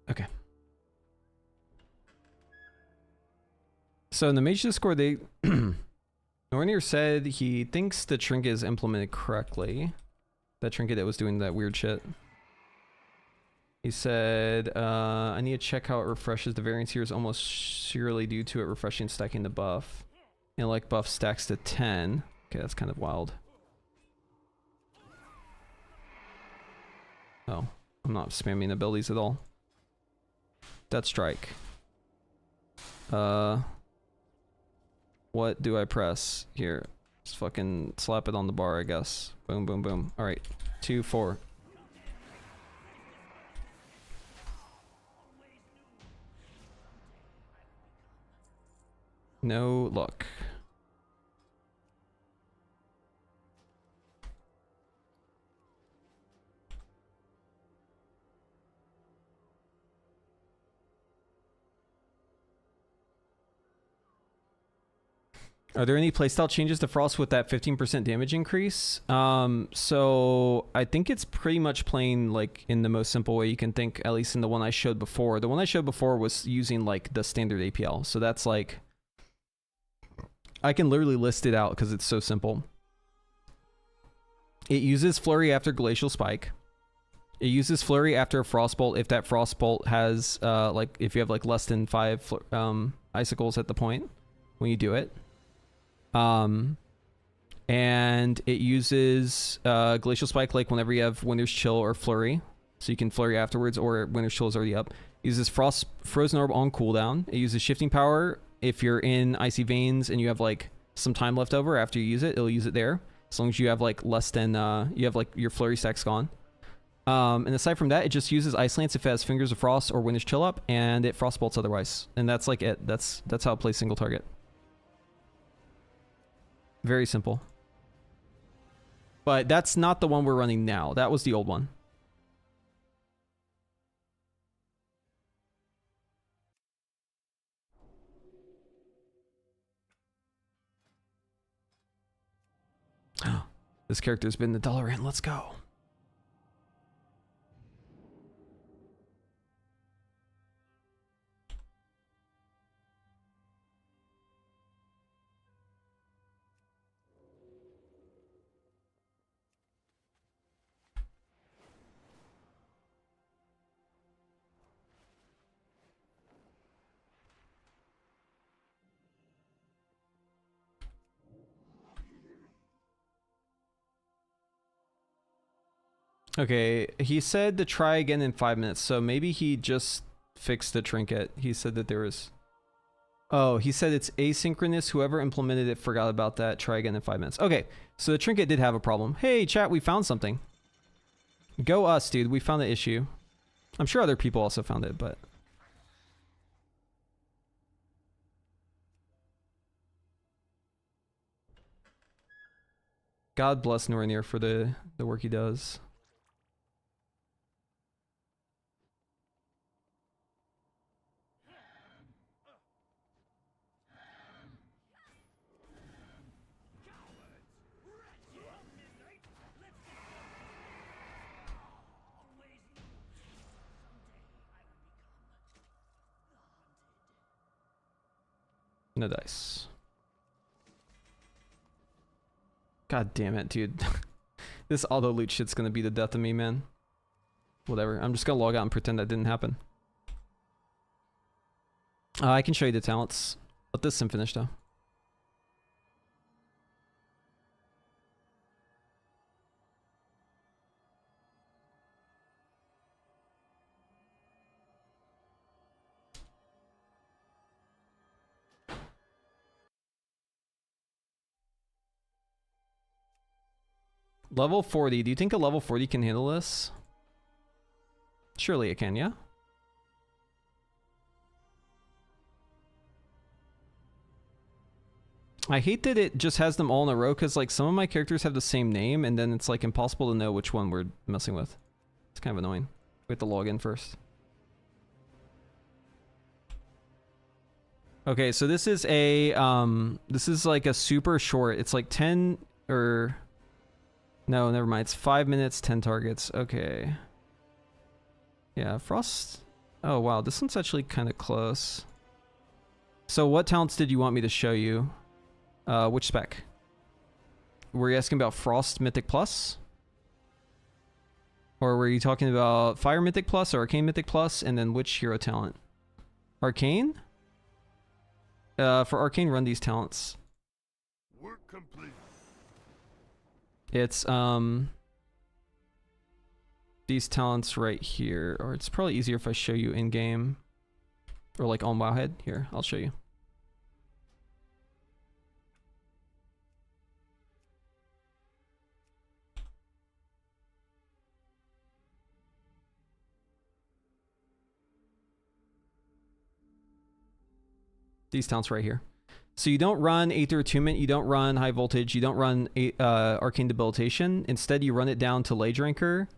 Okay. So in the Mage Discord, they Nornir said he thinks the Trinket is implemented correctly. That Trinket that was doing that weird shit. He said, I need to check how it refreshes. The variance here is almost surely due to it refreshing stacking the buff. And like buff stacks to 10. Okay, that's kind of wild. Oh, I'm not spamming abilities at all. Death Strike. What do I press here? Just fucking slap it on the bar, I guess. Boom, boom, boom. All right, 2, 4. No luck. Are there any playstyle changes to Frost with that 15% damage increase? So I think it's pretty much playing like in the most simple way you can think, at least in the one I showed before. The one I showed before was using like the standard APL. So that's like, I can literally list it out because it's so simple. It uses Flurry after Glacial Spike. It uses Flurry after a Frostbolt if that Frostbolt has, like, if you have like less than 5 icicles at the point when you do it. And it uses Glacial Spike like whenever you have Winter's Chill or Flurry. So you can Flurry afterwards, or Winter's Chill is already up. It uses Frozen Orb on cooldown. It uses Shifting Power if you're in Icy Veins and you have like some time left over after you use it. It'll use it there. As long as you have like less than, you have like your Flurry stack's gone. And aside from that, it just uses Ice Lance if it has Fingers of Frost or Winter's Chill up, and it Frostbolts otherwise. And that's like it. That's how it plays single target. Very simple. But that's not the one we're running now. That was the old one. This character's been the Dalaran. Let's go. Okay, he said to try again in 5 minutes, so maybe he just fixed the trinket. He said that there was... Oh, he said it's asynchronous. Whoever implemented it forgot about that. Try again in 5 minutes. Okay, so the trinket did have a problem. Hey, chat, we found something. Go us, dude. We found the issue. I'm sure other people also found it, but... God bless Norinir for the work he does. No dice. God damn it, dude. This auto loot shit's gonna be the death of me, man. Whatever. I'm just gonna log out and pretend that didn't happen. I can show you the talents. Let this sim finish, though. Level 40. Do you think a level 40 can handle this? Surely it can, yeah? I hate that it just has them all in a row, because like some of my characters have the same name, and then it's like impossible to know which one we're messing with. It's kind of annoying. We have to log in first. Okay, so this is a this is like a super short. It's like 10 or... No, never mind. It's 5 minutes, 10 targets. Okay. Yeah, Frost. Oh, wow. This one's actually kind of close. So what talents did you want me to show you? Which spec? Were you asking about Frost Mythic Plus? Or were you talking about Fire Mythic Plus or Arcane Mythic Plus? And then which hero talent? Arcane? For Arcane, run these talents. Work complete. It's these talents right here, or it's probably easier if I show you in game, or like on Wowhead. Here, I'll show you. These talents right here. So you don't run Aether Attunement, you don't run High Voltage, you don't run Arcane Debilitation. Instead, you run it down to Lay Drinker,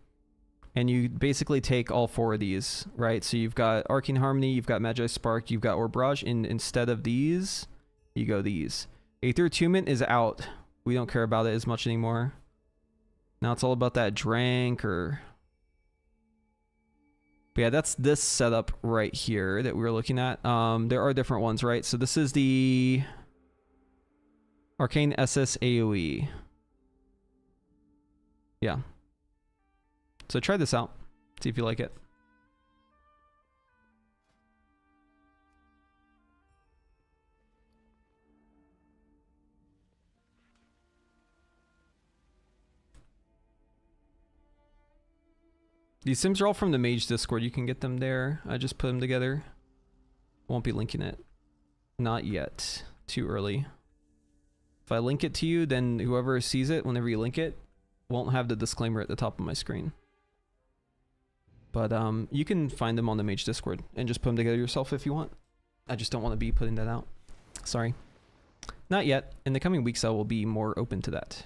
and you basically take all 4 of these, right? So you've got Arcane Harmony, you've got Magi Spark, you've got Orb Barrage, and instead of these, you go these. Aether Attunement is out. We don't care about it as much anymore. Now it's all about that drank or... But yeah, that's this setup right here that we were looking at. There are different ones, right? So this is the Arcane SS AoE. Yeah. So try this out. See if you like it. These sims are all from the Mage Discord. You can get them there. I just put them together. Won't be linking it. Not yet. Too early. If I link it to you, then whoever sees it, whenever you link it, won't have the disclaimer at the top of my screen. But you can find them on the Mage Discord and just put them together yourself if you want. I just don't want to be putting that out. Sorry. Not yet. In the coming weeks, I will be more open to that.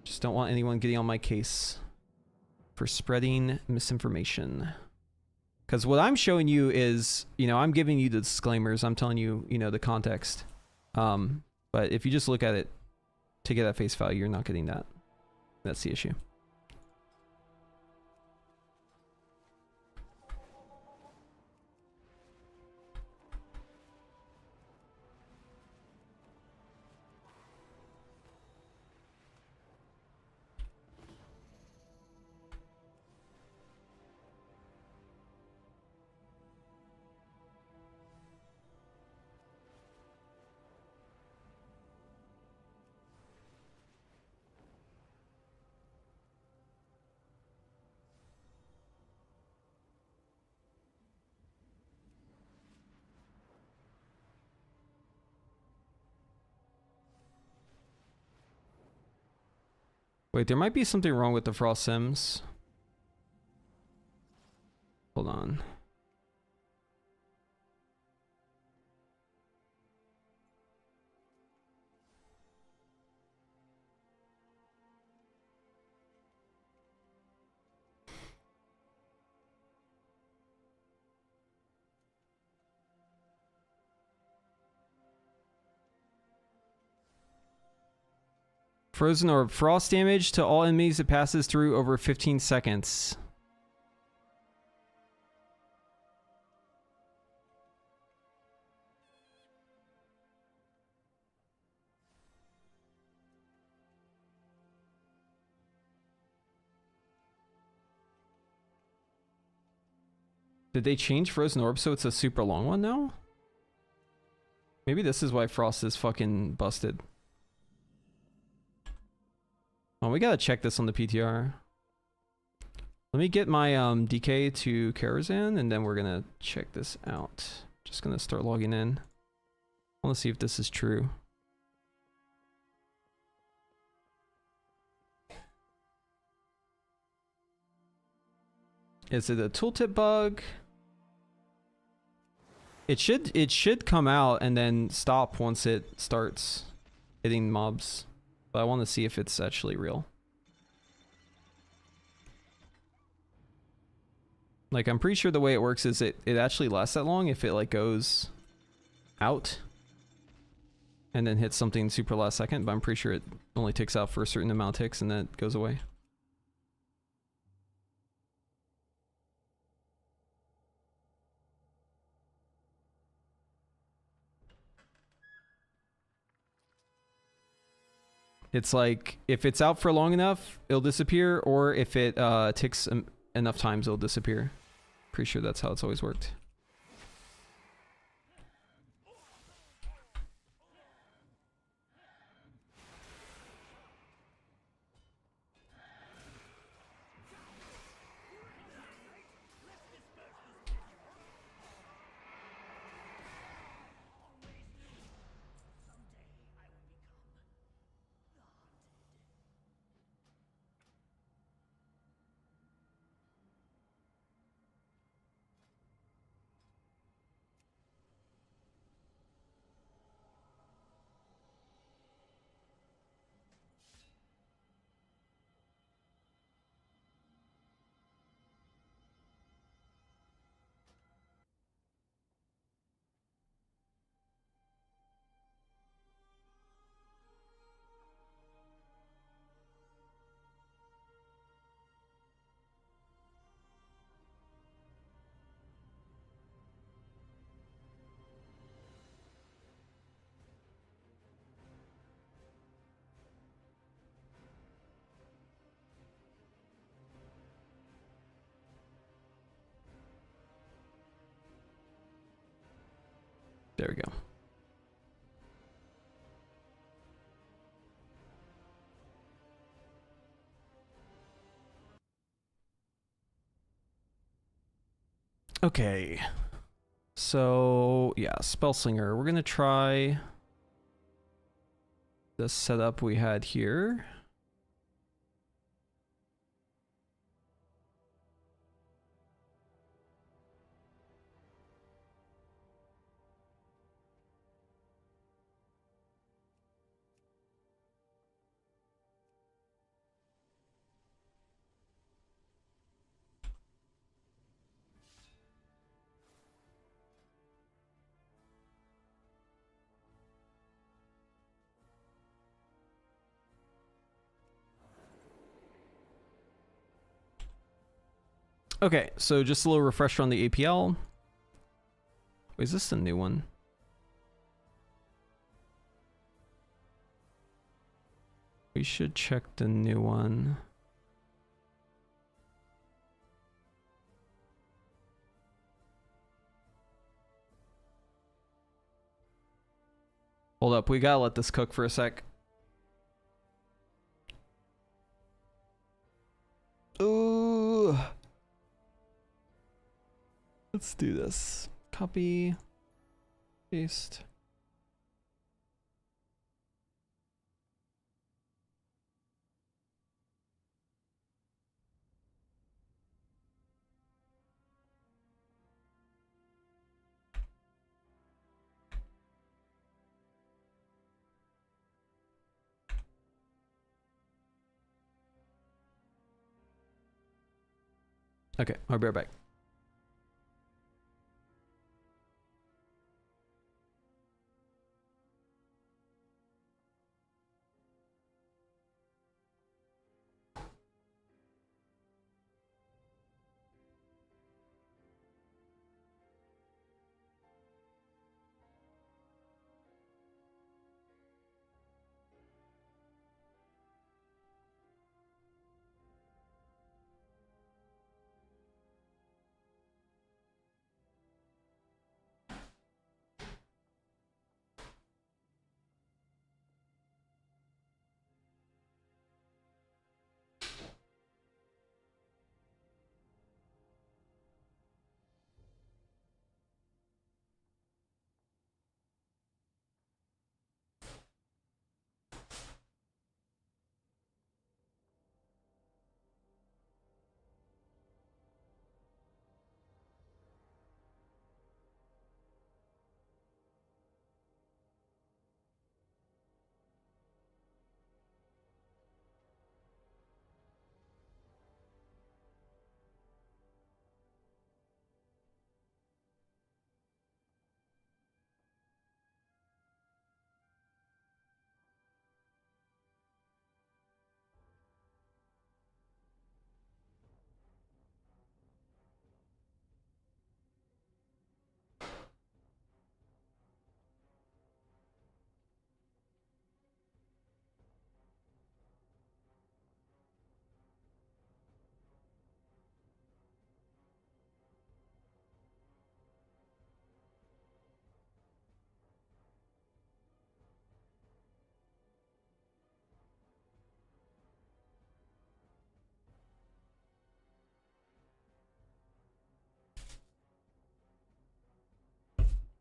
Just don't want anyone getting on my case for spreading misinformation. Because what I'm showing you is, you know, I'm giving you the disclaimers. I'm telling you, you know, the context. But if you just look at it, take it at face value, you're not getting that. That's the issue. Wait, there might be something wrong with the Frost Sims. Hold on. Frozen Orb. Frost damage to all enemies it passes through over 15 seconds. Did they change Frozen Orb so it's a super long one now? Maybe this is why Frost is fucking busted. Oh, we gotta check this on the PTR. Let me get my DK to Karazhan, and then we're gonna check this out. Just gonna start logging in. I wanna see if this is true. Is it a tooltip bug? It should come out and then stop once it starts hitting mobs. But I want to see if it's actually real. Like, I'm pretty sure the way it works is it actually lasts that long if it like goes out and then hits something super last second, but I'm pretty sure it only ticks out for a certain amount of ticks and then it goes away. It's like, if it's out for long enough, it'll disappear, or if it ticks enough times, it'll disappear. Pretty sure that's how it's always worked. There we go. Okay. So, yeah, Spellslinger. We're going to try the setup we had here. Okay, so just a little refresher on the APL. Wait, is this the new one? We should check the new one. Hold up, we gotta let this cook for a sec. Ooh. Let's do this. Copy, paste. Okay, I'll be right back.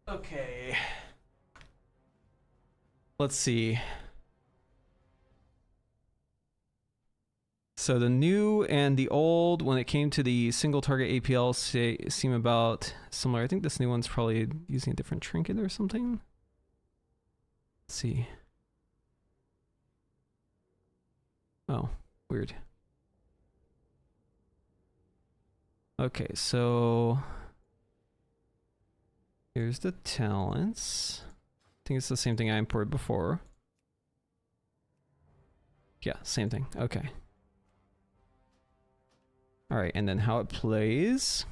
Okay. Let's see. So the new and the old, when it came to the single target APL, seem about similar. I think this new one's probably using a different trinket or something. Let's see. Oh, weird. Okay, so here's the talents. I think it's the same thing I imported before. Yeah, same thing. Okay. All right, and then how it plays.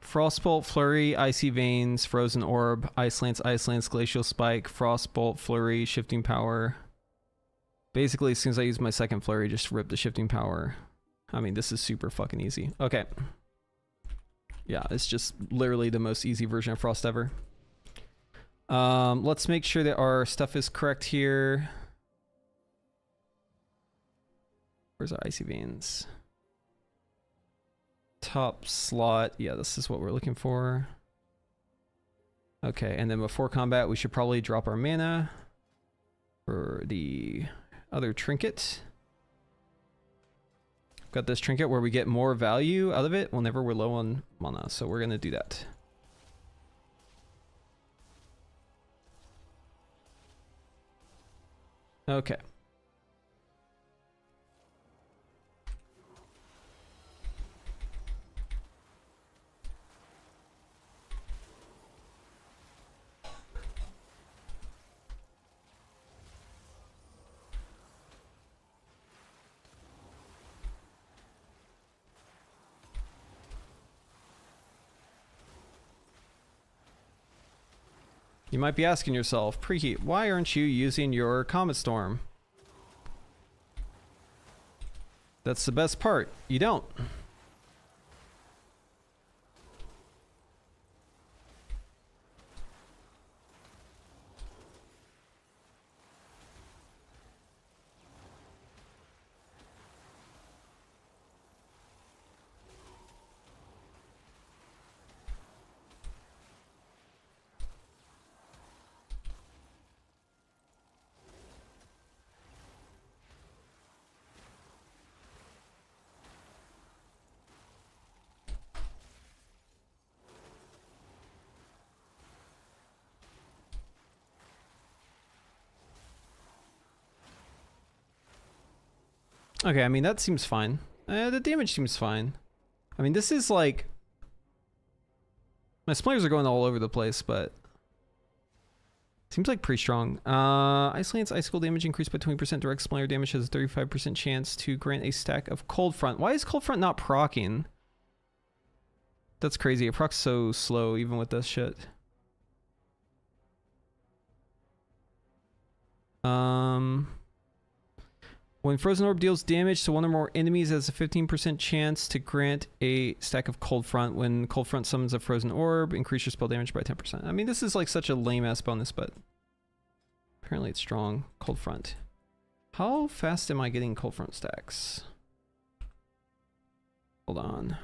Frostbolt, Flurry, Icy Veins, Frozen Orb, Ice Lance, Glacial Spike, Frostbolt, Flurry, Shifting Power. Basically, as soon as I use my second flurry, just rip the shifting power. I mean, this is super fucking easy. Okay. Yeah, it's just literally the most easy version of Frost ever. Let's make sure that our stuff is correct here. Where's our icy veins? Top slot. Yeah, this is what we're looking for. Okay, and then before combat, we should probably drop our mana for the other trinket. Got this trinket where we get more value out of it whenever we're low on mana, so we're gonna do that. Okay. You might be asking yourself, Preheat, why aren't you using your Comet Storm? That's the best part. You don't. Okay, I mean, that seems fine. The damage seems fine. I mean, this is like... My splinters are going all over the place, but... Seems like pretty strong. Ice Lance Icicle damage increased by 20%. Direct splinter damage has a 35% chance to grant a stack of Cold Front. Why is Cold Front not proccing? That's crazy. It procs so slow even with this shit. When Frozen Orb deals damage to one or more enemies, it has a 15% chance to grant a stack of Cold Front. When Cold Front summons a Frozen Orb, increase your spell damage by 10%. I mean, this is like such a lame-ass bonus, but apparently it's strong. Cold Front. How fast am I getting Cold Front stacks? Hold on.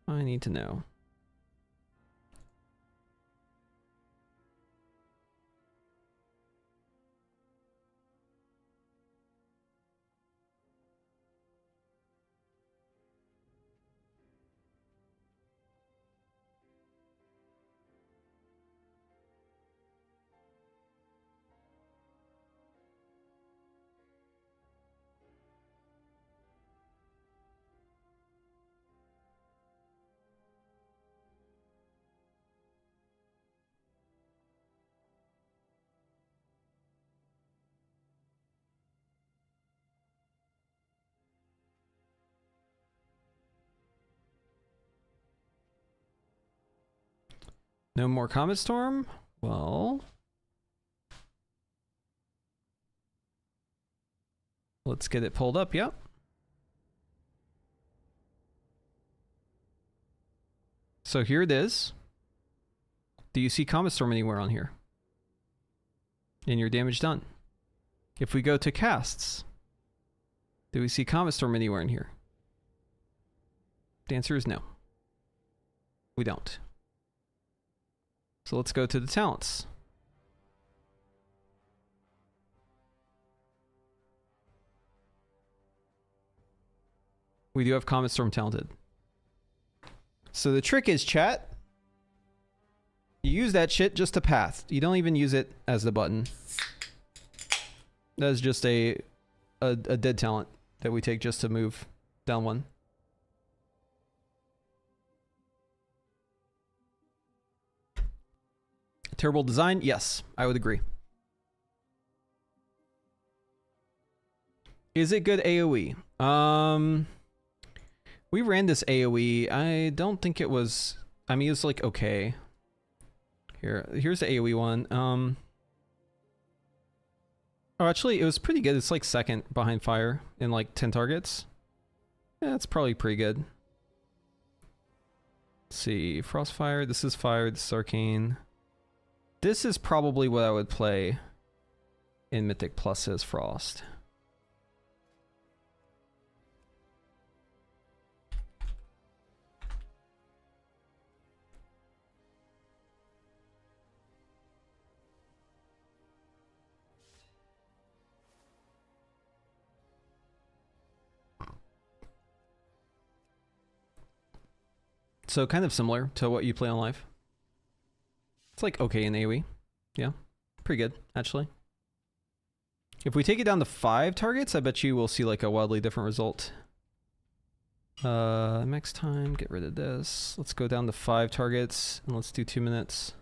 I need to know. No more Comet Storm? Well... Let's get it pulled up, yep. So here it is. Do you see Comet Storm anywhere on here? And your damage done. If we go to casts, do we see Comet Storm anywhere in here? The answer is no. We don't. So let's go to the talents. We do have Comet Storm talented. So the trick is, chat, you use that shit just to path. You don't even use it as the button. That is just a dead talent that we take just to move down one. Terrible design? Yes, I would agree. Is it good AoE? We ran this AoE. I don't think it was... I mean, it's like okay. Here's the AoE one. Oh, actually, it was pretty good. It's like second behind fire in like 10 targets. Yeah, it's probably pretty good. Let's see, Frostfire, this is fire, this is arcane. This is probably what I would play in Mythic Plus as Frost. So kind of similar to what you play on live. It's like okay in AoE. Yeah, pretty good, actually. If we take it down to 5 targets, I bet you we'll see like a wildly different result. Max time, get rid of this. Let's go down to 5 targets and let's do 2 minutes.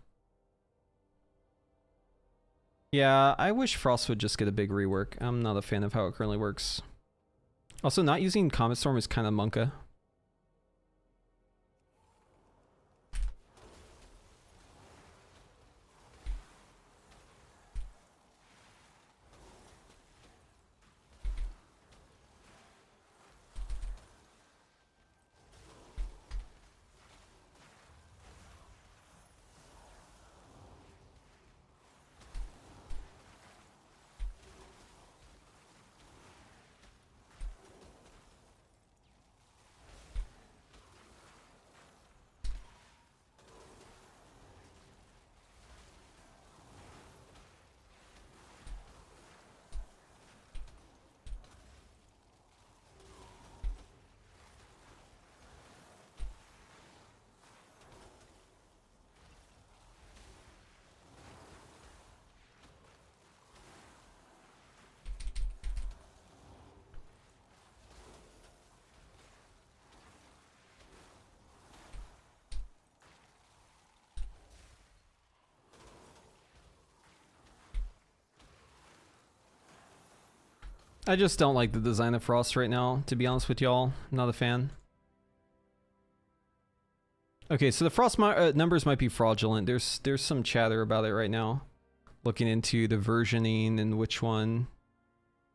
Yeah, I wish Frost would just get a big rework. I'm not a fan of how it currently works. Also, not using Comet Storm is kind of monka. I just don't like the design of Frost right now, to be honest with y'all. I'm not a fan. Okay, so the Frost numbers might be fraudulent. There's some chatter about it right now. Looking into the versioning and which one.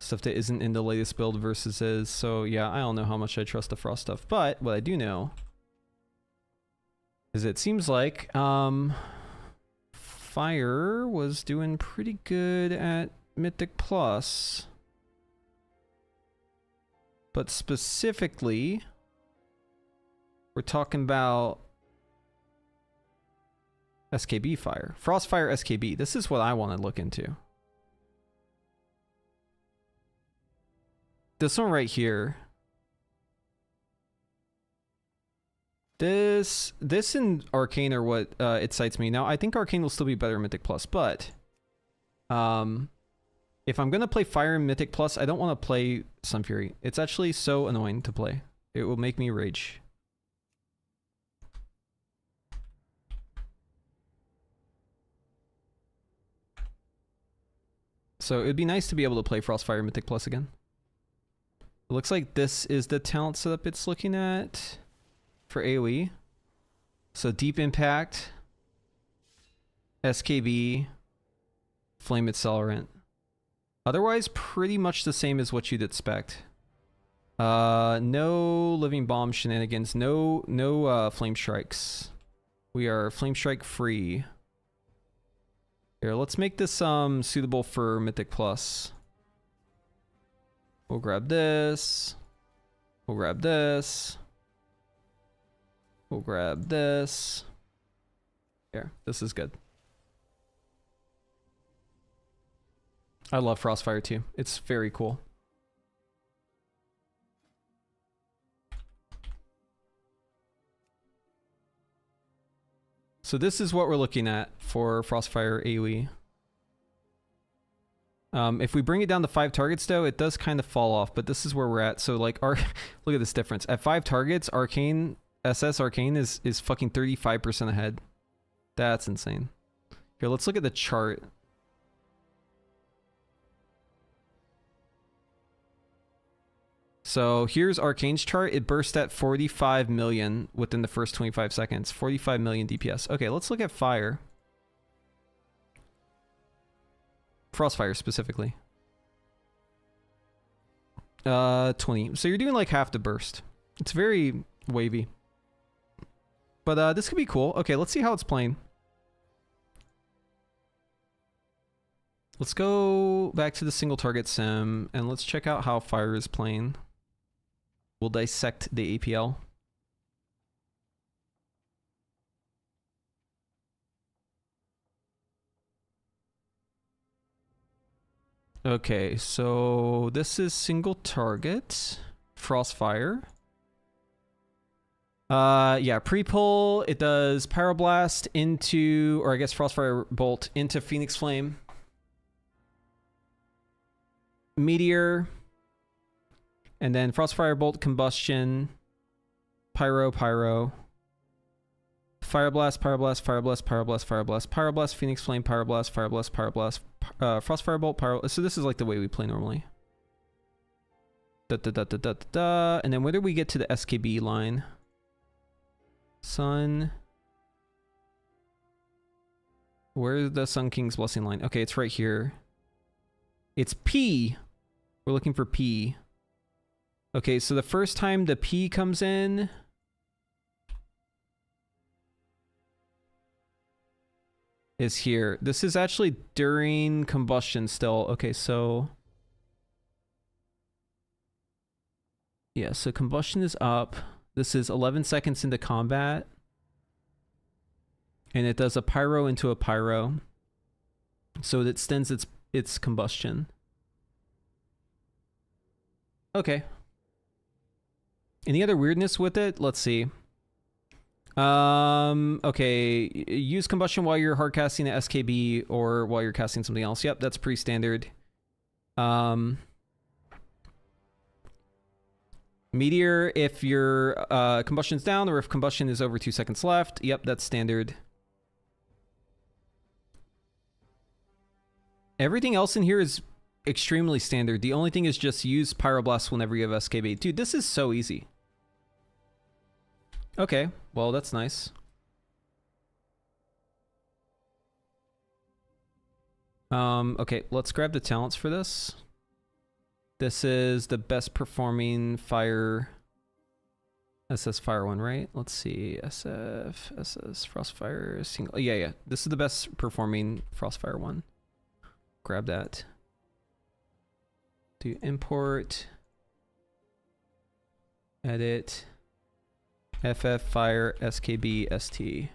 Stuff that isn't in the latest build versus is. So yeah, I don't know how much I trust the Frost stuff. But what I do know is it seems like Fire was doing pretty good at Mythic Plus. But specifically, we're talking about SKB Fire. Frostfire SKB. This is what I want to look into. This one right here. This and Arcane are what excites me. Now, I think Arcane will still be better in Mythic Plus, but if I'm going to play Fire in Mythic Plus, I don't want to play Sun Fury. It's actually so annoying to play. It will make me rage. So it would be nice to be able to play Frostfire Mythic Plus again. It looks like this is the talent setup it's looking at for AoE. So Deep Impact, SKB, Flame Accelerant. Otherwise, pretty much the same as what you'd expect. No Living Bomb shenanigans. No Flame Strikes. We are Flame Strike free. Here, let's make this suitable for Mythic Plus. We'll grab this. We'll grab this. We'll grab this. Here, this is good. I love Frostfire too. It's very cool. So this is what we're looking at for Frostfire AoE. If we bring it down to 5 targets though, it does kind of fall off, but this is where we're at. So like look at this difference. At 5 targets, Arcane, SS Arcane is fucking 35% ahead. That's insane. Here, let's look at the chart. So here's Arcane's chart. It burst at 45 million within the first 25 seconds. 45 million DPS. Okay, let's look at Fire. Frostfire specifically. 20. So you're doing like half the burst. It's very wavy. But this could be cool. Okay, let's see how it's playing. Let's go back to the single target sim and let's check out how fire is playing. We'll dissect the APL. Okay, so this is single target, Frostfire. Yeah, pre-pull, it does Pyroblast into, or I guess Frostfire Bolt into Phoenix Flame. Meteor. And then Frostfire Bolt Combustion. Pyro. Pyroblast, Pyroblast, Pyroblast, Pyroblast, Pyroblast, Pyroblast, Phoenix Flame, Pyroblast, Pyroblast, Frostfire Bolt, Pyro. So this is like the way we play normally. And then where do we get to the SKB line? Sun. Where's the Sun King's Blessing line? Okay, it's right here. It's P. We're looking for P. Okay, so the first time the P comes in... is here. This is actually during combustion still. Okay, so... yeah, so combustion is up. This is 11 seconds into combat. And it does a pyro into a pyro. So it extends its combustion. Okay. Any other weirdness with it? Let's see. Okay, use combustion while you're hard casting an SKB or while you're casting something else. Yep, that's pretty standard. Meteor if your combustion's down or if combustion is over 2 seconds left. Yep, that's standard. Everything else in here is extremely standard. The only thing is just use Pyroblast whenever you have SKB. Dude, this is so easy. Okay, well, that's nice. Okay, let's grab the talents for this. This is the best performing fire... SS Fire one, right? Let's see. SF, SS, Frostfire, single... yeah. This is the best performing Frostfire one. Grab that. Do import. Edit. FF Fire SKB ST.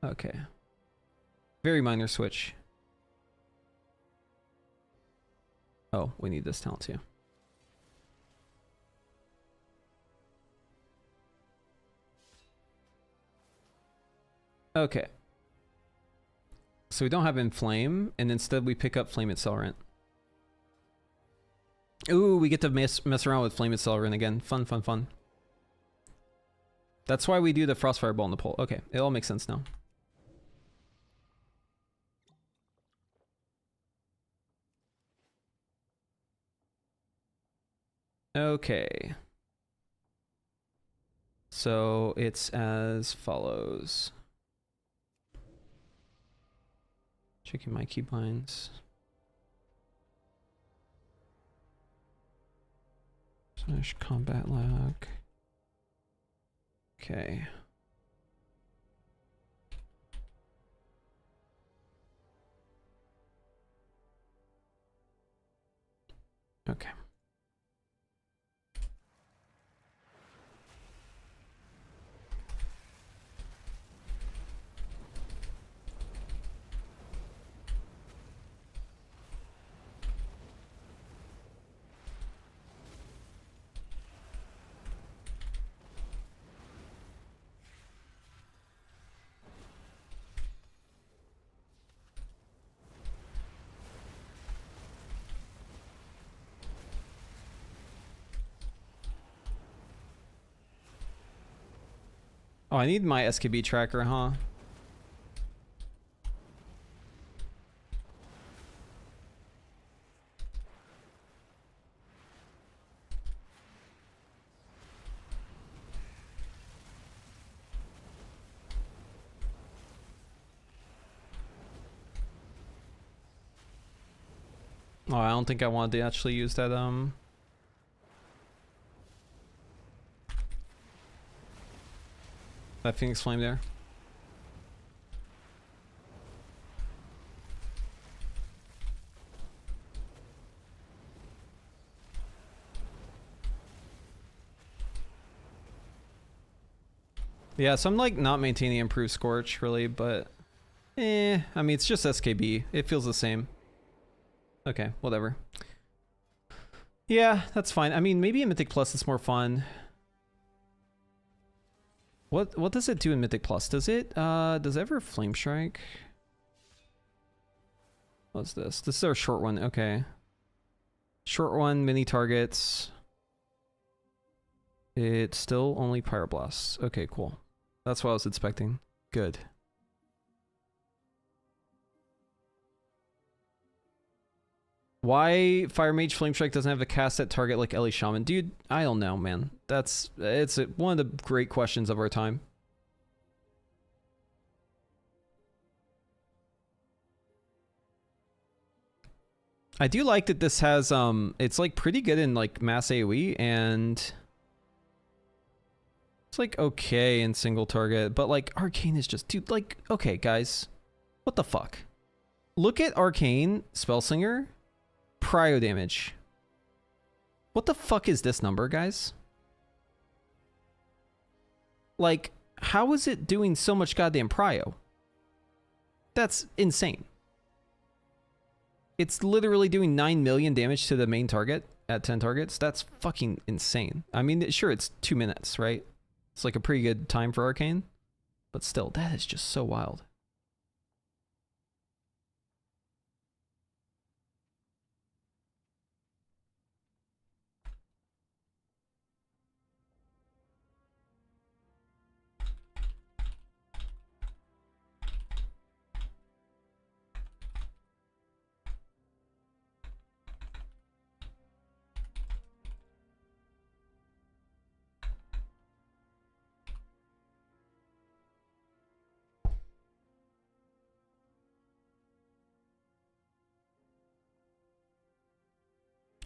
Okay. Very minor switch. Oh, we need this talent too. Okay. So we don't have Inflame, and instead we pick up Flame Accelerant. Ooh, we get to mess around with Flame Accelerant again. Fun, fun, fun. That's why we do the Frostfire Ball in the pole. Okay, it all makes sense now. Okay. So it's as follows. Checking my keybinds. Slash combat lag. Okay. Okay. Oh, I need my SKB tracker, huh? Oh, I don't think I wanted to actually use that, that Phoenix Flame there. Yeah, so I'm like not maintaining improved Scorch really, but I mean it's just SKB. It feels the same. Okay, whatever. Yeah, that's fine. I mean maybe in Mythic Plus it's more fun. What does it do in Mythic Plus? Does it ever Flame Strike? What's this? This is our short one, okay. Short one, mini targets. It's still only Pyroblasts. Okay, cool. That's what I was expecting. Good. Why Fire Mage Flame Strike doesn't have a cast at target like Ellie Shaman? Dude, I don't know, man. It's one of the great questions of our time. I do like that this has it's like pretty good in like mass AoE and it's like okay in single target, but like Arcane is just, dude, like, okay guys, what the fuck? Look at Arcane Spellslinger Prio damage. What the fuck is this number, guys? Like, how is it doing so much goddamn Prio? That's insane. It's literally doing 9 million damage to the main target at 10 targets. That's fucking insane. I mean, sure, it's 2 minutes, right? It's like a pretty good time for Arcane. But still, that is just so wild.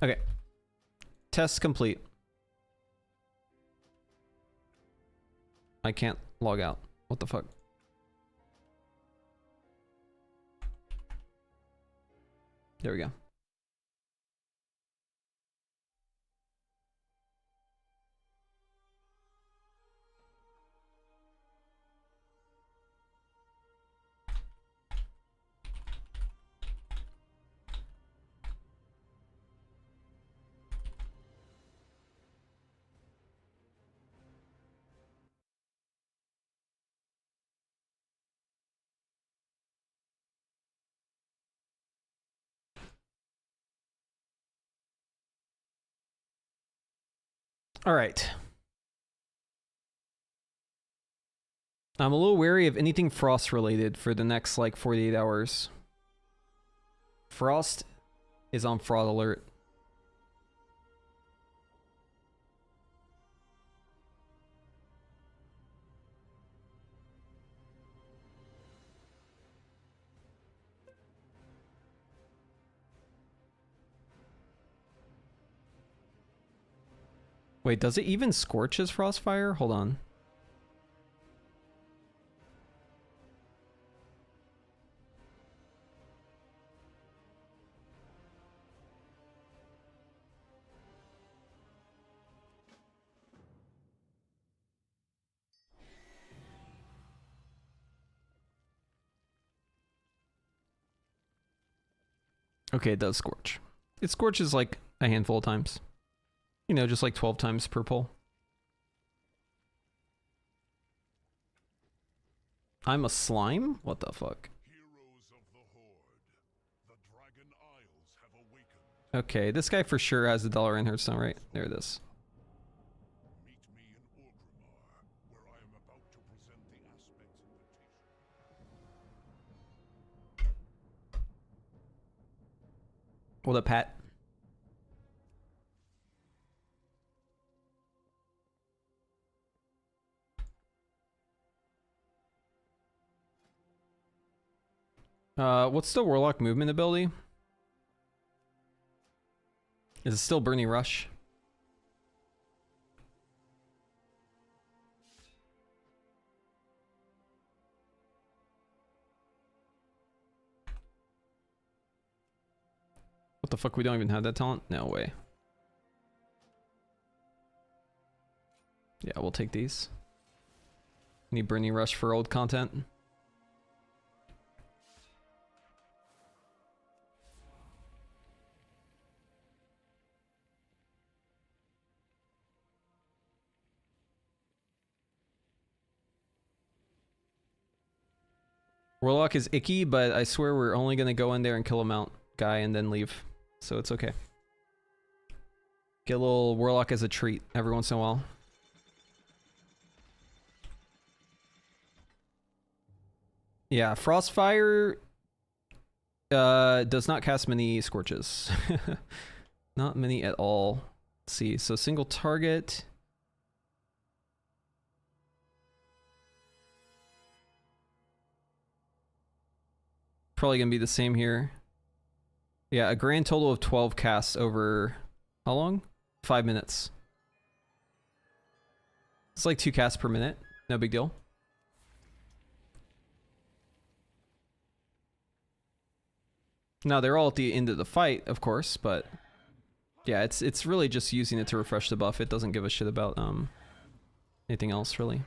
Okay. Test complete. I can't log out. What the fuck? There we go. All right. I'm a little wary of anything Frost related for the next like 48 hours. Frost is on fraud alert. Wait, does it even scorch as Frostfire? Hold on. Okay, it does scorch. It scorches like a handful of times. You know, just like 12 times per pull. I'm a slime? What the fuck? Heroes of the Horde, the Dragon Isles have awakened. Okay, this guy for sure has the dollar in her stone, right? There it is. Meet me in Orgrimmar, where I am about to present the Aspect's invitation. What up, Pat? What's the Warlock movement ability? Is it still Burning Rush? What the fuck? We don't even have that talent? No way. Yeah, we'll take these. Need Burning Rush for old content. Warlock is icky, but I swear we're only gonna go in there and kill a mount guy and then leave. So it's okay. Get a little Warlock as a treat every once in a while. Yeah, Frostfire does not cast many Scorches. Not many at all. Let's see, so single target. Probably gonna be the same here. Yeah, a grand total of 12 casts over how long? 5 minutes. It's like 2 casts per minute. No big deal. Now they're all at the end of the fight, of course, but yeah, it's really just using it to refresh the buff. It doesn't give a shit about anything else really.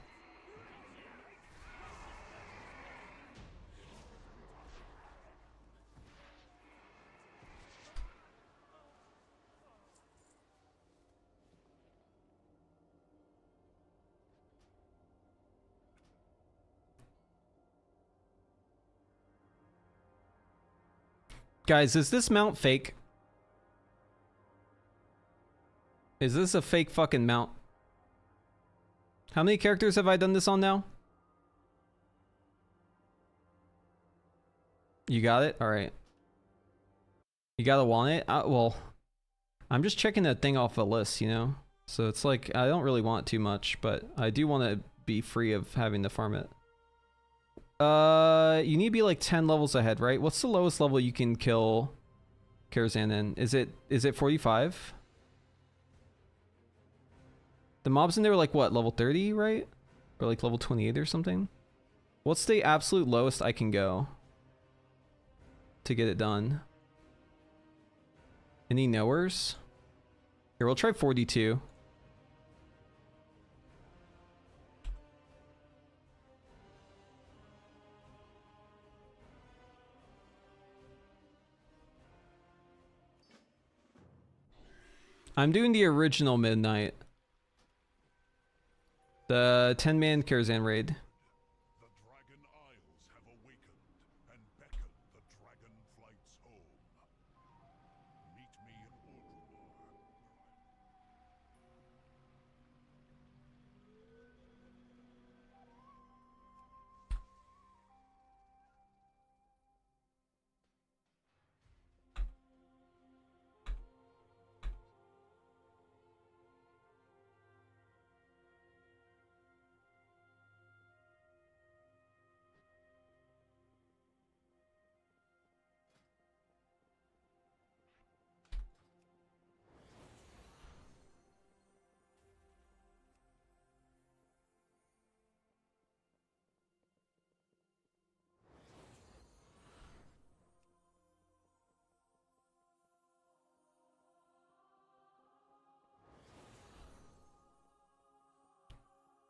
Guys, is this mount fake? Is this a fake fucking mount? How many characters have I done this on now? You got it? Alright. You gotta want it? Well, I'm just checking that thing off a list, you know? So it's like, I don't really want too much, but I do want to be free of having to farm it. You need to be like 10 levels ahead, right? What's the lowest level you can kill Karazhan in? Is it 45? The mobs in there are like what, level 30, right? Or like level 28 or something? What's the absolute lowest I can go to get it done? Any knowers? Here, we'll try 42. I'm doing the original Midnight. The 10-man Karazhan raid. The Dragon Isles have awakened and beckon the dragon flights home. Meet me in Orgrimmar.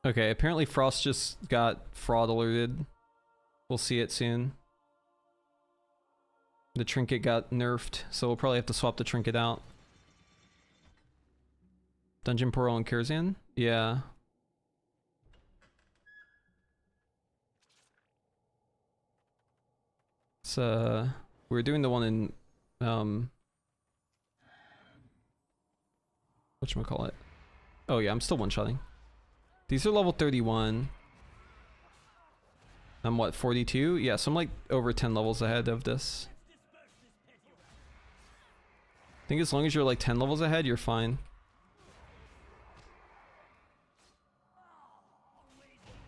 Okay, apparently Frost just got fraud alerted. We'll see it soon. The Trinket got nerfed, so we'll probably have to swap the Trinket out. Dungeon Portal and Karazhan? Yeah. It's, we're doing the one in, whatchamacallit? Oh yeah, I'm still one-shotting. These are level 31. I'm what, 42? Yeah, so I'm like over 10 levels ahead of this. I think as long as you're like 10 levels ahead, you're fine.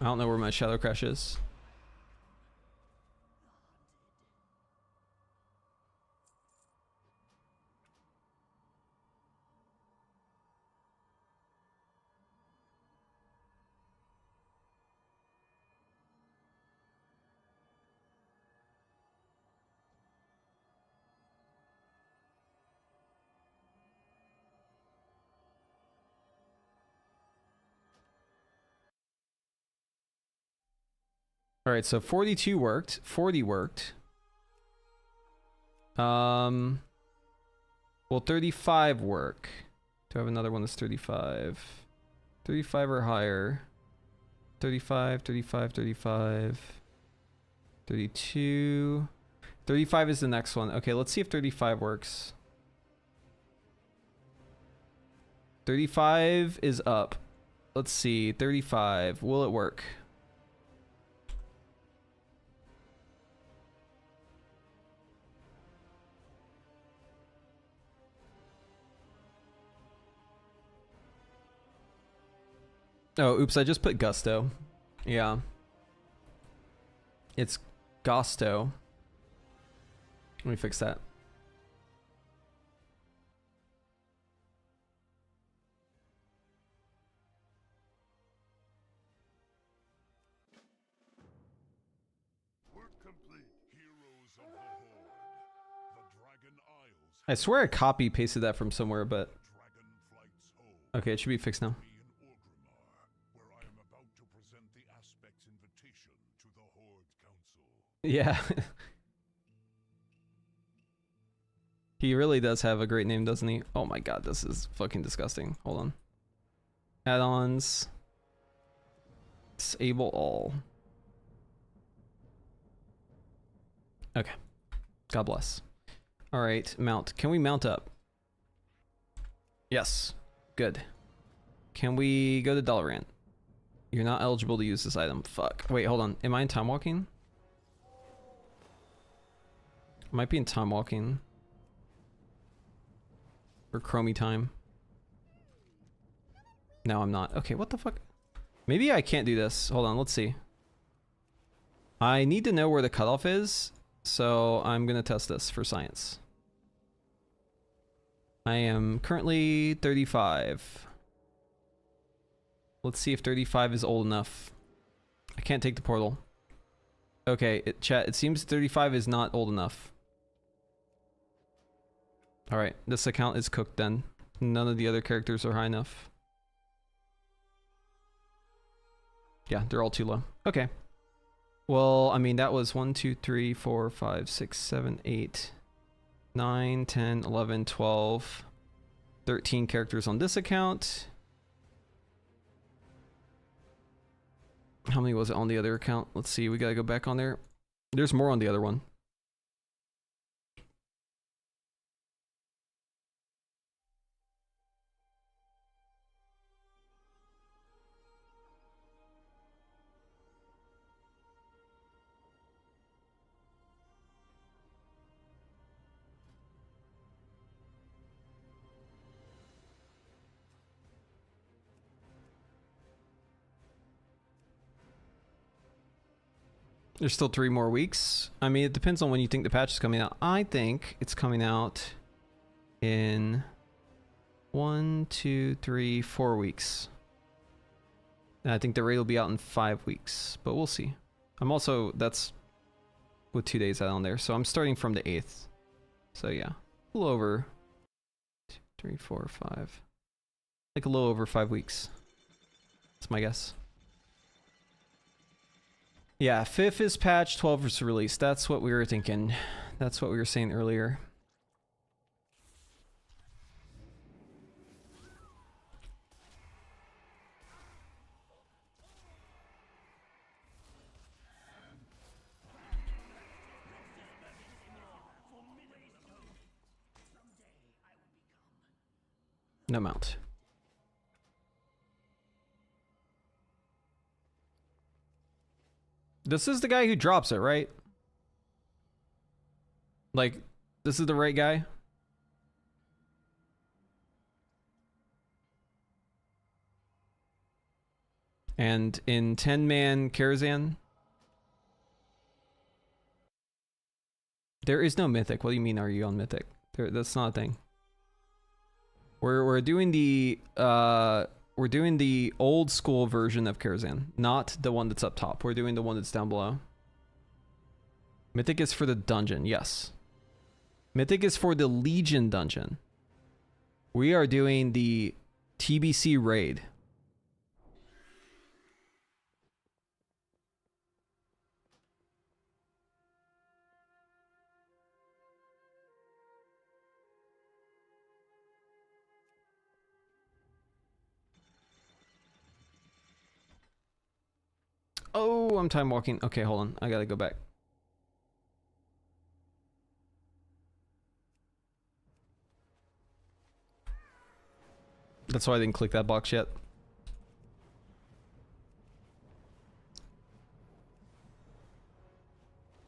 I don't know where my Shadow Crash is. All right, so 42 worked. 40 worked. Will 35 work? Do I have another one that's 35? 35 or higher. 35, 35, 35. 32. 35 is the next one. Okay, let's see if 35 works. 35 is up. Let's see. 35. Will it work? Oh, oops, I just put gusto. Yeah. It's gusto. Let me fix that. Work complete. Heroes of the Horde. The Dragon Isles. I swear I copy pasted that from somewhere, but Dragon flight's home. okay, it should be fixed now. Me in Orgrimmar, where I am about to present the Aspect's invitation to the Horde Council. Yeah. He really does have a great name, doesn't he? Oh my god, this is fucking disgusting. Hold on. Add-ons. Disable all. Okay. God bless. Alright, mount. Can we mount up? Yes. Good. Can we go to Dalaran? You're not eligible to use this item. Fuck. Wait, hold on. Am I in time walking? Might be in time walking. Or chromie time. No, I'm not. Okay, what the fuck? Maybe I can't do this. Hold on, let's see. I need to know where the cutoff is, so I'm gonna test this for science. I am currently 35. Let's see if 35 is old enough. I can't take the portal. Okay, chat, it seems 35 is not old enough. Alright, this account is cooked then. None of the other characters are high enough. Yeah, they're all too low. Okay. Well, I mean, that was 1, 2, 3, 4, 5, 6, 7, 8, 9, 10, 11, 12, 13 characters on this account. How many was it on the other account? Let's see, we gotta go back on there. There's more on the other one. There's still 3 more weeks. I mean, it depends on when you think the patch is coming out. I think it's coming out in 1, 2, 3, 4 weeks. And I think the raid will be out in 5 weeks, but we'll see. I'm also, that's with 2 days out on there, so I'm starting from the 8th. So yeah, a little over 2, 3, 4, 5. Like a little over 5 weeks. That's my guess. Yeah, 5th is patch, 12th is release. That's what we were thinking. That's what we were saying earlier. No mount. This is the guy who drops it, right? Like, this is the right guy? And in 10-man Karazhan, there is no mythic. What do you mean, are you on mythic? That's not a thing. We're doing the old school version of Karazhan, not the one that's up top. We're doing the one that's down below. Mythic is for the dungeon, yes. Mythic is for the Legion dungeon. We are doing the TBC raid. I'm time walking. Okay, hold on. I gotta go back. That's why I didn't click that box yet.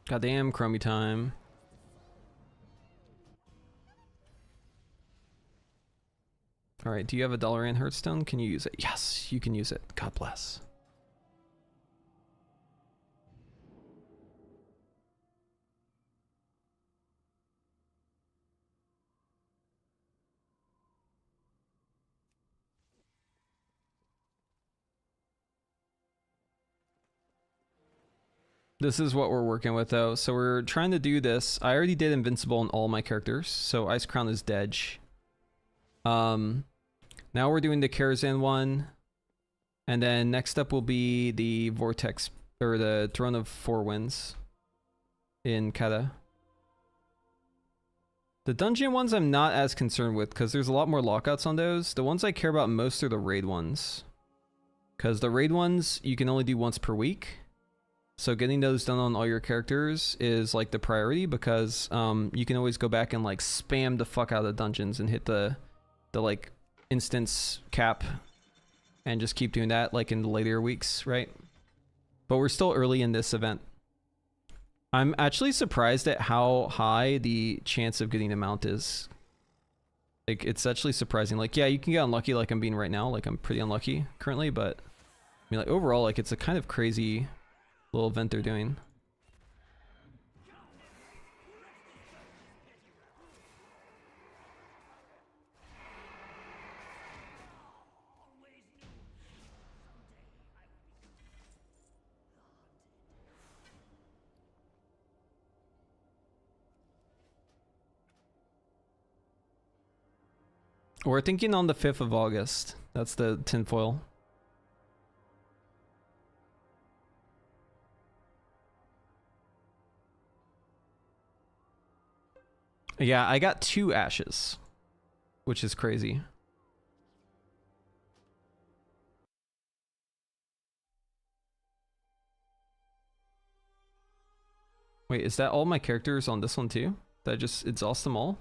Goddamn, Chromie time. Alright, do you have a Dalaran Hearthstone? Can you use it? Yes, you can use it. God bless. This is what we're working with though. So we're trying to do this. I already did Invincible on all my characters. So Ice Crown is dead. Now we're doing the Karazhan one. And then next up will be the Vortex, or the Throne of Four Winds in Kata. The dungeon ones I'm not as concerned with because there's a lot more lockouts on those. The ones I care about most are the raid ones. Because the raid ones you can only do once per week. So getting those done on all your characters is like the priority because you can always go back and like spam the fuck out of the dungeons and hit the like instance cap and just keep doing that like in the later weeks, right? But we're still early in this event. I'm actually surprised at how high the chance of getting a mount is. Like it's actually surprising. Like yeah, you can get unlucky like I'm being right now. Like I'm pretty unlucky currently, but I mean like overall like it's a kind of crazy little event they're doing. We're thinking on the 5th of August. That's the tinfoil. Yeah, I got 2 ashes, which is crazy. Wait, is that all my characters on this one too? Did I just exhaust them all?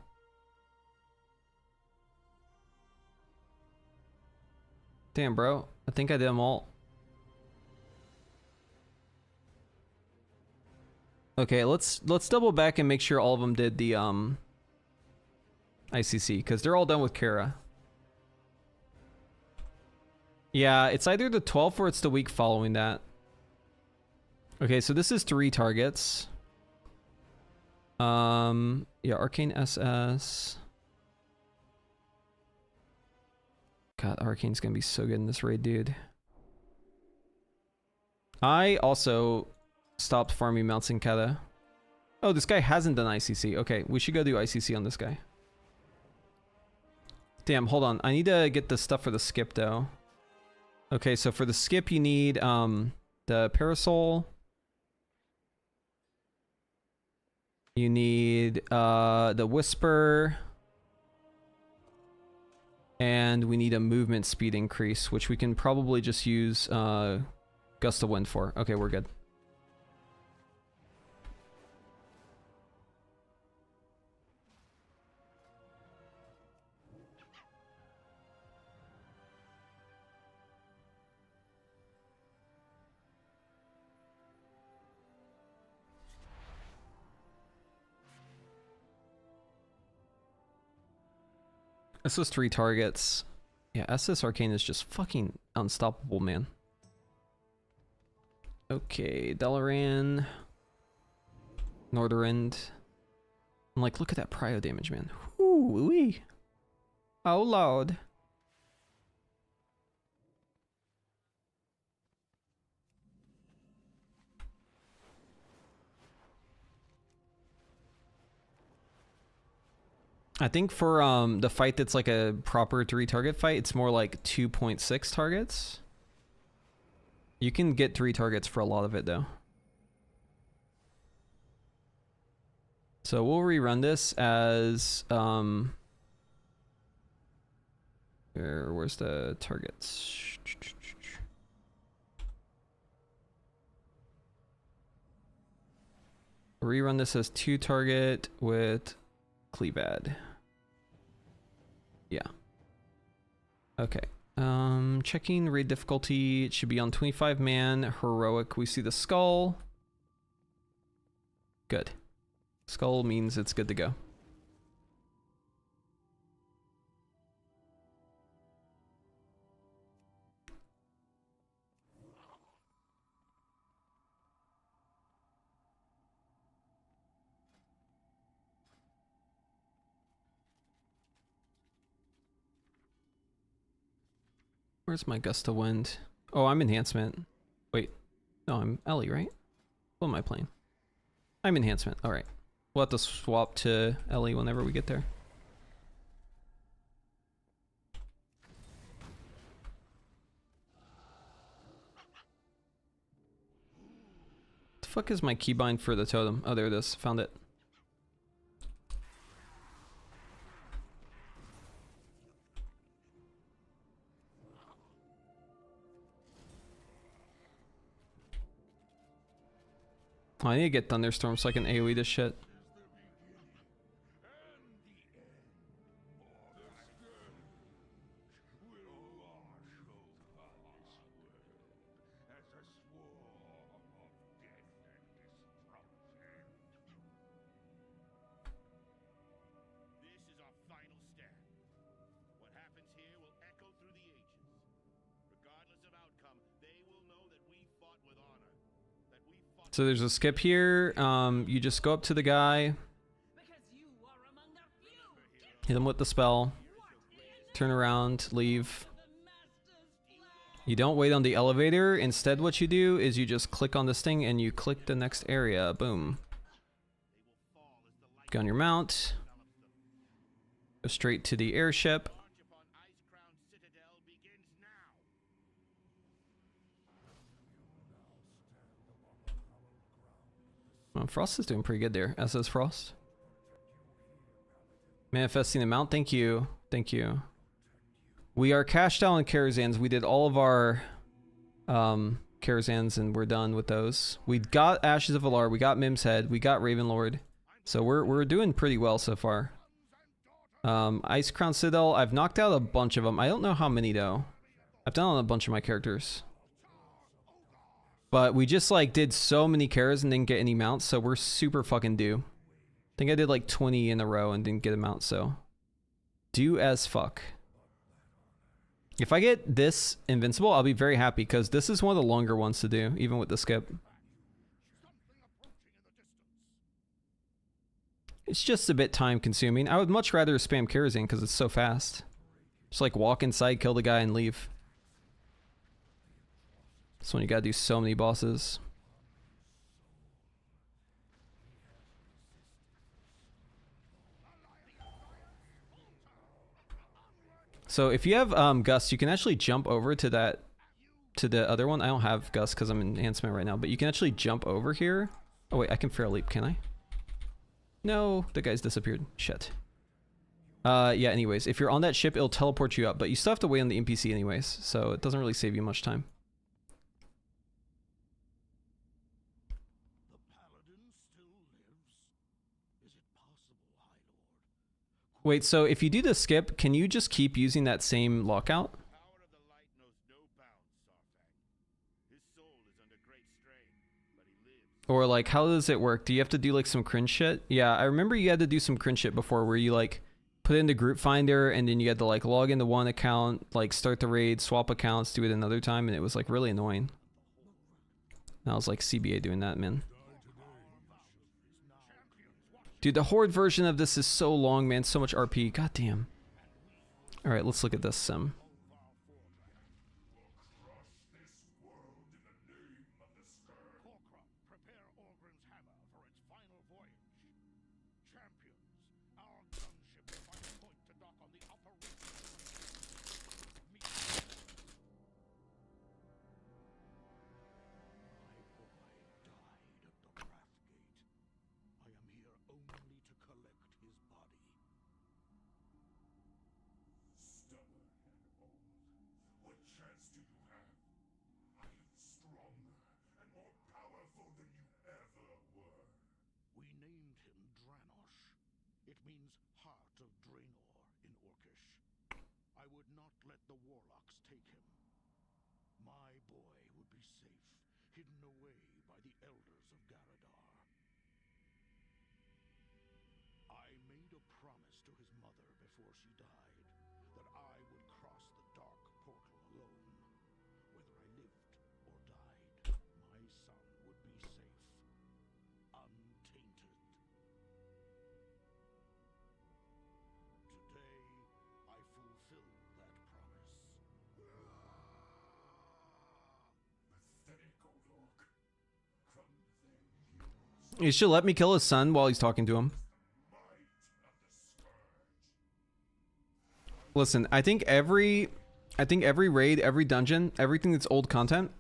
Damn, bro. I think I did them all. Okay, let's double back and make sure all of them did the ICC because they're all done with Kara. Yeah, it's either the 12th or it's the week following that. Okay, so this is 3 targets. Yeah, Arcane SS. God, Arcane's gonna be so good in this raid, dude. I also stopped farming mounts in Kata. Oh, this guy hasn't done ICC. Okay, we should go do ICC on this guy. Damn, hold on. I need to get the stuff for the skip, though. Okay, so for the skip, you need the Parasol. You need the Whisper. And we need a movement speed increase, which we can probably just use Gust of Wind for. Okay, we're good. This was 3 targets. Yeah, SS Arcane is just fucking unstoppable, man. Okay, Dalaran. Northern. I'm like, look at that prio damage, man. Ooh wee. Oh lord. I think for the fight that's like a proper 3 target fight, it's more like 2.6 targets. You can get 3 targets for a lot of it though. So we'll rerun this as where's the targets? Rerun this as 2 target with Cleabad. Yeah. Okay. Checking raid difficulty. It should be on 25 man. Heroic. We see the skull. Good. Skull means it's good to go. Where's my gust of wind? Oh, I'm enhancement. Wait. No, I'm Ellie, right? What am I playing? I'm enhancement. Alright. We'll have to swap to Ellie whenever we get there. The fuck is my keybind for the totem? Oh, there it is. Found it. Oh, I need to get Thunderstorm so I can AoE this shit. So there's a skip here. You just go up to the guy, hit him with the spell, turn around, leave. You don't wait on the elevator. Instead, what you do is you just click on this thing and you click the next area. Boom. Go on your mount. Go straight to the airship. Well, Frost is doing pretty good there, as is Frost. Manifesting the mount, thank you. Thank you. We are cashed out on Karazhans. We did all of our Karazhans and we're done with those. We got Ashes of Valar, we got Mim's Head, we got Ravenlord. So we're doing pretty well so far. Ice Crown Citadel, I've knocked out a bunch of them. I don't know how many though. I've done on a bunch of my characters. But we just like did so many caras and didn't get any mounts, so we're super fucking due. I think I did like 20 in a row and didn't get a mount, so due as fuck. If I get this invincible, I'll be very happy because this is one of the longer ones to do, even with the skip. It's just a bit time consuming. I would much rather spam Karazhan because it's so fast. Just like walk inside, kill the guy, and leave. That's when you gotta do so many bosses. So if you have Gust, you can actually jump over to that, to the other one. I don't have Gust because I'm in enhancement right now, but you can actually jump over here. Oh wait, I can Feral Leap, can I? No, the guy's disappeared. Shit. Yeah, anyways, if you're on that ship, it'll teleport you up, but you still have to wait on the NPC anyways, so it doesn't really save you much time. Wait, so if you do the skip, can you just keep using that same lockout? Or like, how does it work? Do you have to do like some cringe shit? Yeah, I remember you had to do some cringe shit before where you like put in the group finder and then you had to like log into one account, like start the raid, swap accounts, do it another time, and it was like really annoying. That was like CBA doing that, man. Dude, the Horde version of this is so long, man. So much RP. God damn. Alright, let's look at this sim. It means Heart of Draenor in Orcish. I would not let the warlocks take him. My boy would be safe, hidden away by the elders of Garadar. I made a promise to his mother before she died, that I would cross the dark portal alone. Whether I lived or died, my son would be safe, untainted. Today, I fulfill that promise. Pathetic old orc. From then You should let me kill his son while he's talking to him. might of the scourge. Listen, I think every raid, every dungeon, everything that's old content,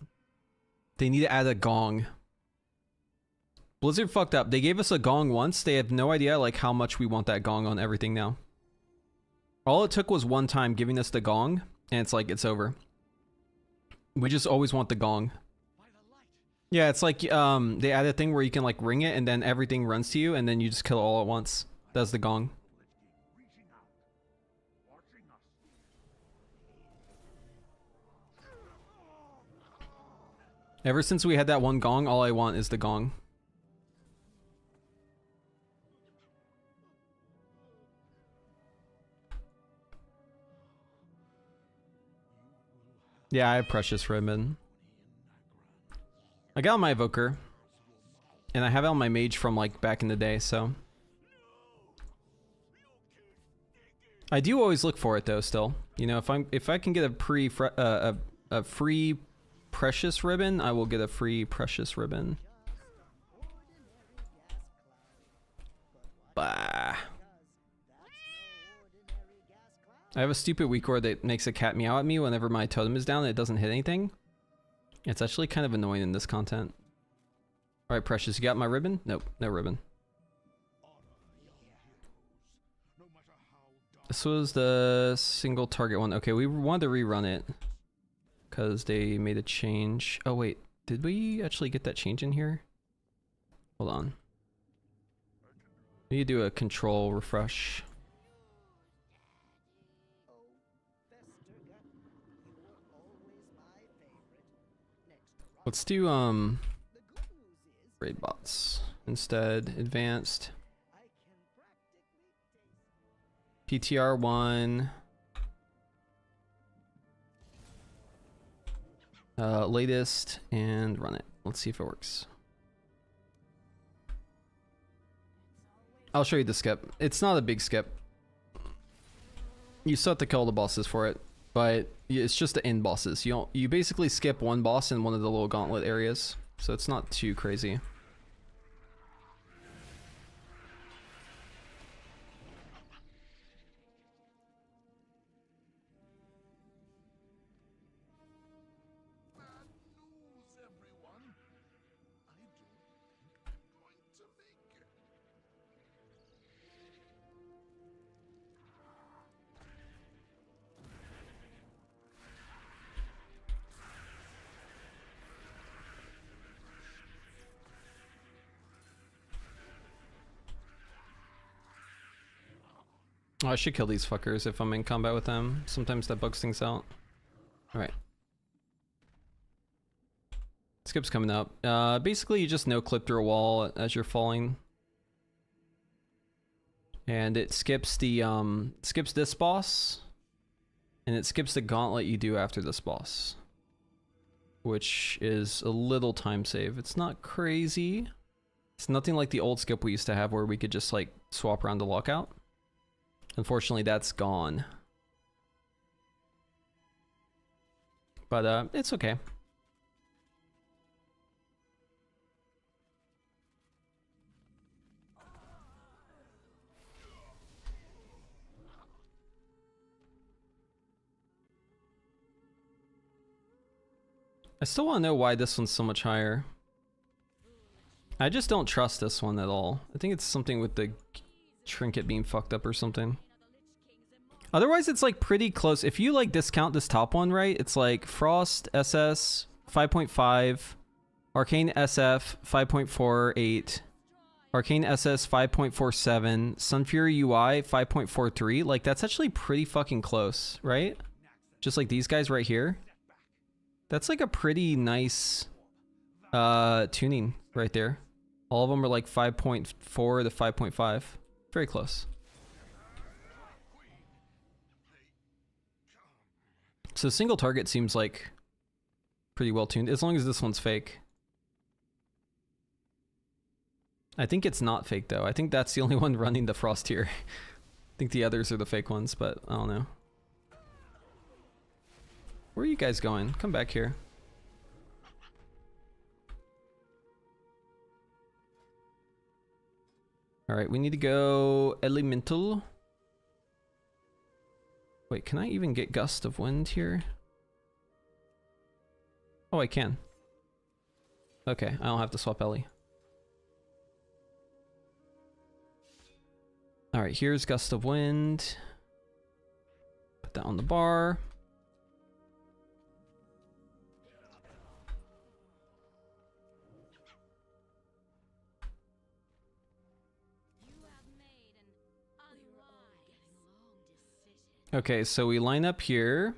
they need to add a gong. Blizzard fucked up. They gave us a gong once. They have no idea like how much we want that gong on everything now. All it took was one time giving us the gong, and it's like it's over. We just always want the gong. Yeah, it's like they add a thing where you can like ring it and then everything runs to you and then you just kill it all at once. That's the gong. Reaching out, watching us. Ever since we had that one gong, all I want is the gong. Yeah, I have Precious Ribbon. I got on my Evoker. And I have it on my Mage from like back in the day, so. I do always look for it though still. You know, if I can get a free Precious Ribbon, I will get a free Precious Ribbon. Bah. I have a stupid weak word that makes a cat meow at me whenever my totem is down and it doesn't hit anything. It's actually kind of annoying in this content. Alright, Precious, you got my ribbon? Nope, no ribbon. This was the single target one. Okay, we wanted to rerun it. Because they made a change. Oh wait, did we actually get that change in here? Hold on. We need to do a control refresh. Let's do raid bots instead. Advanced. PTR 1. Latest and run it. Let's see if it works. I'll show you the skip. It's not a big skip. You still have to kill the bosses for it, but it's just the end bosses. You basically skip one boss in one of the little gauntlet areas, so it's not too crazy. Bad news, everyone. I don't think I'm going to make it. Oh, I should kill these fuckers if I'm in combat with them. Sometimes that bugs things out. Alright. Skip's coming up. Basically you just no-clip through a wall as you're falling. And it skips the, skips this boss. And it skips the gauntlet you do after this boss. Which is a little time save. It's not crazy. It's nothing like the old skip we used to have where we could just like swap around the lockout. Unfortunately, that's gone. But it's okay. I still want to know why this one's so much higher. I just don't trust this one at all. I think it's something with the trinket being fucked up or something. Otherwise, it's like pretty close. If you like discount this top one, right? It's like Frost SS 5.5, Arcane SF 5.48, Arcane SS 5.47, Sunfury UI 5.43. Like, that's actually pretty fucking close, right? Just like these guys right here. That's like a pretty nice tuning right there. All of them are like 5.4 to 5.5. Very close. So single target seems like pretty well tuned, as long as this one's fake. I think it's not fake though. I think that's the only one running the frost here. I think the others are the fake ones, but I don't know. Where are you guys going? Come back here. Alright, we need to go elemental. Wait, can I even get gust of wind here? Oh, I can. Okay, I don't have to swap Ellie. Alright, here's gust of wind. Put that on the bar. Okay, so we line up here.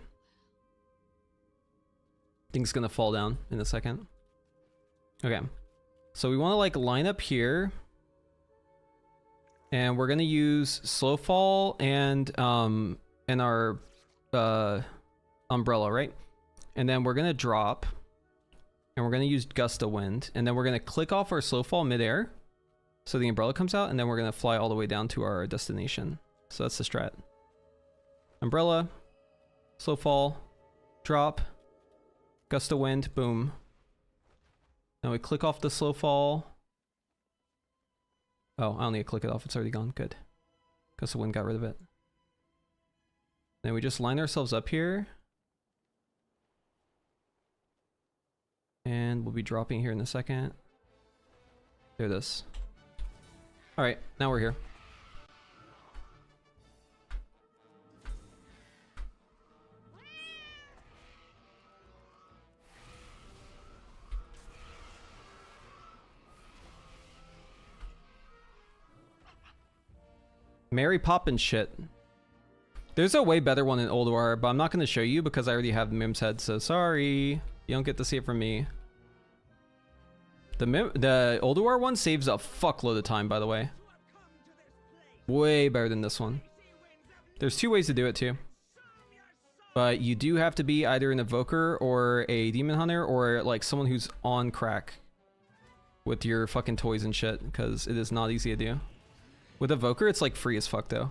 Thing's gonna fall down in a second. Okay, so we want to like line up here, and we're gonna use slow fall and our umbrella, right? And then we're gonna drop, and we're gonna use gust of wind, and then we're gonna click off our slow fall midair, so the umbrella comes out, and then we're gonna fly all the way down to our destination. So that's the strat. Umbrella, slow fall, drop, gust of wind, boom. Now we click off the slow fall. Oh, I don't need to click it off, it's already gone, good. Gust of wind got rid of it. Then we just line ourselves up here. And we'll be dropping here in a second. There it is. Alright, now we're here. Mary Poppins shit. There's a way better one in Old War, but I'm not going to show you because I already have Mim's head, so sorry. You don't get to see it from me. The Old War one saves a fuckload of time, by the way. Way better than this one. There's two ways to do it, too. But you do have to be either an Evoker or a Demon Hunter or like someone who's on crack with your fucking toys and shit, because it is not easy to do. With Evoker, it's like free as fuck though.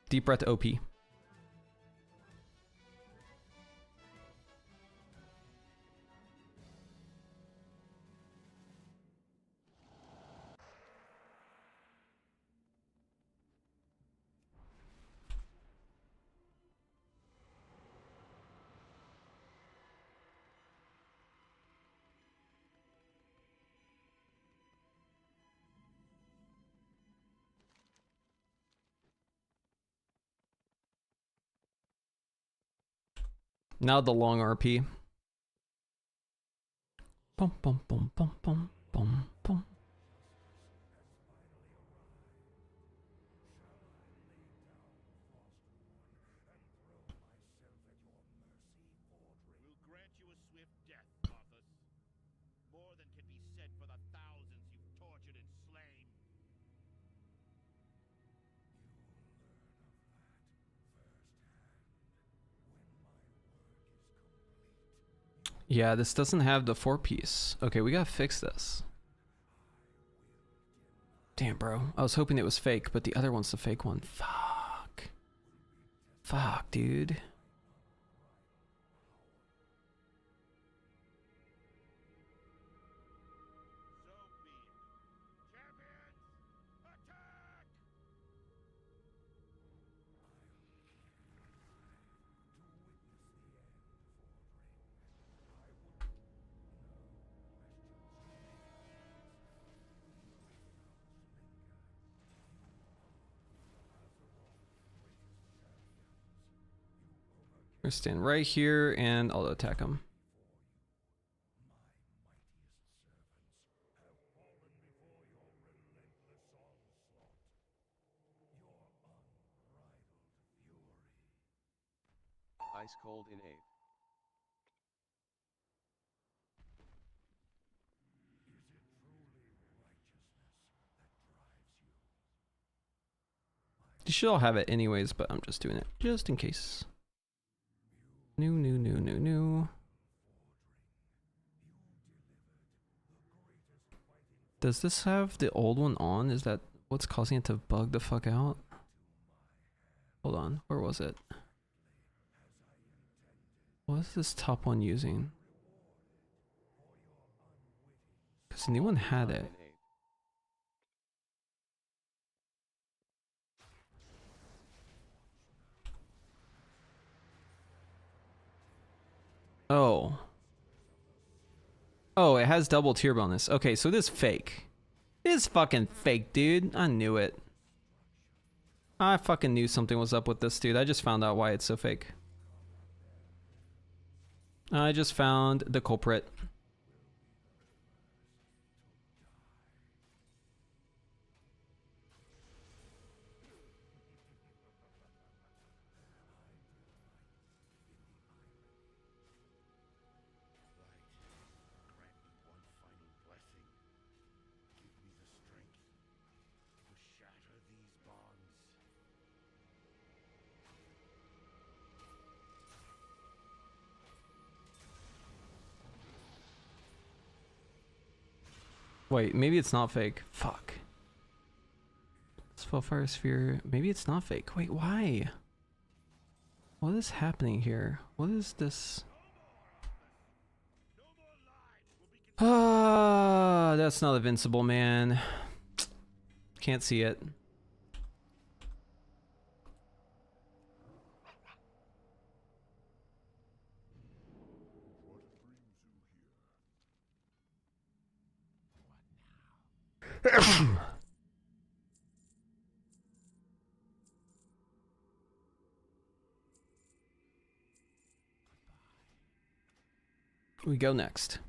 Deep Breath OP. Now the long RP. Bum bum bum bum bum bum bum. Will grant you a swift death, Arthas. More than can be said for the thousands you've tortured and slain. Yeah, this doesn't have the 4-piece. Okay, we gotta fix this. Damn, bro. I was hoping it was fake, but the other one's the fake one. Fuck. Fuck, dude. We're gonna stand right here and I'll attack him. ice cold in 8. You should all have it anyways, but I'm just doing it just in case. New. Does this have the old one on? Is that what's causing it to bug the fuck out? Hold on, where was it? What is this top one using? Because the new one had it. Oh. Oh, it has double tier bonus. Okay, so this is fake. It is fucking fake, dude. I knew it. I fucking knew something was up with this, dude. I just found out why it's so fake. I just found the culprit. Wait, maybe it's not fake. Fuck. Spellfire Sphere. Maybe it's not fake. Wait, why? What is happening here? What is this? Ah, that's not invincible, man. Can't see it. We go next.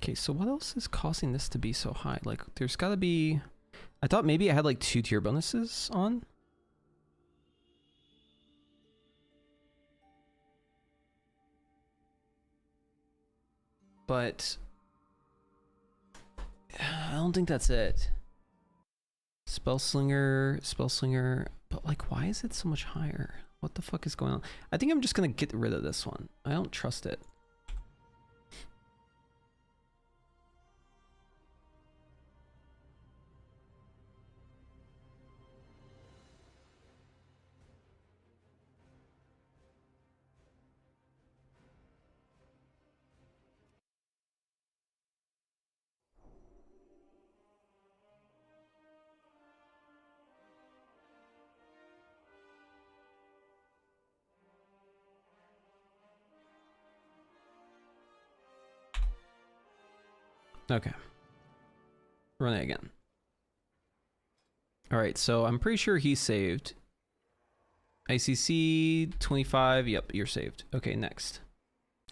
Okay, so what else is causing this to be so high? Like, there's gotta be... I thought maybe it had like 2 tier bonuses on. But... I don't think that's it. Spellslinger, but like, why is it so much higher? What the fuck is going on? I think I'm just gonna get rid of this one. I don't trust it. Okay. Run it again. Alright, so I'm pretty sure he's saved. ICC 25. Yep, you're saved. Okay, next.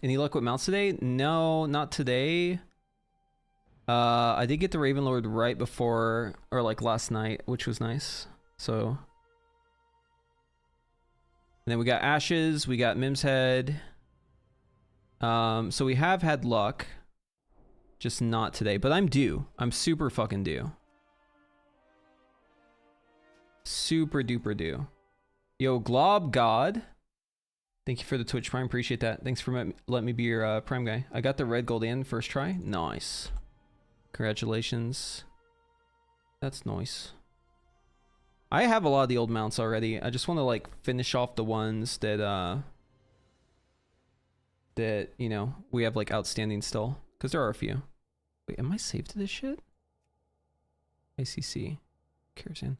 Any luck with mounts today? No, not today. I did get the Ravenlord right before, or like last night, which was nice. So. And then we got Ashes, we got Mim's Head. So we have had luck. Just not today, but I'm due. I'm super fucking due. Super duper due. Yo, Glob God. Thank you for the Twitch Prime. Appreciate that. Thanks for letting me be your Prime guy. I got the red gold in first try. Nice. Congratulations. That's nice. I have a lot of the old mounts already. I just want to like finish off the ones that you know, we have like outstanding still. Because there are a few. Wait, am I saved to this shit? ICC. Karazhan.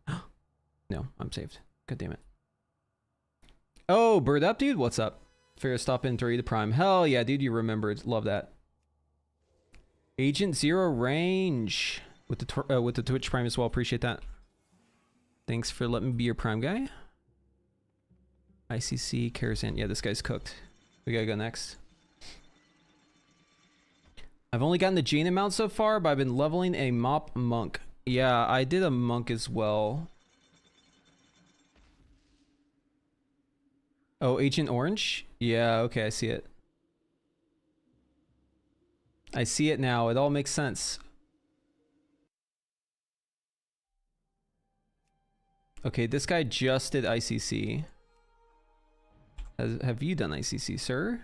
No, I'm saved. God damn it. Oh, Bird Up, dude. What's up? Fair stop in 3 to Prime. Hell yeah, dude. You remembered. Love that. Agent Zero Range. With the Twitch Prime as well. Appreciate that. Thanks for letting me be your Prime guy. ICC. Karazhan. Yeah, this guy's cooked. We gotta go next. I've only gotten the Jaina mount so far, but I've been leveling a Mop Monk. Yeah, I did a Monk as well. Oh, Agent Orange? Yeah, okay, I see it. I see it now. It all makes sense. Okay, this guy just did ICC. Have you done ICC, sir?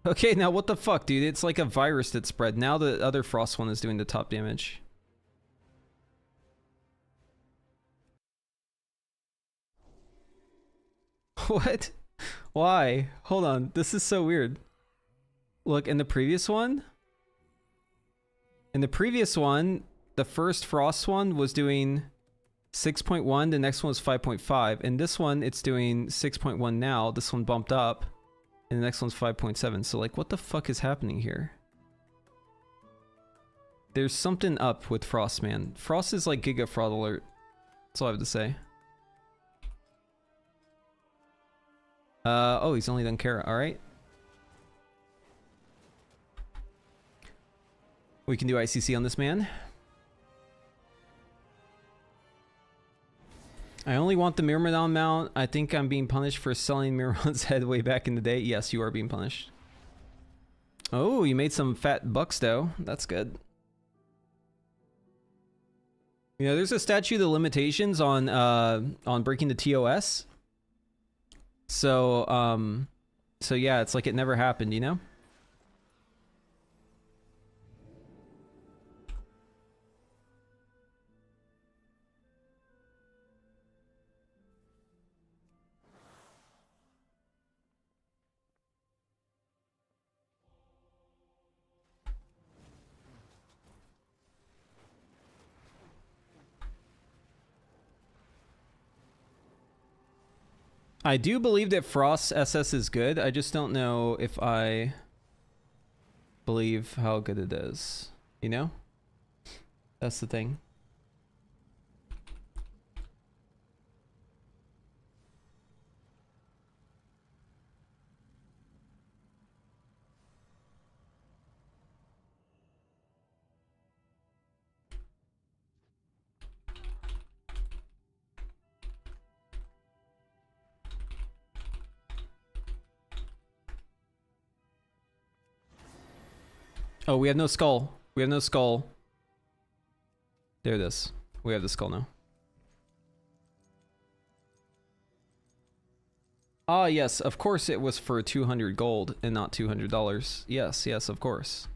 Okay, now what the fuck, dude? It's like a virus that spread. Now the other Frost one is doing the top damage. What? Why? Hold on. This is so weird. Look, in the previous one, the first Frost one was doing 6.1, the next one was 5.5. And this one, it's doing 6.1 now. This one bumped up. And the next one's 5.7. So, like, what the fuck is happening here? There's something up with Frost, man. Frost is like Giga Fraud Alert. That's all I have to say. Oh, he's only done Kara. Alright. We can do ICC on this man. I only want the Myrmidon mount. I think I'm being punished for selling Myrmidon's head way back in the day. Yes, you are being punished. Oh, you made some fat bucks though. That's good. You know, there's a statute of limitations on breaking the TOS. So yeah, it's like it never happened, you know? I do believe that Frost's SS is good. I just don't know if I believe how good it is. You know? That's the thing. Oh, we have no skull. We have no skull. There it is. We have the skull now. Ah, yes, of course it was for 200 gold and not $200. Yes, yes, of course.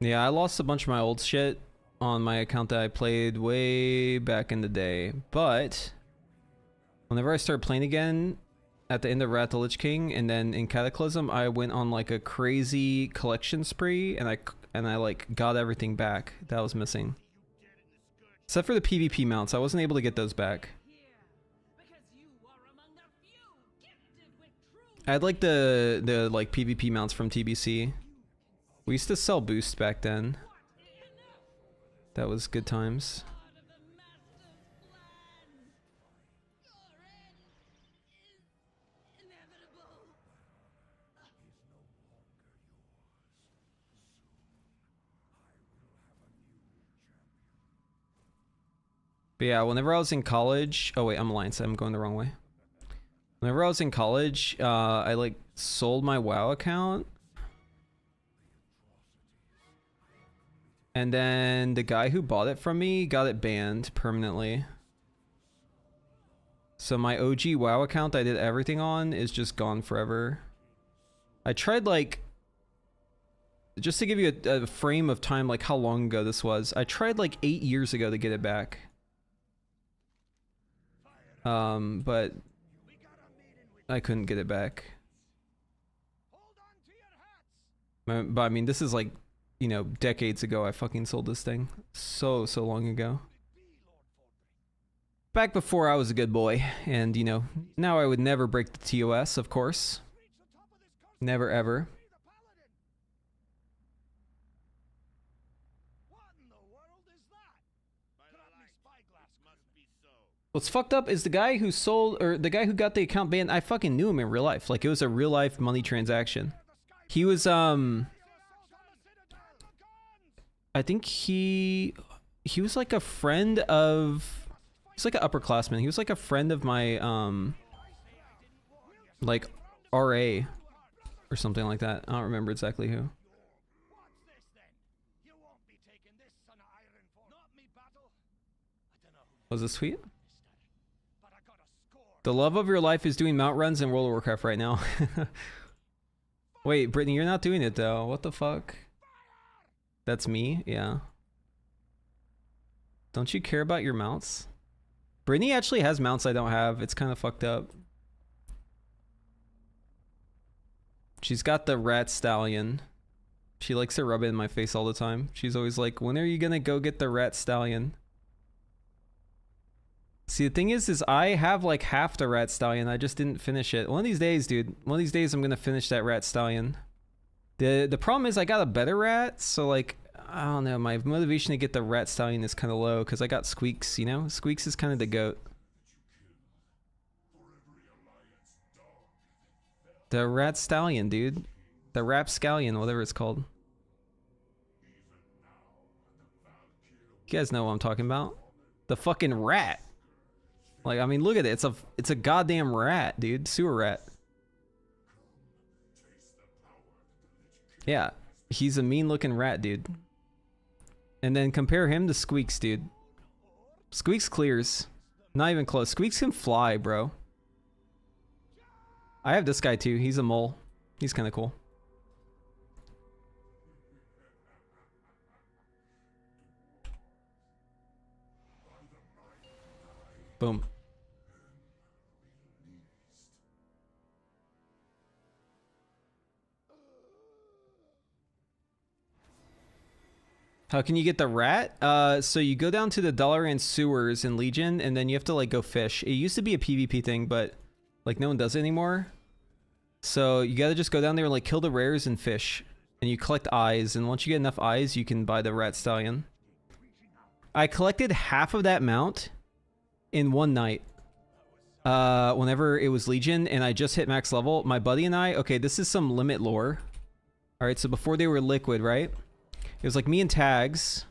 Yeah, I lost a bunch of my old shit on my account that I played way back in the day, but whenever I started playing again at the end of Wrath of the Lich King and then in Cataclysm, I went on like a crazy collection spree and I like got everything back that was missing. Except for the PvP mounts, I wasn't able to get those back. I had like the like PvP mounts from TBC. We used to sell boosts back then. That was good times. But yeah, whenever I was in college, oh wait, I'm Alliance, I'm going the wrong way. Whenever I was in college, I like sold my WoW account. And then the guy who bought it from me got it banned permanently. So my OG WoW account I did everything on is just gone forever. I tried like just to give you a frame of time, like how long ago this was, I tried like 8 years ago to get it back. But I couldn't get it back. But I mean, this is like, you know, decades ago I fucking sold this thing. So long ago. Back before I was a good boy. And, you know, now I would never break the TOS, of course. Never ever. What's fucked up is the guy who sold, or the guy who got the account banned, I fucking knew him in real life. Like, it was a real life money transaction. He was, I think he was like a friend of, he's like an upperclassman. He was like a friend of my, like, RA or something like that. I don't remember exactly who. Was this sweet? The love of your life is doing mount runs in World of Warcraft right now. Wait, Brittany, you're not doing it though. What the fuck? That's me? Yeah. Don't you care about your mounts? Brittany actually has mounts I don't have. It's kind of fucked up. She's got the rat stallion. She likes to rub it in my face all the time. She's always like, when are you gonna go get the rat stallion? See, the thing is I have like half the rat stallion. I just didn't finish it. One of these days, dude. One of these days, I'm gonna finish that rat stallion. The problem is I got a better rat, so like, I don't know. My motivation to get the rat stallion is kind of low because I got Squeaks. You know, Squeaks is kind of the goat. The rat stallion, dude. The rapscallion, whatever it's called. You guys know what I'm talking about. The fucking rat. Like, I mean, look at it. It's a goddamn rat, dude. Sewer rat. Yeah, he's a mean-looking rat, dude. And then compare him to Squeaks, dude. Squeaks clears. Not even close. Squeaks can fly, bro. I have this guy too. He's a mole. He's kind of cool. Boom. How can you get the rat? So you go down to the Dalaran sewers in Legion, and then you have to like go fish. It used to be a PvP thing, but like no one does it anymore. So you gotta just go down there and like kill the rares and fish. And you collect eyes, and once you get enough eyes, you can buy the rat stallion. I collected half of that mount in one night. Whenever it was Legion, and I just hit max level. My buddy and I, okay, this is some limit lore. Alright, so before they were liquid, right? It was like me and Tags,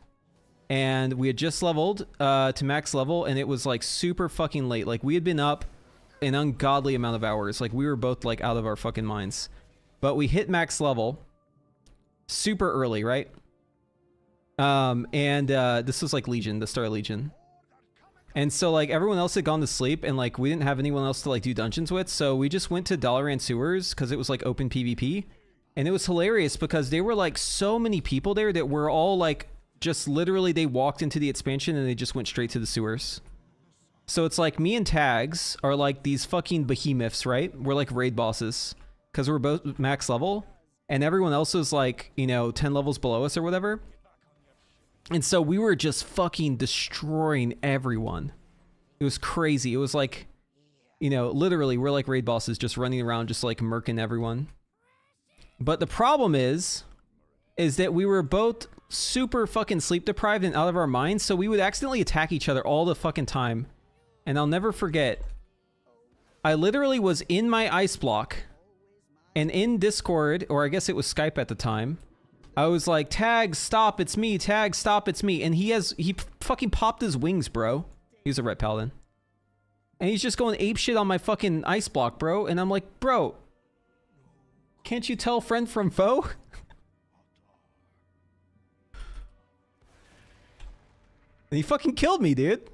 and we had just leveled to max level, and it was like super fucking late. Like we had been up an ungodly amount of hours. Like we were both like out of our fucking minds. But we hit max level super early, right? This was like Legion, the Star Legion. And so like everyone else had gone to sleep, and like we didn't have anyone else to like do dungeons with, so we just went to Dalaran sewers because it was like open PvP. And it was hilarious because there were like so many people there that were all like just literally they walked into the expansion and they just went straight to the sewers. So it's like me and Tags are like these fucking behemoths, right? We're like raid bosses because we're both max level, and everyone else was like, you know, 10 levels below us or whatever. And so we were just fucking destroying everyone. It was crazy. It was like, you know, literally we're like raid bosses just running around just like murking everyone. But the problem is that we were both super fucking sleep deprived and out of our minds, so we would accidentally attack each other all the fucking time. And I'll never forget, I literally was in my ice block, and in Discord, or I guess it was Skype at the time, I was like, Tag, stop, it's me, Tag, stop, it's me. And he fucking popped his wings, bro. He's a ret paladin. And he's just going apeshit on my fucking ice block, bro. And I'm like, bro, can't you tell friend from foe? And he fucking killed me, dude.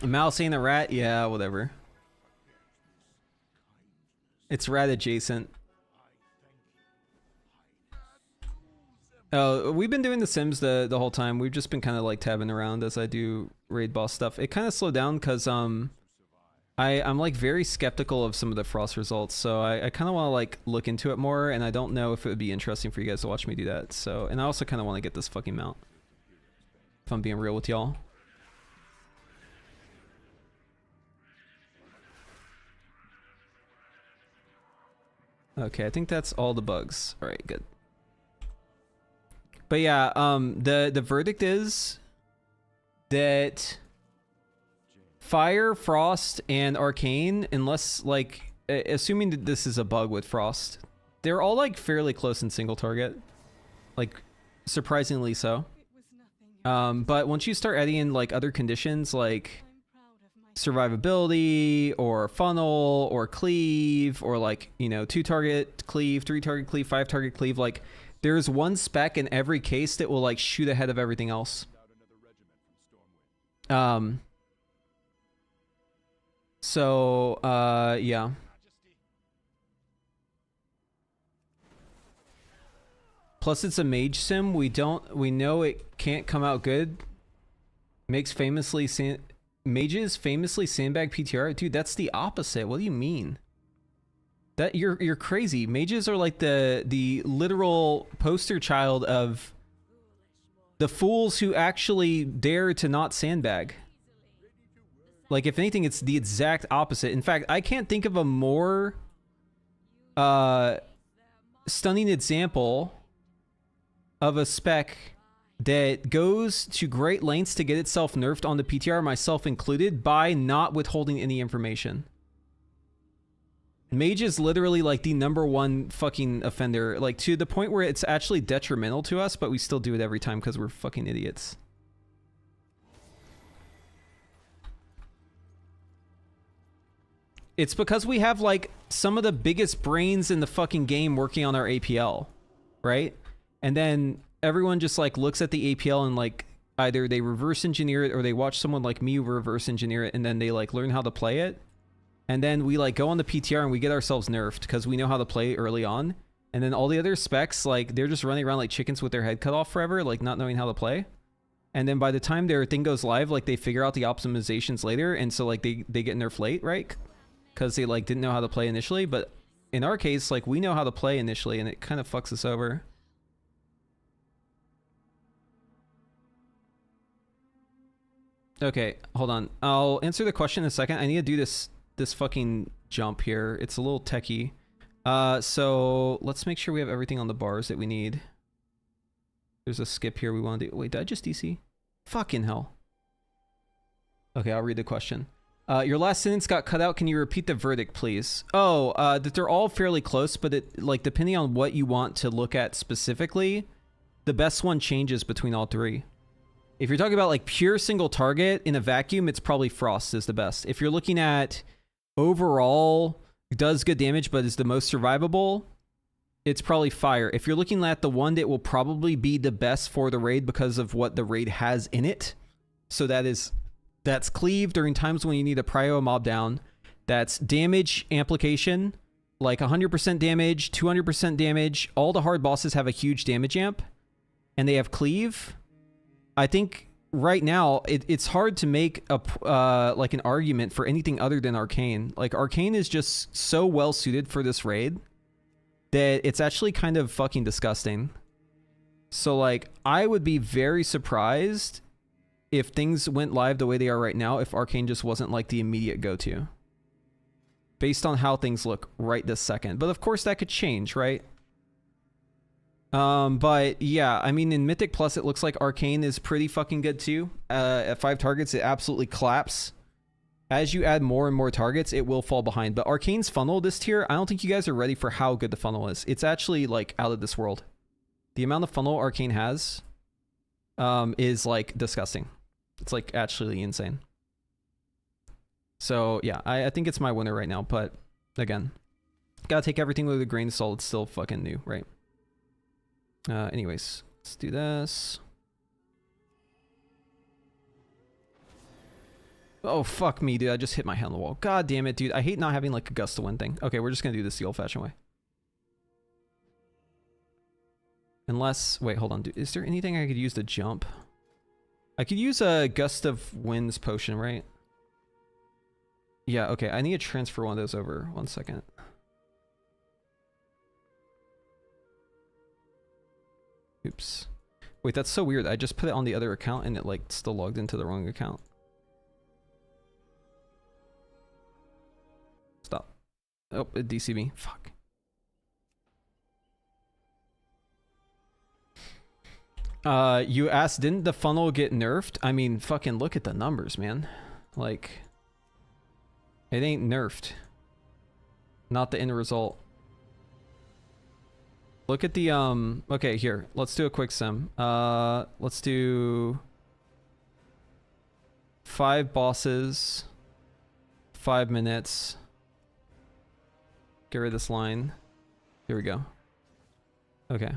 A mouse ain't a rat? Yeah, whatever. It's rat adjacent. Oh, we've been doing the Sims the whole time. We've just been kind of like tabbing around as I do raid boss stuff. It kind of slowed down because I'm like very skeptical of some of the Frost results, so I kind of want to like look into it more, and I don't know if it would be interesting for you guys to watch me do that. So, and I also kind of want to get this fucking mount, if I'm being real with y'all. Okay, I think that's all the bugs. All right, good. But yeah, the verdict is that Fire, Frost, and Arcane, unless like assuming that this is a bug with Frost, they're all like fairly close in single target, like surprisingly so. But once you start adding in like other conditions like survivability or funnel or cleave or like, you know, 2-target cleave, 3-target cleave, 5-target cleave, like there's one spec in every case that will like shoot ahead of everything else. So yeah. Plus it's a mage sim. We know it can't come out good. Mages famously sandbag PTR. Dude, that's the opposite. What do you mean? That you're crazy. Mages are like the literal poster child of the fools who actually dare to not sandbag. Like, if anything, it's the exact opposite. In fact, I can't think of a more stunning example of a spec that goes to great lengths to get itself nerfed on the PTR, myself included, by not withholding any information. Mage is literally like the #1 fucking offender, like to the point where it's actually detrimental to us, but we still do it every time because we're fucking idiots. It's because we have like some of the biggest brains in the fucking game working on our APL, right? And then everyone just like looks at the APL and like either they reverse engineer it or they watch someone like me reverse engineer it, and then they like learn how to play it. And then we like go on the PTR and we get ourselves nerfed because we know how to play early on. And then all the other specs, like they're just running around like chickens with their head cut off forever, like not knowing how to play. And then by the time their thing goes live, like they figure out the optimizations later. And so like they get nerfed late, right? Because they like didn't know how to play initially. But in our case, like we know how to play initially and it kind of fucks us over. Okay, hold on. I'll answer the question in a second. I need to do this fucking jump here. It's a little techie. So let's make sure we have everything on the bars that we need. There's a skip here we want to do. Wait, did I just DC? Fucking hell. Okay, I'll read the question. Your last sentence got cut out. Can you repeat the verdict, please? Oh, that they're all fairly close, but it like depending on what you want to look at specifically, the best one changes between all three. If you're talking about like pure single target in a vacuum, it's probably Frost is the best. If you're looking at overall does good damage but is the most survivable, it's probably Fire. If you're looking at the one that will probably be the best for the raid because of what the raid has in it, so that's cleave during times when you need to prio a mob down, that's damage amplification, like 100% damage, 200% damage. All the hard bosses have a huge damage amp, and they have cleave. I think right now it's hard to make a like an argument for anything other than Arcane. Like Arcane is just so well suited for this raid that it's actually kind of fucking disgusting. So like I would be very surprised if things went live the way they are right now if Arcane just wasn't like the immediate go-to based on how things look right this second. But of course that could change, right? But yeah, I mean, in Mythic Plus, it looks like Arcane is pretty fucking good too. At 5 targets, it absolutely claps. As you add more and more targets, it will fall behind. But Arcane's funnel this tier, I don't think you guys are ready for how good the funnel is. It's actually like out of this world. The amount of funnel Arcane has, is like disgusting. It's like actually insane. So yeah, I think it's my winner right now. But again, gotta take everything with a grain of salt. It's still fucking new, right? Anyways, let's do this. Oh, fuck me, dude. I just hit my head on the wall. God damn it, dude. I hate not having like a gust to win thing. Okay, we're just gonna do this the old-fashioned way. Unless, wait, hold on. Dude, is there anything I could use to jump? I could use a gust of winds potion, right? Yeah, okay. I need to transfer one of those over. 1 second. Oops. Wait, that's so weird. I just put it on the other account and it like still logged into the wrong account. Stop. Oh, it DC'd me. Fuck. You asked, didn't the funnel get nerfed? I mean, fucking look at the numbers, man. Like, it ain't nerfed. Not the end result. Look at the, okay, here. Let's do a quick sim. Let's do 5 bosses, 5 minutes. Get rid of this line. Here we go. Okay.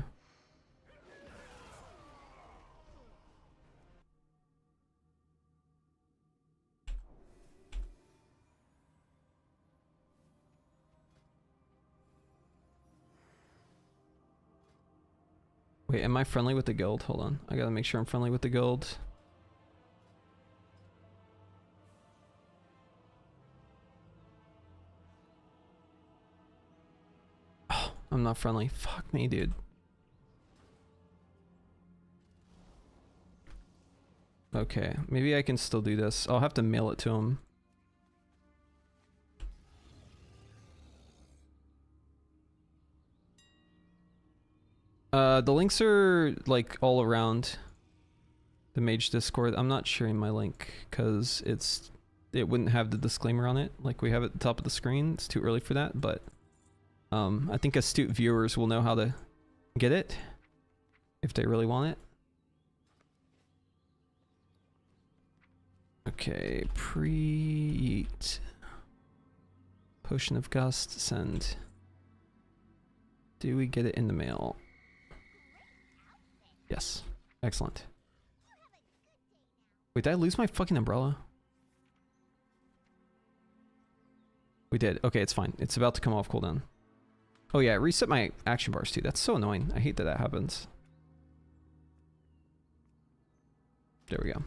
Wait, am I friendly with the guild? Hold on. I gotta make sure I'm friendly with the guild. Oh, I'm not friendly. Fuck me, dude. Okay, maybe I can still do this. I'll have to mail it to him. The links are like all around the Mage Discord. I'm not sharing my link because it wouldn't have the disclaimer on it like we have at the top of the screen. It's too early for that, but I think astute viewers will know how to get it if they really want it. Okay, pre-eat. Potion of Gust, send. Do we get it in the mail? Yes. Excellent. Wait, did I lose my fucking umbrella? We did. Okay, it's fine. It's about to come off cooldown. Oh yeah, it reset my action bars too. That's so annoying. I hate that that happens. There we go.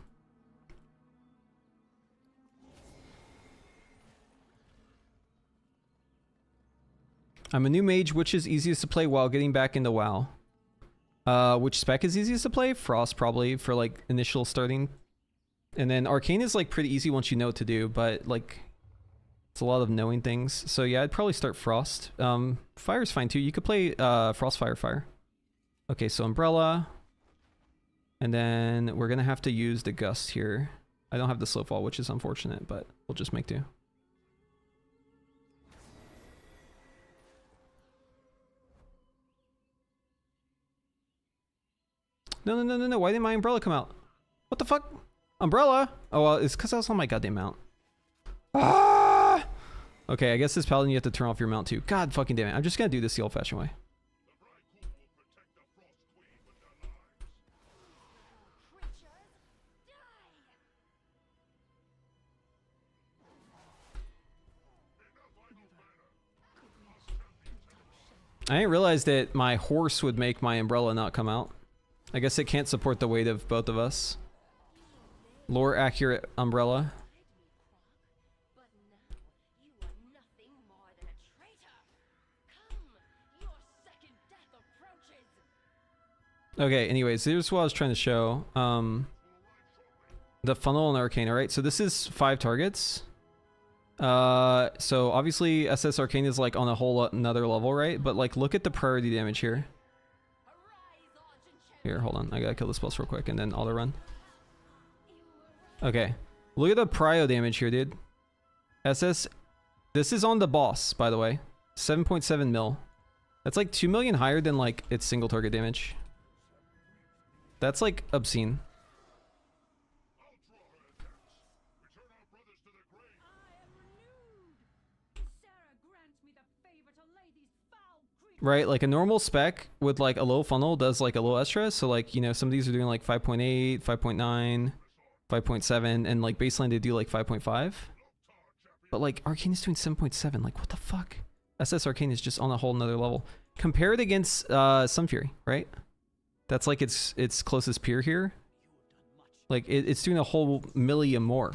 I'm a new mage. Which is easiest to play while getting back into WoW? Which spec is easiest to play? Frost probably for like initial starting. And then Arcane is like pretty easy once you know what to do, but like it's a lot of knowing things. So yeah, I'd probably start Frost. Fire's fine too. You could play Frost, Fire, Fire. Okay, so Umbrella. And then we're gonna have to use the Gust here. I don't have the Slow Fall, which is unfortunate, but we'll just make do. No, no, no, no, no. Why didn't my umbrella come out? What the fuck? Umbrella? Oh, well, it's because I was on my goddamn mount. Ah! Okay, I guess this paladin you have to turn off your mount too. God fucking damn it. I'm just going to do this the old-fashioned way. I didn't realize that my horse would make my umbrella not come out. I guess it can't support the weight of both of us. Lore accurate umbrella. Okay, anyways, here's what I was trying to show. The funnel and arcane, alright? So this is 5 targets. So obviously SS Arcane is like on a whole another level, right? But like look at the priority damage here. Here, hold on. I gotta kill this boss real quick and then auto run. Okay. Look at the prio damage here, dude. SS. This is on the boss, by the way. 7.7 mil. That's like 2 million higher than like its single target damage. That's like obscene. Right, like a normal spec with like a low funnel does like a low extra, so like, you know, some of these are doing like 5.8, 5.9. 5.7, and like baseline they do like 5.5. But like Arcane is doing 7.7. Like what the fuck? SS Arcane is just on a whole nother level. Compare it against Sun Fury, right? That's like its closest peer here. Like it's doing a whole million more.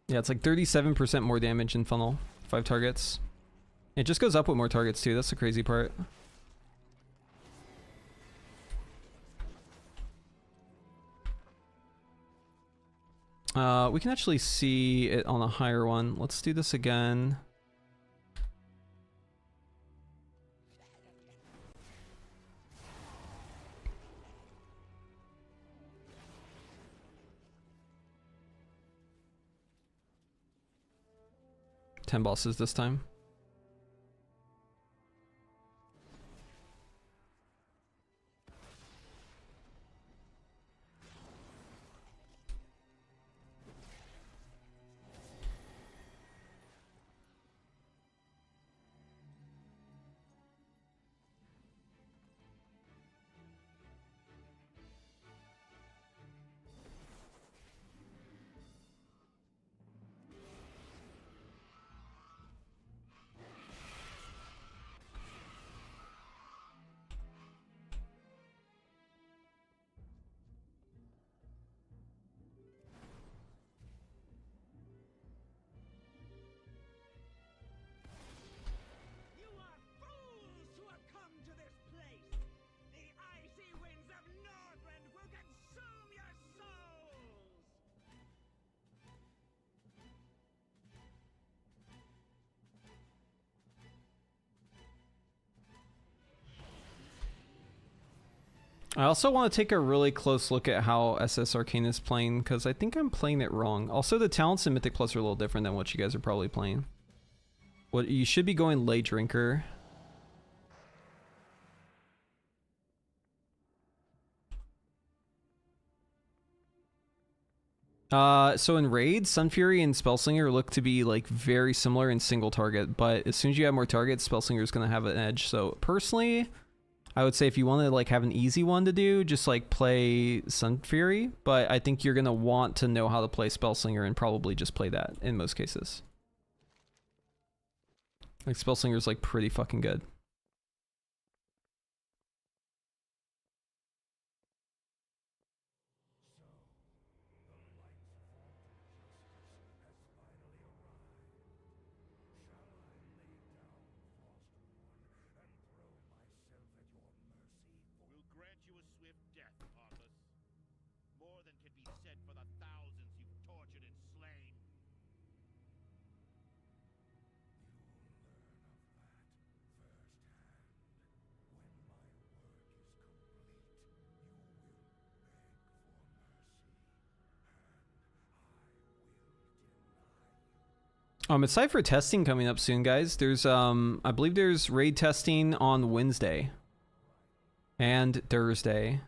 Yeah, it's like 37% more damage in funnel. 5 targets. It just goes up with more targets too. That's the crazy part. We can actually see it on a higher one. Let's do this again. Ten bosses this time. I also want to take a really close look at how SS Arcane is playing, because I think I'm playing it wrong. Also, the talents in Mythic Plus are a little different than what you guys are probably playing. What you should be going Lay Drinker. So in Raid, Sun Fury and Spellslinger look to be like very similar in single target, but as soon as you have more targets, Spellslinger is going to have an edge. So personally, I would say if you want to like have an easy one to do, just like play Sun Fury, but I think you're going to want to know how to play Spellslinger and probably just play that in most cases. Like Spellslinger is like pretty fucking good. It's time for testing coming up soon, guys. There's I believe there's raid testing on Wednesday and Thursday.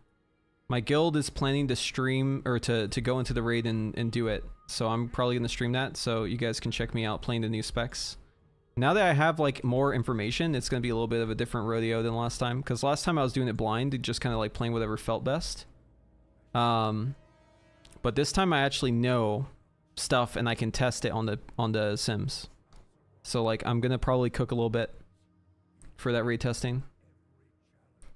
My guild is planning to stream or to go into the raid and do it. So I'm probably gonna stream that, so you guys can check me out playing the new specs. Now that I have like more information, it's gonna be a little bit of a different rodeo than last time, because last time I was doing it blind, just kind of like playing whatever felt best. But this time I actually know stuff and I can test it on the Sims. So like I'm gonna probably cook a little bit for that raid testing.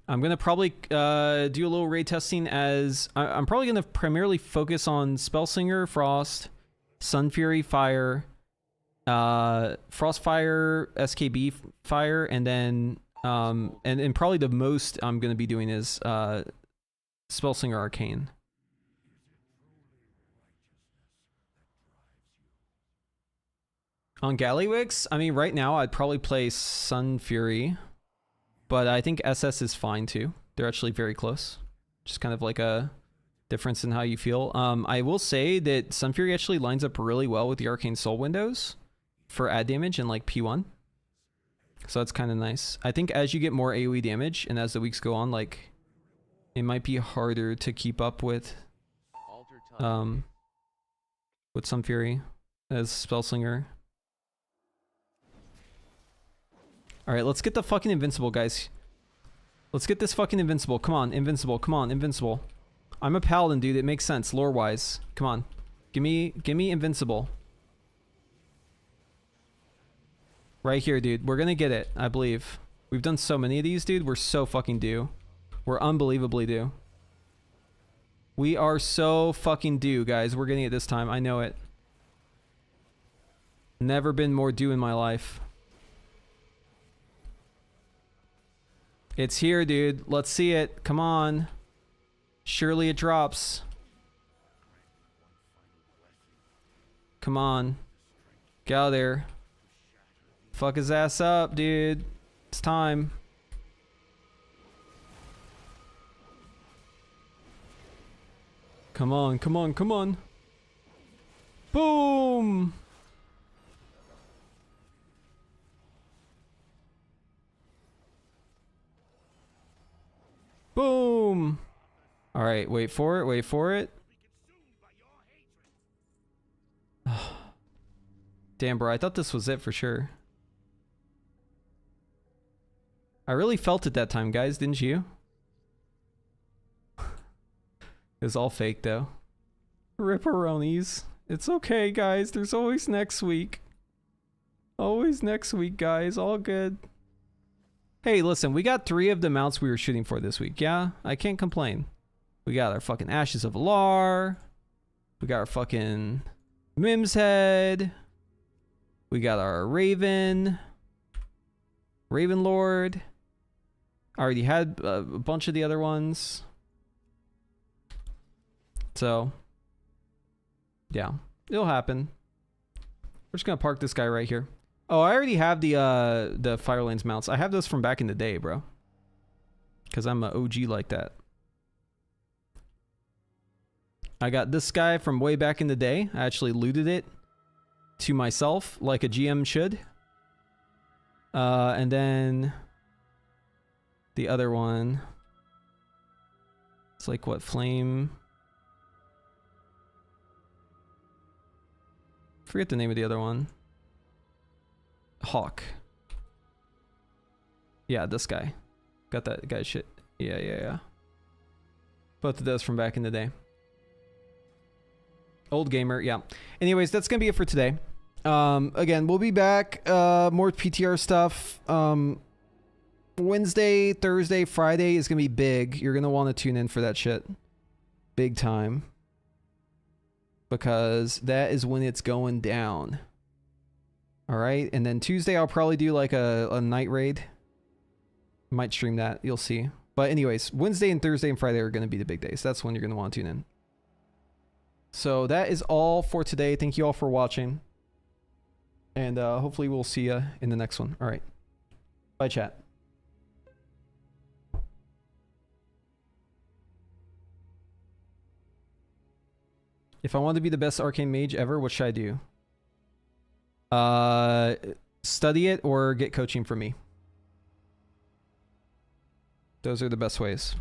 I'm gonna probably do a little raid testing as I'm probably gonna primarily focus on Spellslinger, Frost, Sun Fury, Fire, Frostfire, SKB, Fire, and then and probably the most I'm gonna be doing is Spellslinger Arcane. On Gallywix, I mean, right now I'd probably play Sun Fury, but I think SS is fine too. They're actually very close. Just kind of like a difference in how you feel. I will say that Sunfury actually lines up really well with the Arcane Soul windows for add damage in like P1. So that's kind of nice. I think as you get more AoE damage and as the weeks go on, like it might be harder to keep up with Sunfury as Spellslinger. Alright, let's get the fucking Invincible, guys. Let's get this fucking Invincible. Come on, Invincible. Come on, Invincible. I'm a Paladin, dude. It makes sense, lore-wise. Come on. Give me Invincible. Right here, dude. We're gonna get it, I believe. We've done so many of these, dude. We're so fucking due. We're unbelievably due. We are so fucking due, guys. We're getting it this time. I know it. Never been more due in my life. It's here, dude. Let's see it. Come on. Surely it drops. Come on. Get out of there. Fuck his ass up, dude. It's time. Come on, come on, come on. Boom! Boom! Alright, wait for it, wait for it. Damn, bro, I thought this was it for sure. I really felt it that time, guys, didn't you? It was all fake, though. Ripperonis. It's okay, guys. There's always next week. Always next week, guys. All good. Hey, listen, we got 3 of the mounts we were shooting for this week, yeah? I can't complain. We got our fucking Ashes of Alar. We got our fucking Mim's Head. We got our Raven. Raven Lord. I already had a bunch of the other ones. So, yeah, it'll happen. We're just gonna park this guy right here. Oh, I already have the Firelanes mounts. I have those from back in the day, bro. Because I'm an OG like that. I got this guy from way back in the day. I actually looted it to myself, like a GM should. And then the other one. It's like what, Flame? Forget the name of the other one. Hawk. Yeah, this guy. Got that guy's shit. Yeah. Both of those from back in the day. Old gamer, yeah. Anyways, that's gonna be it for today. Again, we'll be back. More PTR stuff. Wednesday, Thursday, Friday is gonna be big. You're gonna want to tune in for that shit. Big time. Because that is when it's going down. Alright, and then Tuesday I'll probably do like a night raid. Might stream that, you'll see. But anyways, Wednesday and Thursday and Friday are going to be the big days. That's when you're going to want to tune in. So that is all for today. Thank you all for watching. And hopefully we'll see you in the next one. Alright. Bye, chat. If I want to be the best arcane mage ever, what should I do? Study it or get coaching from me. Those are the best ways.